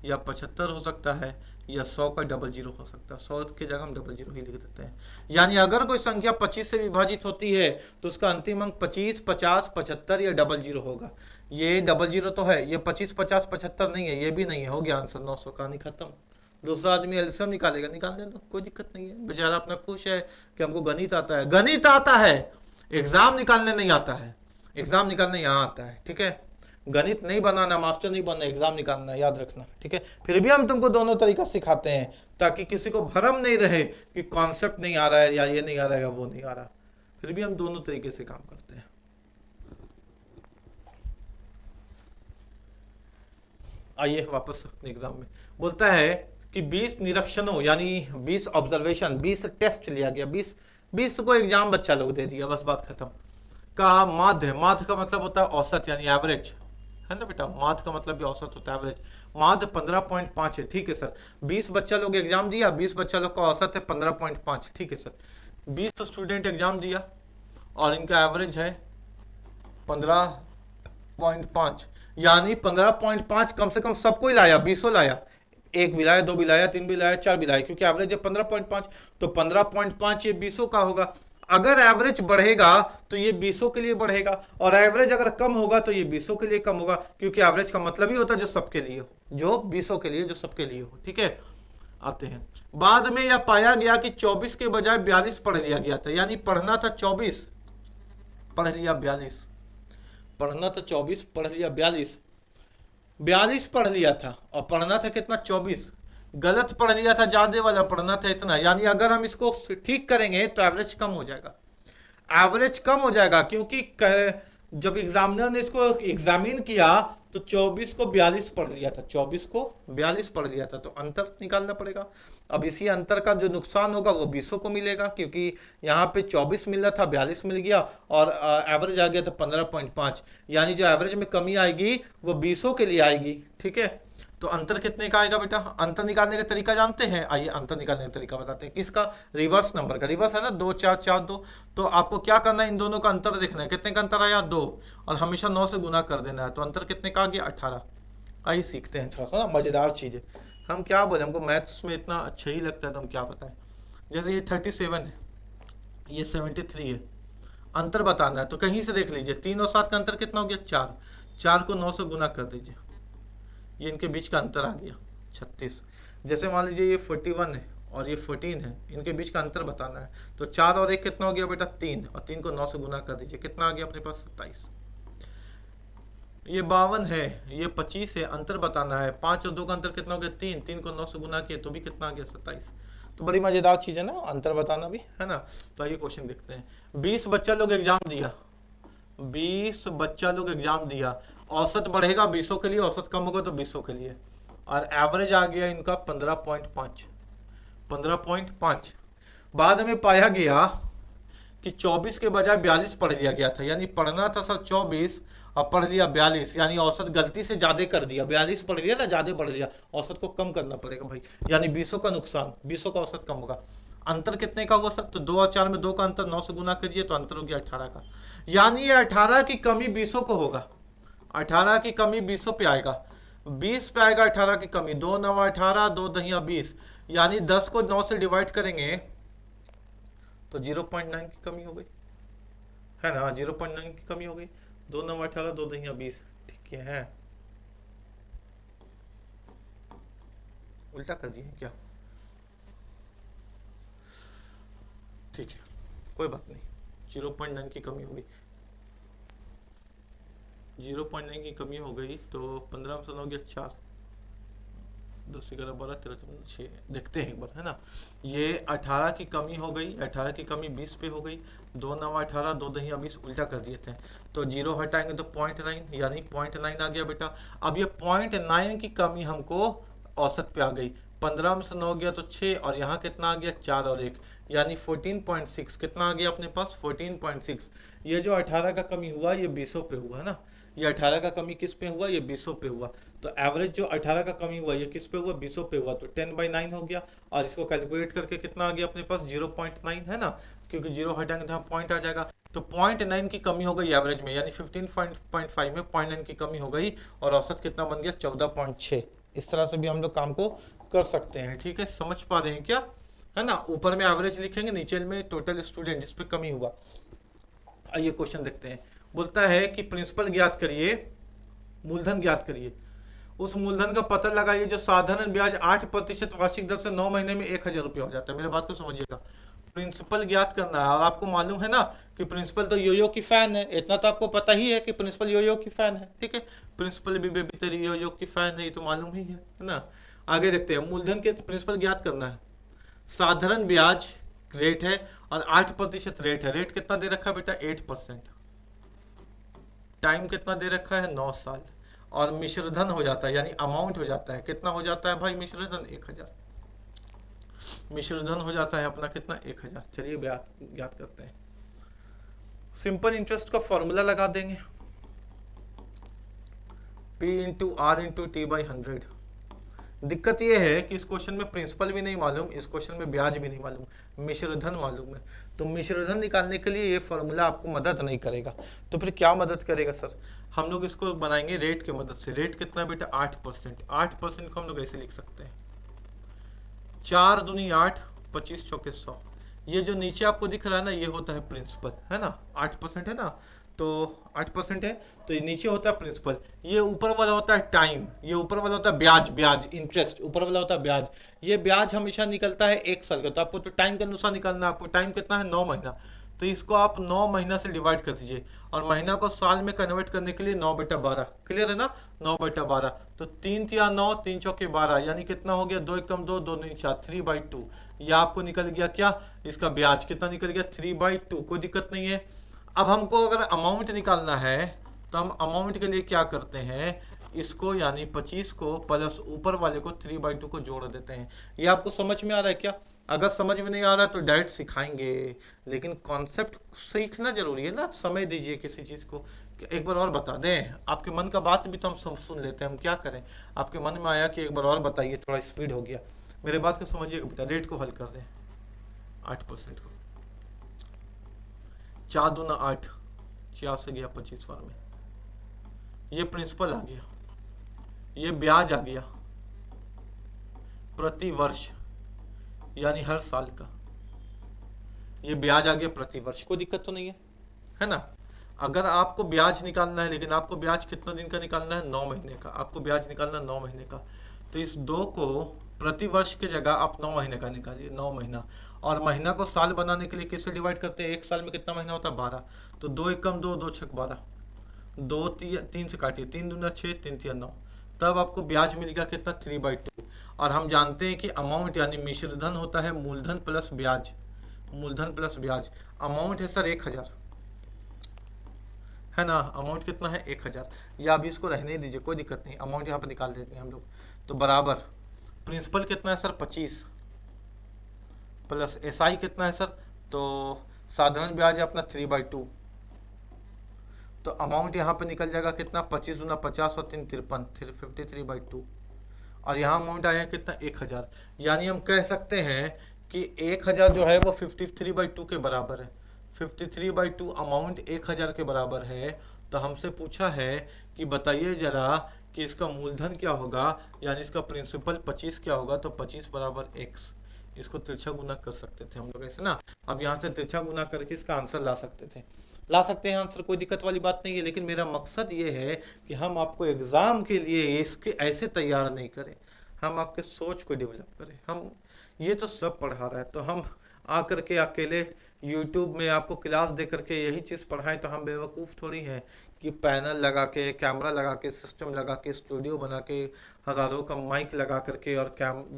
या 75 हो सकता है, या 100 का डबल 0 हो सकता है। 100 की जगह हम डबल 0 ही लिख देते हैं। यानी अगर कोई संख्या 25 से विभाजित होती है तो उसका अंतिम अंक 25, 50, 75 या डबल 0 होगा। ये डबल 0 तो है, ये 25, 50, 75 नहीं है, ये भी नहीं है। हो गया आंसर, 900। कहानी खत्म। दूसरा आदमी एल्सियम निकालेगा, निकालने दो, कोई दिक्कत नहीं है। बेचारा अपना खुश है कि हमको गणित आता है। गणित आता है, एग्जाम निकालने नहीं आता है। एग्जाम निकालने यहाँ आता है, ठीक है। गणित नहीं बनाना, मास्टर नहीं बनना, एग्जाम निकालना, याद रखना, ठीक है। फिर भी हम तुमको दोनों तरीका सिखाते हैं ताकि किसी को भ्रम नहीं रहे कि कॉन्सेप्ट नहीं आ रहा है, या ये नहीं आ रहा है, या वो नहीं आ रहा। फिर भी हम दोनों तरीके से काम करते हैं। आइए वापस एग्जाम में। बोलता है कि 20 निरीक्षणों यानी 20 ऑब्जर्वेशन, 20 टेस्ट लिया गया, 20 को एग्जाम बच्चा लोग दे दिया, बस बात खत्म। का माध्य, माध्य का मतलब होता है औसत यानी एवरेज, है ना बेटा। माध्य का मतलब भी औसत होता है, एवरेज। माध्य 15.5 है, ठीक है सर। 20 बच्चा लोग एग्जाम दिया, 20 बच्चा लोग का औसत है 15.5, ठीक है सर। 20 स्टूडेंट एग्जाम दिया और इनका एवरेज है 15.5, यानी 15.5 कम से कम सबको ही लाया, 20 लाया। एक भी लाया, 2 भी लाया, 3 भी लाया, 4 भी लाया, क्योंकि एवरेज है 15.5, तो 15.5 ये 20 का होगा। अगर एवरेज बढ़ेगा तो ये 20 के लिए बढ़ेगा, और एवरेज अगर कम होगा तो ये 20 के लिए कम होगा, क्योंकि एवरेज का मतलब ही होता है जो सबके लिए हो, जो 20 के लिए, जो सबके लिए हो, ठीक है। आते हैं, बाद में यह पाया गया कि 24 के बजाय 42 पढ़ लिया गया था। यानी पढ़ना था 24, पढ़ लिया 42। पढ़ना था 24, पढ़ लिया 42। 42 पढ़ लिया था और पढ़ना था कितना? 24। गलत पढ़ लिया था, ज्यादा वाला पढ़ना था इतना। यानी अगर हम इसको ठीक करेंगे तो एवरेज कम हो जाएगा, एवरेज कम हो जाएगा, क्योंकि जब एग्जामिनर ने इसको एग्जामिन किया तो 24 को 42 पढ़ लिया था, 24 को 42 पढ़ लिया था, तो अंतर निकालना पड़ेगा। अब इसी अंतर का जो नुकसान होगा वो 20 को मिलेगा, क्योंकि यहाँ पे 24 मिल रहा था, 42 मिल गया, और एवरेज आ गया था 15.5। यानी जो एवरेज में कमी आएगी वो 20 के लिए आएगी, ठीक है। तो अंतर कितने का आएगा बेटा? अंतर निकालने का तरीका जानते हैं? आइए अंतर निकालने का तरीका बताते हैं। किसका? रिवर्स नंबर का। रिवर्स है ना, 2 4 4 2। तो आपको क्या करना है, इन दोनों का अंतर देखना है। कितने का अंतर आया? 2, और हमेशा 9 से गुना कर देना है। तो अंतर कितने का आ गया? 18। आइए सीखते हैं थोड़ा सा मजेदार चीज है। हम क्या बोले, हमको मैथ्स में इतना अच्छा ही लगता है तो हम क्या बताएं। जैसे ये 37 है, ये 73 है, अंतर बताना है तो कहीं से देख लीजिए। 3 और 7 का अंतर कितना हो गया? 4। 4 को 9 से गुना कर दीजिए, ये इनके बीच का अंतर आ गया 36। जैसे मान लीजिए ये 41 है और ये 14 है, इनके बीच का अंतर बताना है। तो 4 और 1 कितना हो गया बेटा? 3, और 3 को 9 से गुना कर दीजिए, कितना आ गया अपने पास? 27। ये 52 है, ये 25 है, अंतर बताना है। 5 और 2 का अंतर कितना हो गया? 3, 3 को 9 से गुना किया तो भी कितना आ गया? 27। तो बड़ी मजेदार चीज है ना, अंतर बताना भी, है ना। तो आइए क्वेश्चन देखते हैं। 20 बच्चा लोग एग्जाम दिया, 20 बच्चा लोग एग्जाम दिया, औसत बढ़ेगा 20 के लिए, औसत कम होगा तो 20 के लिए, और एवरेज आ गया इनका 15.5, 15.5। बाद में पाया गया कि 24 के बजाय 42 पढ़ लिया गया था, यानी पढ़ना था सर 24 और पढ़ लिया 42, यानी औसत गलती से ज्यादा कर दिया, 42 पढ़ लिया ना, ज्यादा पढ़ लिया, औसत को कम करना पड़ेगा भाई, यानी 20 का नुकसान, 20 का औसत कम होगा। अंतर कितने का हुआ सर, तो 2 और 4 में 2 का अंतर, 9 से गुना कीजिए तो अंतर हो गया 18 का, यानी ये 18 की कमी 20 को होगा, 18 की कमी 20 पे आएगा, 20 पे आएगा 18 की कमी, 2 9 18, 2 दहिया 20, यानी 10 को 9 से डिवाइड करेंगे तो 0.9 की कमी हो गई, है ना, 0.9 की कमी हो गई, 2 9 18, 2 दहिया 20, ठीक है, उल्टा कर दिए क्या, ठीक है, कोई बात नहीं, 0.9 की कमी हो गई, 0.9 की कमी हो गई, तो 15 से 9 गया 4, 10 11 12 13 14 6, देखते हैं एक बार, है ना, ये 18 की कमी हो गई, 18 की कमी 20 पे हो गई, 2 9 18, 2 दहिया 20, उल्टा कर दिए थे, तो 0 हटाएंगे तो 0.9, यानी 0.9 आ गया बेटा। अब ये 0.9 की कमी हमको औसत पे आ गई, 15 में से 9 गया तो 6, और यहाँ कितना आ गया 4 और 1, यानी 14.6, कितना आ गया अपने पास 14.6। ये जो 18 का कमी हुआ ये 20 पे हुआ, है ना, ये 18 का कमी किस पे हुआ, ये 20 पे हुआ, तो एवरेज जो 18 का कमी हुआ ये किस पे हुआ, 20 पे हुआ, तो 10/9 हो गया, और इसको कैलकुलेट करके कितना आ गया अपने पास 0.9, है ना, क्योंकि 0 हटाएंगे तो यहाँ पॉइंट आ जाएगा, तो 0.9 की कमी हो गई एवरेज में, यानी 15.5 में 0.9 की कमी हो गई, और औसत कितना बन गया 14.6। इस तरह से भी हम लोग काम को कर सकते हैं, ठीक है, समझ पा रहे हैं क्या, है ना, ऊपर में एवरेज लिखेंगे, नीचे में टोटल स्टूडेंट जिस पे कमी हुआ। आइए क्वेश्चन देखते हैं, बोलता है कि प्रिंसिपल ज्ञात करिए, मूलधन ज्ञात करिए, उस मूलधन का पता लगाइए जो साधारण ब्याज 8% वार्षिक दर से 9 महीने में 1,000 रुपया हो जाता है। मेरे बात को समझिएगा, प्रिंसिपल ज्ञात करना है, और आपको मालूम है ना कि प्रिंसिपल तो योयो की फैन है, इतना तो आपको पता ही है कि प्रिंसिपल योयो की फैन है, ठीक है, प्रिंसिपल भी बेबी तेरी योयो की फैन है, ये तो मालूम ही है ना। आगे देखते हैं, मूलधन के प्रिंसिपल ज्ञात करना है, साधारण ब्याज रेट है और 8% रेट है, रेट कितना दे रखा है बेटा 8%, टाइम कितना दे रखा है 9 साल, और मिश्रधन हो जाता है, यानी अमाउंट हो जाता है, कितना हो जाता है भाई मिश्रधन 1000, मिश्रधन हो जाता है अपना कितना 1000। चलिए ज्ञात करते हैं, सिंपल इंटरेस्ट का फॉर्मूला लगा देंगे, P into R into T by 100। दिक्कत यह है कि इस क्वेश्चन में प्रिंसिपल भी नहीं मालूम, इस क्वेश्चन में ब्याज भी नहीं मालूम, मिश्रधन मालूम है, तो मिश्रधन निकालने के लिए ये फॉर्मूला आपको मदद नहीं करेगा, तो फिर क्या मदद करेगा सर, हम लोग इसको बनाएंगे रेट की मदद से। रेट कितना बेटा 8%, 8% को हम लोग ऐसे लिख सकते हैं, 4 दूनी 8, 25 चौके 100, ये जो नीचे आपको दिख रहा है ना ये होता है प्रिंसिपल, है ना, 8% है ना, तो 8% है, तो ये नीचे होता है प्रिंसिपल, ये ऊपर वाला होता है टाइम, ये ऊपर वाला होता है ब्याज, ब्याज इंटरेस्ट, ऊपर वाला होता है ब्याज, ये ब्याज हमेशा निकलता है 1 साल का, तो आपको तो टाइम के अनुसार निकलना है, आपको टाइम कितना है 9 महीना, तो इसको आप 9 महीना से डिवाइड कर दीजिए, और महीना को साल में कन्वर्ट करने के लिए 9/12, क्लियर है ना, 9/12, तो 3 तिया 9, 3 चौके 12, यानी कितना हो गया 2 एकम 2, 2 दूनी 4, 3/2, यह आपको निकल गया क्या, इसका ब्याज कितना निकल गया 3/2, कोई दिक्कत नहीं है। अब हमको अगर अमाउंट निकालना है तो हम अमाउंट के लिए क्या करते हैं, इसको यानी 25 को प्लस ऊपर वाले को 3/2 को जोड़ देते हैं। ये आपको समझ में आ रहा है क्या, अगर समझ में नहीं आ रहा है तो डायरेक्ट सिखाएंगे, लेकिन कॉन्सेप्ट सीखना जरूरी है ना, समय दीजिए किसी चीज को। एक बार और बता दें, आपके मन का बात भी तो हम सुन लेते हैं, हम क्या करें, आपके मन में आया कि एक बार और बताइए, थोड़ा स्पीड हो गया, मेरे बात को समझिएगा बेटा, रेट को हल कर दें 8% को, 4 दूना 8, 4 से गया 25 बार में, ये प्रिंसिपल आ गया, ये ब्याज आ गया प्रति वर्ष, यानी हर साल का, ये ब्याज आ गया प्रति वर्ष, कोई दिक्कत तो नहीं है ना। अगर आपको ब्याज निकालना है, लेकिन आपको ब्याज कितना दिन का निकालना है 9 महीने का, आपको ब्याज निकालना है 9 महीने का, तो इस 2 को प्रति वर्ष की जगह आप 9 महीने का निकालिए, 9 महीना, और महीना को साल बनाने के लिए किससे डिवाइड करते हैं, एक साल में कितना महीना होता है 12, तो 2 एकम 2, 2 छक 12, 2 3 से काटिए, 3 दूना 6, 3 तिया 9, तब आपको ब्याज मिल गया कितना 3/2, और हम जानते हैं कि अमाउंट यानी मिश्रधन होता है मूलधन प्लस ब्याज, मूलधन प्लस ब्याज। अमाउंट है सर 1000, है ना, अमाउंट कितना है 1000, या अभी इसको रहने दीजिए कोई दिक्कत नहीं, अमाउंट यहाँ पर निकाल देते हैं हम लोग। तो बराबर प्रिंसिपल कितना है सर 25 प्लस एसआई कितना है सर, तो साधारण ब्याज है अपना 3/2, तो अमाउंट यहाँ पे निकल जाएगा कितना 25 गुना 50 और 3 53, 53/2, और यहाँ अमाउंट आया कितना 1000। यानी हम कह सकते हैं कि 1000 जो है वो 53/2 के बराबर है, 53/2 अमाउंट 1000 के बराबर है। तो हमसे पूछा है कि बताइए जरा कि इसका मूलधन क्या होगा, यानी इसका प्रिंसिपल 25 क्या होगा, तो 25 बराबर x, इसको तिरछा गुना कर सकते थे हम लोग ऐसे ना। अब यहाँ से तिरछा गुना करके इसका आंसर ला सकते थे, ला सकते हैं आंसर, कोई दिक्कत वाली बात नहीं है। लेकिन मेरा मकसद ये है कि हम आपको एग्जाम के लिए इसके ऐसे तैयार नहीं करें, हम आपके सोच को डेवलप करें। हम ये तो सब पढ़ा रहा है, तो हम आकर के अकेले यूट्यूब में आपको क्लास दे करके यही चीज़ पढ़ाएं, तो हम बेवकूफ़ थोड़ी हैं कि पैनल लगा के, कैमरा लगा के, सिस्टम लगा के, स्टूडियो बना के, हज़ारों का माइक लगा करके और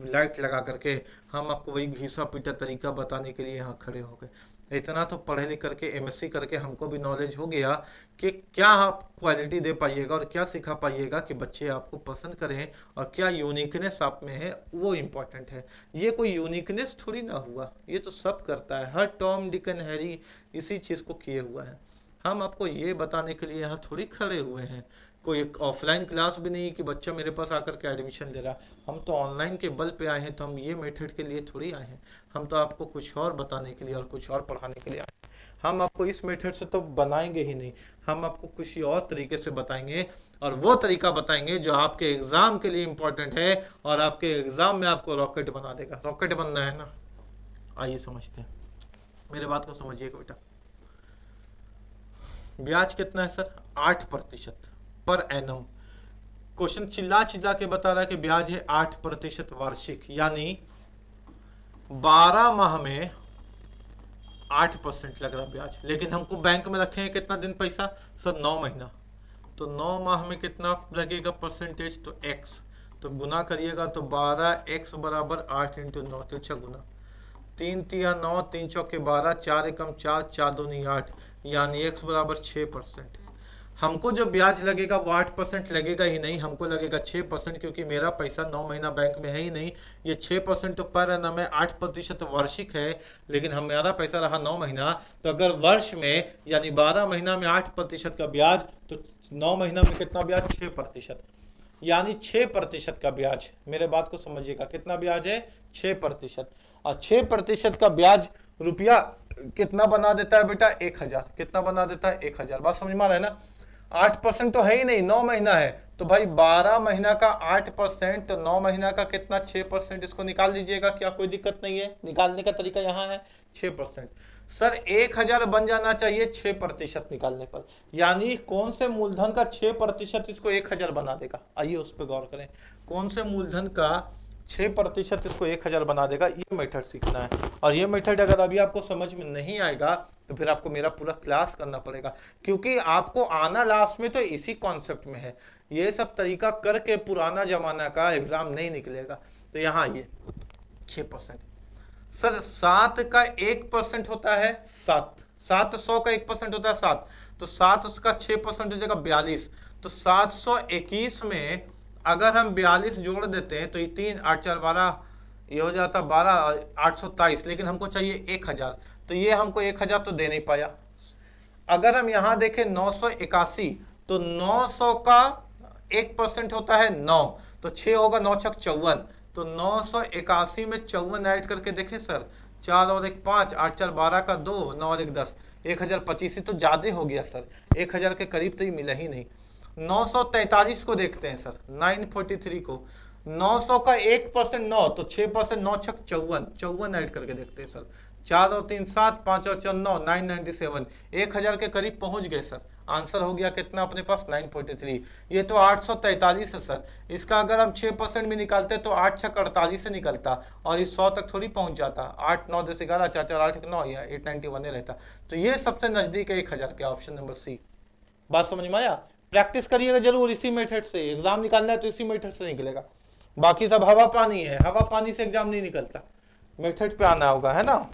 लाइट लगा करके हम आपको वही घिसा पीटा तरीका बताने के लिए यहाँ खड़े हो गए। इतना तो पढ़े लिख करके एमएससी करके हमको भी नॉलेज हो गया कि क्या आप क्वालिटी दे पाइएगा और क्या सिखा पाइएगा कि बच्चे आपको पसंद करें, और क्या यूनिकनेस आप में है वो इम्पोर्टेंट है। ये कोई यूनिकनेस थोड़ी ना हुआ, ये तो सब करता है, हर टॉम डिक एंड हैरी इसी चीज़ को किए हुआ है। हम आपको ये बताने के लिए यहाँ थोड़ी खड़े हुए हैं, कोई एक ऑफलाइन क्लास भी नहीं कि बच्चा मेरे पास आकर के एडमिशन ले रहा। हम तो ऑनलाइन के बल पे आए हैं, तो हम ये मेथड के लिए थोड़ी आए हैं, हम तो आपको कुछ और बताने के लिए और कुछ और पढ़ाने के लिए आए हैं। हम आपको इस मेथड से तो बनाएंगे ही नहीं, हम आपको कुछ और तरीके से बताएंगे, और वो तरीका बताएंगे जो आपके एग्जाम के लिए इम्पोर्टेंट है और आपके एग्जाम में आपको रॉकेट बना देगा। रॉकेट बनना है ना, आइए समझते हैं, मेरे बात को समझिएगा बेटा। ब्याज कितना है सर 8% पर एनम। क्वेश्चन चिल्ला चिल्ला के बता रहा है कि ब्याज है 8% वार्षिक, यानी 12 माह में 8% लग रहा ब्याज। लेकिन हमको बैंक में रखे हैं कितना दिन पैसा सर 9 महीना, तो 9 माह में कितना लगेगा परसेंटेज, तो x, तो गुना करिएगा तो 12x बराबर 8 × 9, तिरछा गुना, 3 तिया 9, 3 चौके 12, 4 एकम 4, 4 दूनी 8, यानी x बराबर 6%। हमको जो ब्याज लगेगा वो 8% लगेगा ही नहीं, हमको लगेगा 6%, क्योंकि मेरा पैसा 9 महीना बैंक में है ही नहीं। ये 6% तो पर एनम है, 8% वार्षिक है, लेकिन हमारा पैसा रहा 9 महीना। तो अगर वर्ष में यानी 12 महीना में 8% का ब्याज, तो 9 महीना में कितना ब्याज 6%, यानी 6% का ब्याज। मेरे बात को समझिएगा, कितना ब्याज है 6%, और 6% का ब्याज रुपया कितना बना देता है बेटा 1000, कितना बना देता है 1000। बात समझ में आ रहा है ना, 8% तो है ही नहीं, 9 महीना है, तो भाई 12 महीना का 8%, तो 9 महीना का कितना 6%, इसको निकाल लीजिएगा, क्या कोई दिक्कत नहीं है, निकालने का तरीका यहाँ है 6%। सर 1000 बन जाना चाहिए 6% निकालने पर, यानी कौन से मूलधन का 6% इसको 1000 बना देगा, आइए उस पर गौर करें, कौन से मूलधन का 6% इसको 1000 बना देगा, ये मेथड सीखना है। और ये मेथड अगर अभी आपको समझ में नहीं आएगा तो फिर आपको मेरा पूरा क्लास करना पड़ेगा, क्योंकि आपको आना लास्ट में तो इसी कॉन्सेप्ट में है। ये सब तरीका करके पुराना जमाना का एग्जाम नहीं निकलेगा। तो यहाँ ये 6%, सर 7 का 1% होता है 7, 700 का 1% होता है 7, तो 7 उसका 6% हो जाएगा 42, तो 721 में अगर हम 42 जोड़ देते हैं तो ये 3 8 4 12, ये हो जाता 12 823, लेकिन हमको चाहिए 1000, तो ये हमको 1000 तो दे नहीं पाया। अगर हम यहाँ देखें 981, तो 900 का 1% होता है 9, तो 6 होगा 9 छक 54, तो 981 में 54 ऐड करके देखें सर, 4 और 1 5, 8 4 12 का 2, 9 और 1 10, 1025 तो ज्यादा हो गया सर, 1000 के करीब तो ये मिला ही नहीं। 943 को देखते हैं सर, 943 को, 900 का 1% 9, तो 6%, 9 छक 54, 54 ऐड करके देखते हैं सर, 4 और 3 7, 5 और 4 9, 997, 1000 के करीब पहुंच गए सर। आंसर हो गया कितना अपने पास 943। ये तो 843 है सर, इसका अगर हम 6% भी निकालते तो 8 छक 48 से निकलता, और ये 100 तक थोड़ी पहुंच जाता, 8 9 10 11 4 4 8 9, या 891 रहता। तो ये सबसे नजदीक है 1000 के, ऑप्शन नंबर सी। बात समझ में आया? प्रैक्टिस करिएगा जरूर इसी मेथड से, एग्जाम निकालना है तो इसी मेथड से निकलेगा। बाकी सब हवा पानी है, हवा पानी से एग्जाम नहीं निकलता, मेथड पे आना होगा, है ना।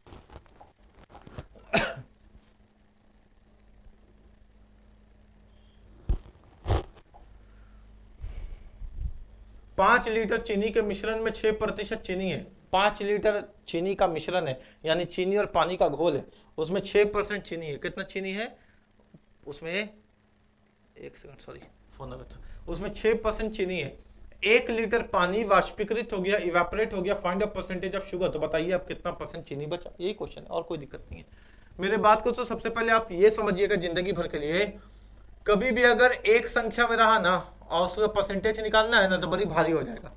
5 लीटर चीनी के मिश्रण में 6% चीनी है। 5 लीटर चीनी का मिश्रण है, यानी चीनी और पानी का घोल है, उसमें 6% चीनी है। कितना चीनी है उसमें, एक सेकंड सॉरी फोन आ रहा था, उसमें 6% चीनी है। 1 लीटर पानी वाष्पीकृत हो गया, इवेपोरेट हो गया, find a percentage of sugar. तो बताइए अब कितना परसेंट चीनी बचा, यही क्वेश्चन है और कोई दिक्कत नहीं है। मेरे बात को तो सबसे पहले आप ये समझिएगा जिंदगी भर के लिए, कभी भी अगर एक संख्या में रहा ना और उसका परसेंटेज निकालना है ना तो बड़ी भारी हो जाएगा।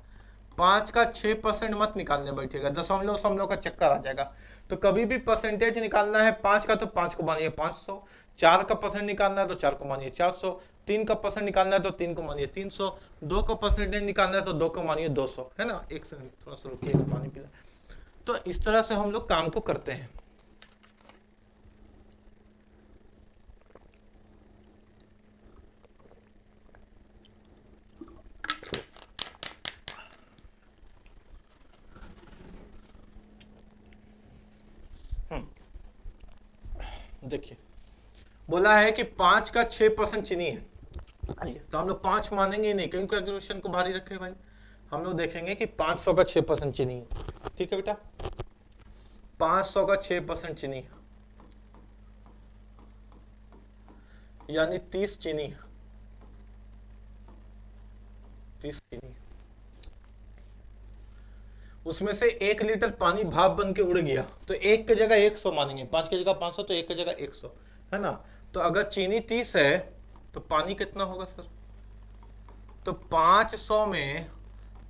5 का 6% मत निकालने बैठेगा, दशमलव दशमलव का चक्कर आ जाएगा। तो कभी भी परसेंटेज निकालना है 5 का तो 5 को मानिए 500, 4 का परसेंट निकालना है तो 4 को मानिए 400, 3 का परसेंट निकालना है तो 3 को मानिए 300, 2 का परसेंटेज निकालना है तो 2 को मानिए 200, है ना। एक सेकंड थोड़ा सा रुकिएगा, पानी पिला। तो इस तरह से हम लोग काम को करते हैं। देखिए बोला है कि 5 का 6% चीनी है, तो हम लोग 5 मानेंगे ही नहीं, क्योंकि कैलकुलेशन को भारी रखे भाई। हम लोग देखेंगे कि 500 का 6% चीनी है, ठीक है बेटा। 500 का 6% चीनी है, यानी 30 चीनी है, 30 चीनी। उसमें से 1 लीटर पानी भाप बन के उड़ गया, तो 1 की जगह 100 मानेंगे, 5 की जगह 500, तो 1 की जगह 100, है ना। तो अगर चीनी 30 है तो पानी कितना होगा सर, तो 500 में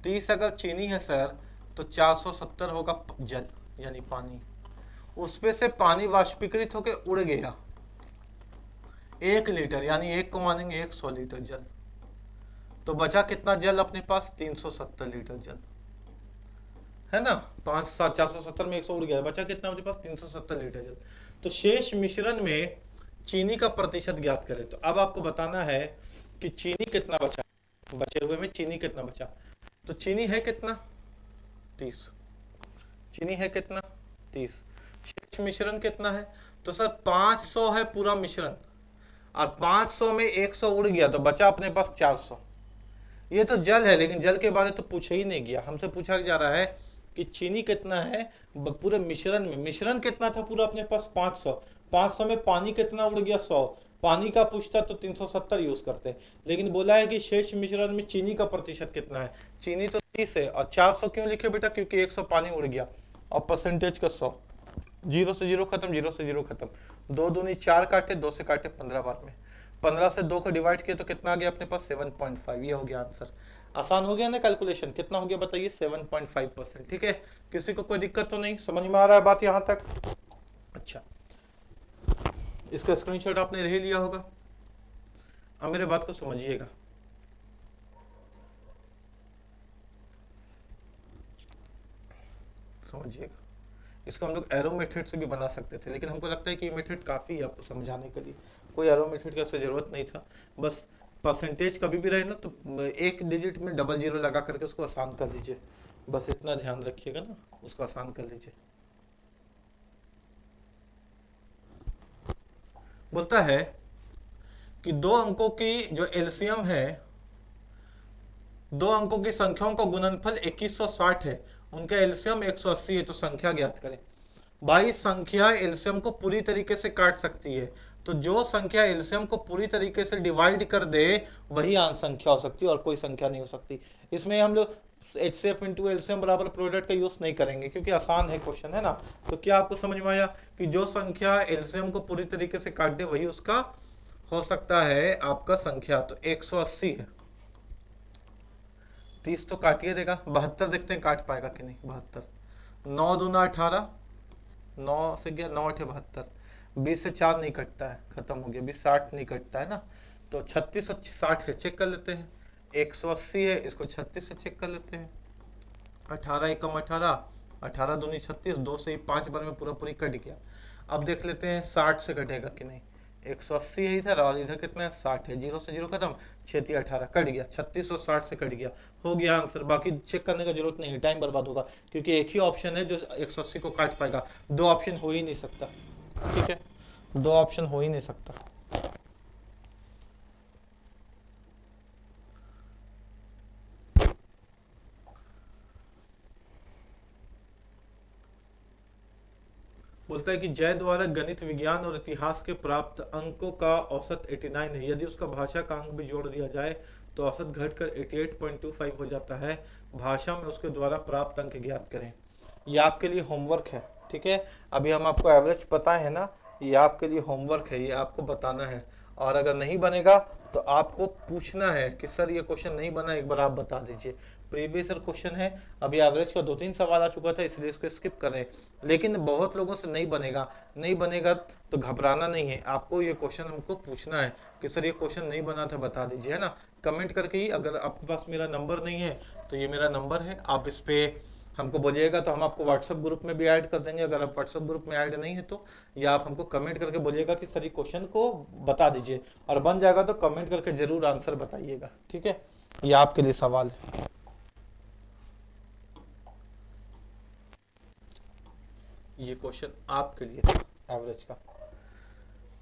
30 अगर चीनी है सर तो 470 होगा जल यानी पानी। उसमें से पानी वाष्पीकृत होकर उड़ गया 1 लीटर, यानी 1 को मानेंगे 100 लीटर जल। तो बचा कितना जल अपने पास, 370 लीटर जल, है ना। 470 में 100 उड़ गया, बचा कितना अपने पास, 370 लीटर जल। तो शेष मिश्रण में चीनी का प्रतिशत ज्ञात करें। तो अब आपको बताना है कि चीनी कितना बचा, बचे हुए में चीनी कितना बचा। तो चीनी है कितना, 30, चीनी है कितना 30, शेष मिश्रण कितना है, तो सर 500 है पूरा मिश्रण, और 500 में 100 उड़ गया तो बचा अपने पास 400। ये तो जल है, लेकिन जल के बारे तो पूछा ही नहीं गया, हमसे पूछा जा रहा है कि चीनी कितना है पूरे मिश्रण में। मिश्रण कितना था पूरा अपने पास 500, 500 में पानी कितना उड़ गया 100, पानी का पूछता तो 370 यूज करते, लेकिन बोला है कि शेष मिश्रण में चीनी का प्रतिशत कितना है। चीनी तो 30 है, और 400 क्यों लिखे बेटा, क्योंकि 100 पानी उड़ गया, और परसेंटेज का 100, 0 से 0 खत्म, 0 से 0 खत्म, 2 दूनी 4 काटे, 2 से काटे 15 बार में, 15 से 2 को डिवाइड किया तो कितना आ गया अपने पास 7.5। ये हो गया आंसर। आसान हो गया ना कैलकुलेशन, कितना हो गया बताइए 7.5%। ठीक है, किसी को कोई दिक्कत तो नहीं, समझ में आ रहा है बात यहां तक। अच्छा, इसका स्क्रीनशॉट आपने ले लिया होगा, अब मेरे बात को समझिएगा। समझिएगा, इसको हम लोग एरो मेथड से भी बना सकते थे, लेकिन हमको लगता है कि ये मेथड काफ़ी है आपको समझाने के लिए, कोई एरो मेथड की जरूरत नहीं था। बस परसेंटेज कभी भी रहे ना तो एक डिजिट में डबल जीरो लगा करके उसको आसान कर लीजिए, बस इतना ध्यान रखिएगा ना, उसको आसान कर लीजिए। बोलता है कि 2 अंकों की जो एलसीएम है, 2 अंकों की संख्याओं का गुणनफल 2160 है, उनका एलसीएम 180 है, तो संख्या ज्ञात करें। भाई संख्या एलसीएम को पूरी तरीके से काट सकती है, तो जो संख्या एलसीएम को पूरी तरीके से डिवाइड कर दे वही आंश संख्या हो सकती है, और कोई संख्या नहीं हो सकती। इसमें हम लोग HCF इंटू एलसीएम बराबर प्रोडक्ट का यूज नहीं करेंगे, क्योंकि आसान है क्वेश्चन, है ना। तो क्या आपको समझ में आया कि जो संख्या एलसीएम को पूरी तरीके से काट दे वही उसका हो सकता है आपका संख्या। तो 180 है, 30 तो काटिए देगा, 72 देखते हैं काट पाएगा कि नहीं। 72, 9 दूना 18, 9 से गया 9 8 72, 20 से 4 नहीं कटता है, खत्म हो गया। 20 60 नहीं कटता है ना, तो 36 और 60 है, चेक कर लेते हैं। 180 है, इसको 36 से चेक कर लेते हैं। 18 एकम 18, 18 दूनी 36, 2 से ही 5 बार में पूरा पूरी कट गया। अब देख लेते हैं 60 से कटेगा कि नहीं। 180 है इधर, और इधर कितना है 60 है, 0 से 0 खत्म, 6 18 कट गया, 36 और 60 से कट गया, हो गया आंसर। बाकी चेक करने का जरूरत नहीं है, टाइम बर्बाद होगा, क्योंकि एक ही ऑप्शन है जो 180 को काट पाएगा, दो ऑप्शन हो ही नहीं सकता। ठीक है, दो ऑप्शन हो ही नहीं सकता। बोलता है कि जय द्वारा गणित विज्ञान और इतिहास के प्राप्त अंकों का औसत 89 है, यदि उसका भाषा का अंक भी जोड़ दिया जाए तो औसत घटकर 88.25 हो जाता है। भाषा में उसके द्वारा प्राप्त अंक ज्ञात करें। ये आपके लिए होमवर्क है। ठीक है, अभी हम आपको एवरेज पता है ना, ये आपके लिए होमवर्क है, ये आपको बताना है। और अगर नहीं बनेगा तो आपको पूछना है कि सर ये क्वेश्चन नहीं बना, एक बार आप बता दीजिए। प्रीवियस ईयर क्वेश्चन है, अभी एवरेज का 2-3 सवाल आ चुका था, इसलिए इसको स्किप करें। लेकिन बहुत लोगों से नहीं बनेगा, नहीं बनेगा तो घबराना नहीं है, आपको ये क्वेश्चन हमको पूछना है कि सर ये क्वेश्चन नहीं बना था, बता दीजिए, है ना, कमेंट करके ही। अगर आपके पास मेरा नंबर नहीं है तो ये मेरा नंबर है, आप इस पर हमको बोलिएगा तो हम आपको व्हाट्सएप ग्रुप में भी ऐड कर देंगे। अगर आप व्हाट्सएप ग्रुप में ऐड नहीं है तो, या आप हमको कमेंट करके बोलिएगा कि सर ये क्वेश्चन को बता दीजिए, और बन जाएगा तो कमेंट करके जरूर आंसर बताइएगा। ठीक है, ये आपके लिए सवाल है। ये क्वेश्चन आपके लिए था एवरेज का।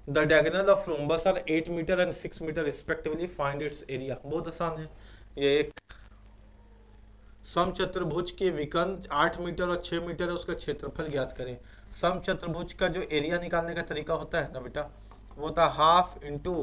The diagonal of rhombus are 8 metre and 6 metre respectively, find its area. बहुत आसान है, ये एक समचतुर्भुज के विकर्ण 8 मीटर और 6 मीटर है, उसका क्षेत्रफल ज्ञात करें। समचतुर्भुज का जो एरिया निकालने का तरीका होता है ना बेटा, वो था हाफ इंटू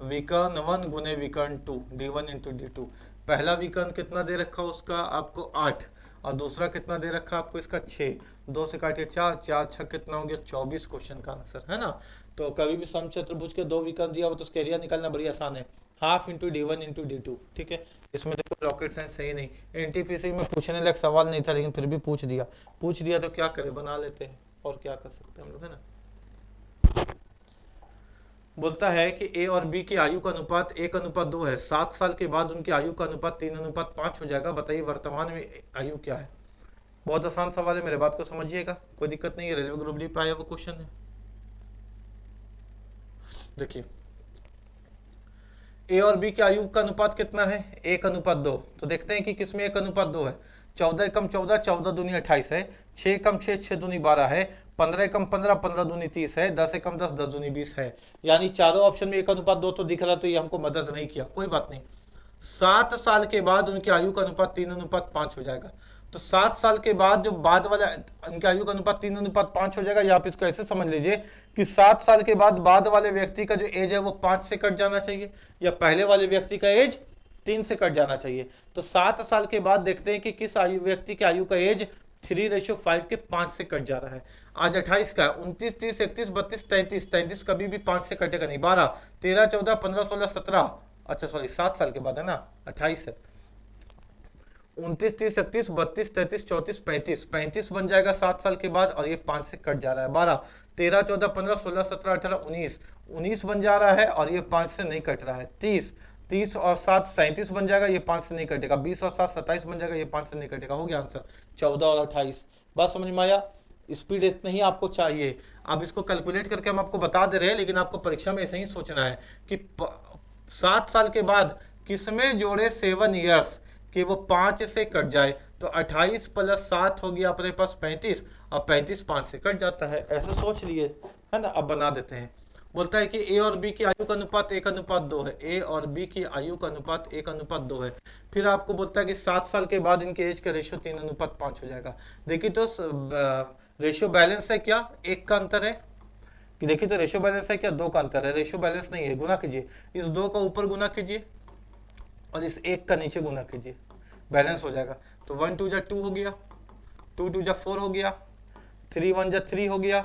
विकर्ण 1 गुने विकर्ण 2, d1 इंटू d2। पहला विकर्ण कितना दे रखा उसका आपको 8, और दूसरा कितना दे रखा आपको इसका 6, 2 से काटिए 4, 4 6 कितना हो गया 24, क्वेश्चन का आंसर, है ना। तो कभी भी समचतुर्भुज के दो विकर्ण दिया हो तो उसका एरिया निकालना बड़ी आसान है, half into d1 into d2। ठीक है, इसमें देखो रॉकेट साइंस है ही नहीं, एनटीपीसी में पूछने लायक सवाल नहीं था, लेकिन फिर भी पूछ दिया तो क्या करें, बना लेते हैं, और क्या कर सकते हैं हम लोग, है ना। बोलता है कि ए और बी की आयु का अनुपात 1:2 है, 7 साल के बाद उनकी आयु का अनुपात 3:5 हो जाएगा, बताइए वर्तमान में आयु क्या है। बहुत आसान सवाल है, मेरे बात को समझिएगा, कोई दिक्कत नहीं है, रेलवे ग्रुप डी पे आया वो क्वेश्चन है। देखिए ए और बी की आयु का अनुपात कितना है, 1:2। तो देखते हैं कि किसमें 1:2 है। 14 एकम 14, 14 दूनी 28 है, 6 एकम 6, 6 दूनी 12 है, 15 एकम 15, 15 दूनी 30 है, 10 एकम 10, 10 दूनी 20 है। यानी चारों ऑप्शन में 1:2 तो दिख रहा, तो ये हमको मदद नहीं किया, कोई बात नहीं। 7 साल के बाद उनकी आयु का अनुपात 3:5 हो जाएगा। तो 7 साल के बाद जो बाद वाला उनकी आयु का अनुपात 3:5 हो जाएगा, या आप इसको ऐसे समझ लीजिए कि 7 साल के बाद वाले व्यक्ति का जो एज है वो 5 से कट जाना चाहिए, या पहले वाले व्यक्ति का एज 3 से कट जाना चाहिए। तो 7 साल के बाद देखते हैं कि किस आयु व्यक्ति की आयु का एज 3:5 के 5 से कट जा रहा है। आज 28 का 29, 30, 31, 32, 33, 33 कभी भी 5 से कटेगा नहीं, 12, 13, 14, 15, 16, 17, अच्छा सॉरी 7 साल के बाद है ना, 28 है, 29, 30, 31, 32, 33, 34, 35, 35 बन जाएगा 7 साल के बाद, और ये 5 से कट जा रहा है, 12, 13, 14, 15, 16, 17, 18, 19, 19 बन जा रहा है, और ये 5 से नहीं कट रहा है, 30, 30 और 7 37 बन जाएगा, ये 5 से नहीं कटेगा, 20 और 7 27 बन जाएगा, ये 5 से नहीं कटेगा, हो गया आंसर 14 और 28। बात समझ में आया, स्पीड इतना ही आपको चाहिए। अब इसको कैलकुलेट करके हम आपको बता दे रहे हैं, लेकिन आपको परीक्षा में ऐसे ही सोचना है कि 7 साल के बाद किसमें जोड़े 7 ईयर्स कि वो 5 से कट जाए। तो 28 प्लस 7 हो गया अपने पास 35, और 35 5 से कट जाता है, ऐसे सोच लिए, है ना। अब बना देते हैं। बोलता है कि ए और बी की आयु का अनुपात 1:2 है, ए और बी की आयु का अनुपात 1:2 है। फिर आपको बोलता है कि 7 साल के बाद इनके एज का रेशियो 3:5 हो जाएगा। देखिए तो रेशियो बैलेंस है क्या, 1 का अंतर है, कि देखिए तो रेशियो बैलेंस है क्या, 2 का अंतर है, रेशियो बैलेंस नहीं है, गुना कीजिए, इस 2 का ऊपर गुना कीजिए और इस 1 का नीचे गुना कीजिए, बैलेंस हो जाएगा। तो 1 2 जा 2 हो गया, 2 2 जा 4 हो गया, 3 1 जा 3 हो गया,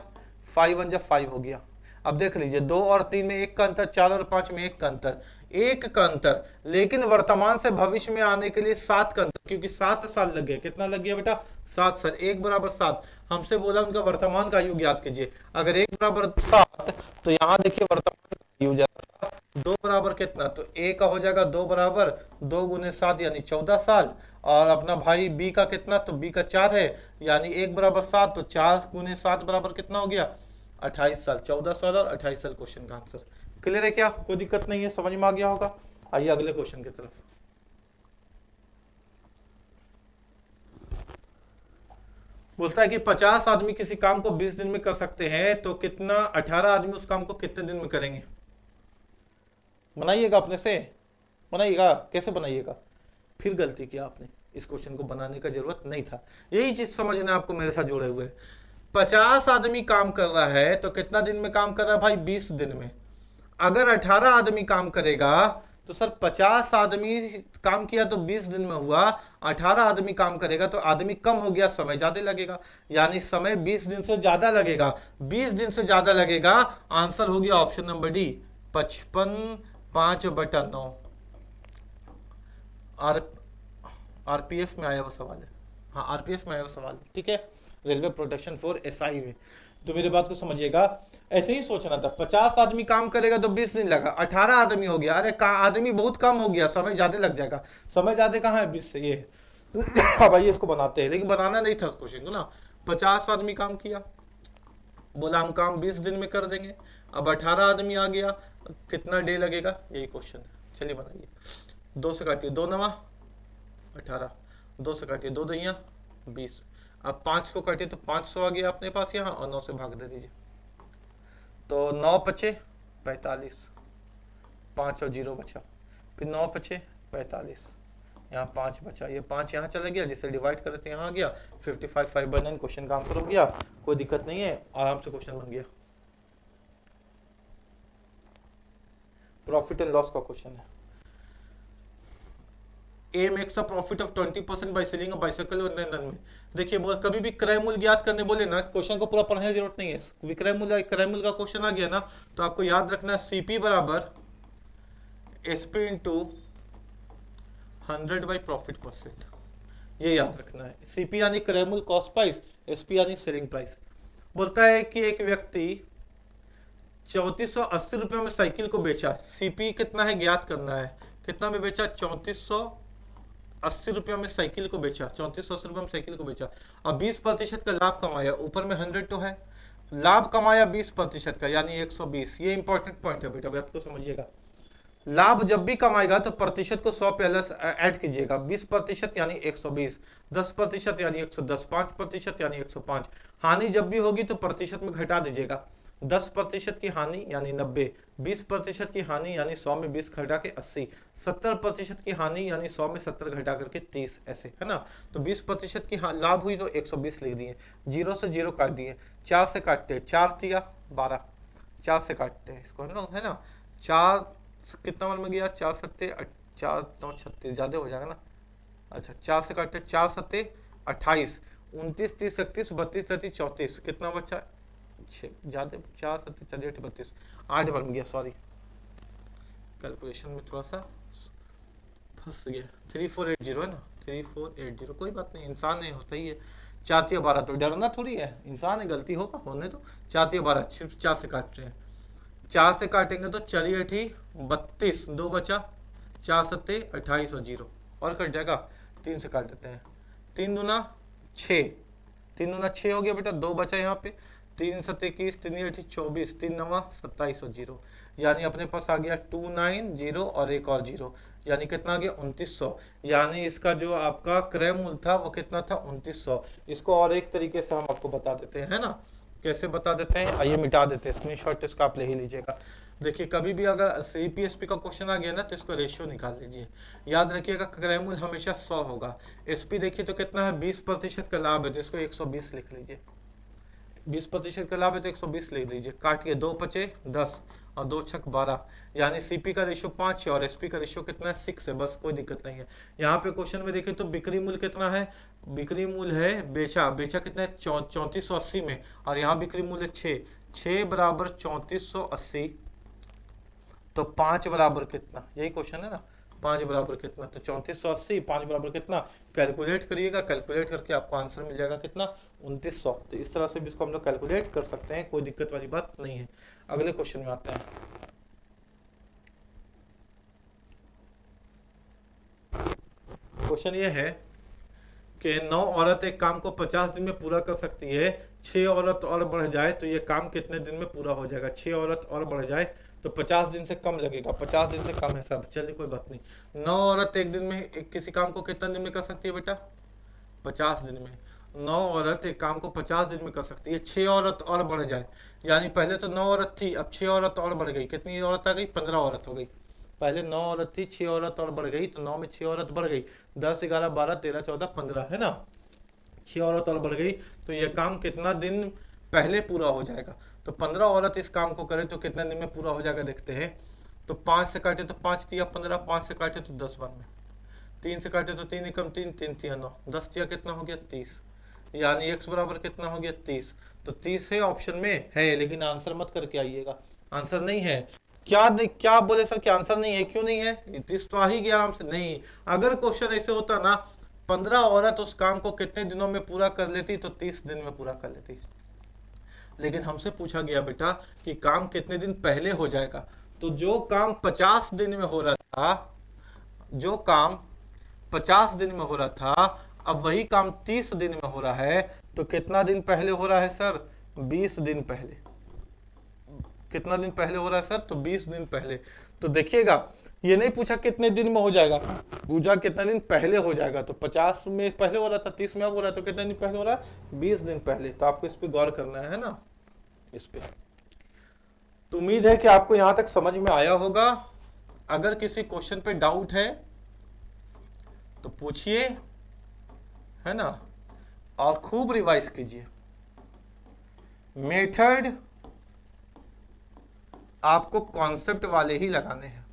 5 1 जा 5 हो गया। अब देख लीजिए 2 और 3 में 1 का अंतर, 4 और 5 में 1 का अंतर, 1 का अंतर, लेकिन वर्तमान से भविष्य में आने के लिए 7 का अंतर, क्योंकि 7 साल लग गए। कितना लग गया बेटा, 7 साल, 1 बराबर 7। हमसे बोला उनका वर्तमान का आयु ज्ञात कीजिए। अगर 1 बराबर 7 तो यहाँ देखिए वर्तमान का आयु ज्यादा, 2 बराबर कितना, तो ए का हो जाएगा 2 बराबर 2 गुने 7 यानी 14 साल, और अपना भाई बी का कितना, तो बी का 4 है, यानी 1 बराबर 7, तो 4 गुने 7 बराबर कितना हो गया 28 साल, 14 साल और 28 साल क्वेश्चन का आंसर। क्लियर है क्या? कोई दिक्कत नहीं है, समझ में आ गया होगा। आइए अगले क्वेश्चन की तरफ। बोलता है कि 50 आदमी किसी काम को 20 दिन में कर सकते हैं, तो कितना 18 आदमी उस काम को कितने दिन में करेंगे? बनाइएगा अपने से, बनाइएगा। कैसे बनाइएगा? फिर गलती किया आपने, इस क्वेश्चन को बनाने का जरूरत नहीं था। यही चीज समझना आपको मेरे साथ जुड़े हुए। 50 आदमी काम कर रहा है तो कितना दिन में काम कर रहा है भाई? 20 दिन में। अगर 18 आदमी काम करेगा तो सर 50 आदमी काम किया तो 20 दिन में हुआ, 18 आदमी काम करेगा तो आदमी कम हो गया, समय ज्यादा लगेगा, यानी समय 20 दिन से ज्यादा लगेगा। 20 दिन से ज्यादा लगेगा, आंसर हो गया option number D 55 5/9। R RPF में आया हुआ सवाल है, हाँ आरपीएफ में आया हुआ सवाल है, ठीक है, रेलवे प्रोटेक्शन फोर्स एसआई में। तो मेरे बात को समझिएगा, ऐसे ही सोचना था। 50 आदमी काम करेगा तो 20 दिन लगा, 18 आदमी हो गया, अरे आदमी बहुत कम हो गया, समय ज्यादा लग जाएगा। समय ज्यादा कहाँ है? 20 से ये अब भाई इसको बनाते हैं, लेकिन बनाना नहीं था क्वेश्चन को ना। 50 आदमी काम किया, बोला हम काम 20 दिन में कर देंगे। अब 18 आदमी आ गया, कितना डे लगेगा, यही क्वेश्चन है। चलिए बनाइए। 2 से काटिए, 2 9 18, 2 से काटिए, 2 2 20। अब 5 को काटिए तो 500 आ गया अपने पास यहाँ, और 9 से भाग दे दीजिए तो 9 बचे 45, 5 और 0 बचा, फिर 9 बचे 45, यहाँ 5 बचा, ये 5 यहाँ चला गया, जिसे डिवाइड करे तो यहाँ आ गया 55 5/9। क्वेश्चन का आंसर हो गया, कोई दिक्कत नहीं है, आराम से क्वेश्चन बन गया। प्रॉफिट एंड लॉस का क्वेश्चन है। A makes a profit of 20% by selling a bicycle रन में। देखिए कभी भी क्रय मूल्य ज्ञात करने बोले ना, क्वेश्चन को पूरा पढ़ने की जरूरत नहीं है। विक्रय मूल्य क्रय मूल्य का क्वेश्चन आ गया ना, तो आपको याद रखना है सीपी बराबर SP into 100 by profit percent, ये याद रखना है। सीपी यानी क्रय मूल्य कॉस्ट प्राइस, एसपी यानी सेलिंग प्राइस। बोलता है कि एक व्यक्ति 3480 रुपये में साइकिल को बेचा, सीपी कितना है ज्ञात करना है, कितना में बेचा? 3480 रुपया में साइकिल को बेचा, 3480 रुपये में साइकिल को बेचा। अब 20% का लाभ कमाया, ऊपर में 100 तो है, लाभ कमाया 20% का यानी 120। ये इंपॉर्टेंट पॉइंट है बेटा, बात को समझिएगा। लाभ जब भी कमाएगा तो प्रतिशत को 100 पे ऐड कीजिएगा। 20% यानी 120, 10% यानी 110, 5% यानी 105। हानि जब भी होगी तो प्रतिशत में घटा दीजिएगा। 10% की हानि यानी 90, 20% की हानि यानी 100 में 20 घटा के 80, 70% की हानि यानी 100 में 70 घटा करके 30, ऐसे है ना। तो 20% की लाभ हुई तो 120 लिख दिए, 0 से 0 काट दिए, 4 से काटते हैं, 4 दिया 12, 4 से काटते हैं इसको, है ना। 4 कितना मन में गया? 4 सत्ते 4 9 36, ज्यादा हो जाएगा ना। अच्छा 4 से काटते, 4 सत्ते 28, 29 30 31 32 33 34, कितना बचा? 6, ज्यादा 4 सत्ते 48 32, 8 बन गया, सॉरी कैलकुलेशन में थोड़ा सा फंस गया। 3480 है ना, 3480, कोई बात नहीं, इंसान है, होता ही है। 4 या 12, तो डरना थोड़ी है, इंसान है, गलती होगा, होने तो। 4 या 12, सिर्फ 4 से काट रहे हैं। 4 से काटेंगे तो 4 8 32, 2 बचा, 4 सत्ते 28 और 0 और कट जाएगा। 3 से काट देते हैं, 3 दूना 6, 3 दूना 6 हो गया बेटा, 2 बचा यहाँ पे, 3 सत्ते 21, 3 8 24, 3 9 27 और 0, यानी अपने पास आ गया 290 और एक और 0, यानी कितना आ गया? 2900। यानी इसका जो आपका क्रय मूल्य था वो कितना था? 2900। इसको और एक तरीके से हम आपको बता देते हैं, है ना। कैसे बता देते हैं, आइए मिटा देते हैं, स्क्रीनशॉट इसका आप ले ही लीजिएगा। देखिए कभी भी अगर सीपीएसपी का क्वेश्चन आ गया ना तो इसको रेशियो निकाल लीजिए। याद रखिएगा क्रय मूल्य हमेशा 100 होगा। एसपी देखिए तो कितना है? 20% का लाभ है तो इसको 120 लिख लीजिए। 20% का लाभ है तो 120 लिख लीजिए। काटिए, 2 बचे 10 और 2 छक 12, यानी सीपी का रेशियो 5 है और एसपी का रेशियो कितना है? 6 है, बस कोई दिक्कत नहीं है। यहाँ पे क्वेश्चन में देखिए तो बिक्री मूल्य कितना है? बिक्री मूल्य है बेचा कितना है? 3480 में, और यहाँ बिक्री मूल्य 6 बराबर 3480, तो 5 बराबर कितना? यही क्वेश्चन है ना, 5 बराबर कितना? तो 3480, 5 बराबर कितना? कैलकुलेट करिएगा, कैलकुलेट करके आपको आंसर मिल जाएगा कितना? 2900। तो इस तरह से भी इसको हम लोग कैलकुलेट कर सकते हैं, कोई दिक्कत वाली बात नहीं है। अगले क्वेश्चन में आते हैं। क्वेश्चन ये है कि 9 औरत एक काम को 50 दिन में पूरा कर सकती है, 6 औरत और बढ़ जाए तो ये काम कितने दिन में पूरा हो जाएगा? 6 औरत और बढ़ जाए तो 50 दिन से कम लगेगा, 50 दिन से कम है सब, चलिए कोई बात नहीं। 9 औरत एक दिन में किसी काम को कितने दिन में कर सकती है बेटा? 50 दिन में। 9 औरत एक काम को 50 दिन में कर सकती है, 6 औरत और बढ़ जाए, यानी पहले तो 9 औरत थी, अब 6 औरत और बढ़ गई, कितनी औरत आ गई? 15 औरत हो गई। पहले 9 औरत थी, 6 औरत और बढ़ गई, तो 9 में 6 औरत बढ़ गई, 10 11 12 13 14 15 है ना, 6 औरत और बढ़ गई, तो यह काम कितना दिन पहले पूरा हो जाएगा? तो 15 औरत इस काम को करे तो कितने दिन में पूरा हो जाएगा देखते हैं। तो 5 से काटे तो 5 तिया 15, 5 से काटे तो 10 बन में, 3 से काटे तो 3 एकम 3, 3 तिया 9, 10 तिया कितना हो गया? 30, यानी x बराबर कितना हो गया? 30। तो 30 है ऑप्शन में है, लेकिन आंसर मत करके आइएगा, आंसर नहीं है। क्या बोले सर कि आंसर नहीं है? क्यों नहीं है? 30 तो आ ही गया आराम से। नहीं, अगर क्वेश्चन ऐसे होता ना 15 औरत उस काम को कितने दिनों में पूरा कर लेती तो 30 दिन में पूरा कर लेती, लेकिन हमसे पूछा गया बेटा कि काम कितने दिन पहले हो जाएगा। तो जो काम 50 दिन में हो रहा था, जो काम 50 दिन में हो रहा था, अब वही काम 30 दिन में हो रहा है, तो कितना दिन पहले हो रहा है सर? 20 दिन पहले। कितना दिन पहले हो रहा है सर? तो 20 दिन पहले। तो देखिएगा, ये नहीं पूछा कितने दिन में हो जाएगा, पूछा कितने दिन पहले हो जाएगा। तो 50 में पहले हो रहा था, 30 में अब हो रहा है, तो कितने दिन पहले हो रहा है? 20 दिन पहले। तो आपको इस पे गौर करना है ना, इस पे। तो उम्मीद है कि आपको यहां तक समझ में आया होगा। अगर किसी क्वेश्चन पे डाउट है तो पूछिए, है ना, और खूब रिवाइज कीजिए। मेथड आपको कॉन्सेप्ट वाले ही लगाने हैं,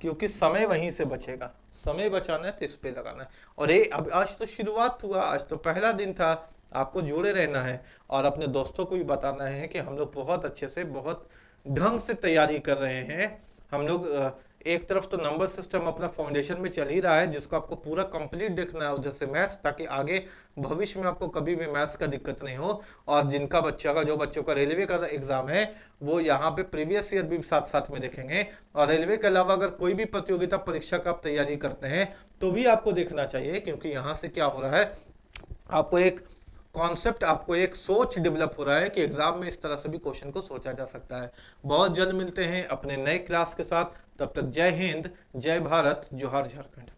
क्योंकि समय वहीं से बचेगा, समय बचाना है तो इस पे लगाना है। और ये अब आज तो शुरुआत हुआ, आज तो पहला दिन था, आपको जुड़े रहना है और अपने दोस्तों को भी बताना है कि हम लोग बहुत अच्छे से, बहुत ढंग से तैयारी कर रहे हैं। हम लोग एक तरफ तो नंबर सिस्टम अपना फाउंडेशन में चल ही रहा है, जिसको आपको पूरा कंप्लीट देखना है उधर से मैथ्स, ताकि आगे भविष्य में आपको कभी भी मैथ्स का दिक्कत नहीं हो। और जिनका बच्चा का, जो बच्चों का रेलवे का एग्जाम है, वो यहाँ पे प्रीवियस ईयर भी साथ साथ में देखेंगे। और रेलवे के अलावा अगर कोई भी प्रतियोगिता परीक्षा का आप तैयारी करते हैं तो भी आपको देखना चाहिए, क्योंकि यहाँ से क्या हो रहा है, आपको एक कॉन्सेप्ट, आपको एक सोच डेवलप हो रहा है कि एग्जाम में इस तरह से भी क्वेश्चन को सोचा जा सकता है। बहुत जल्द मिलते हैं अपने नए क्लास के साथ, तब तक जय हिंद, जय भारत, जोहार झारखंड।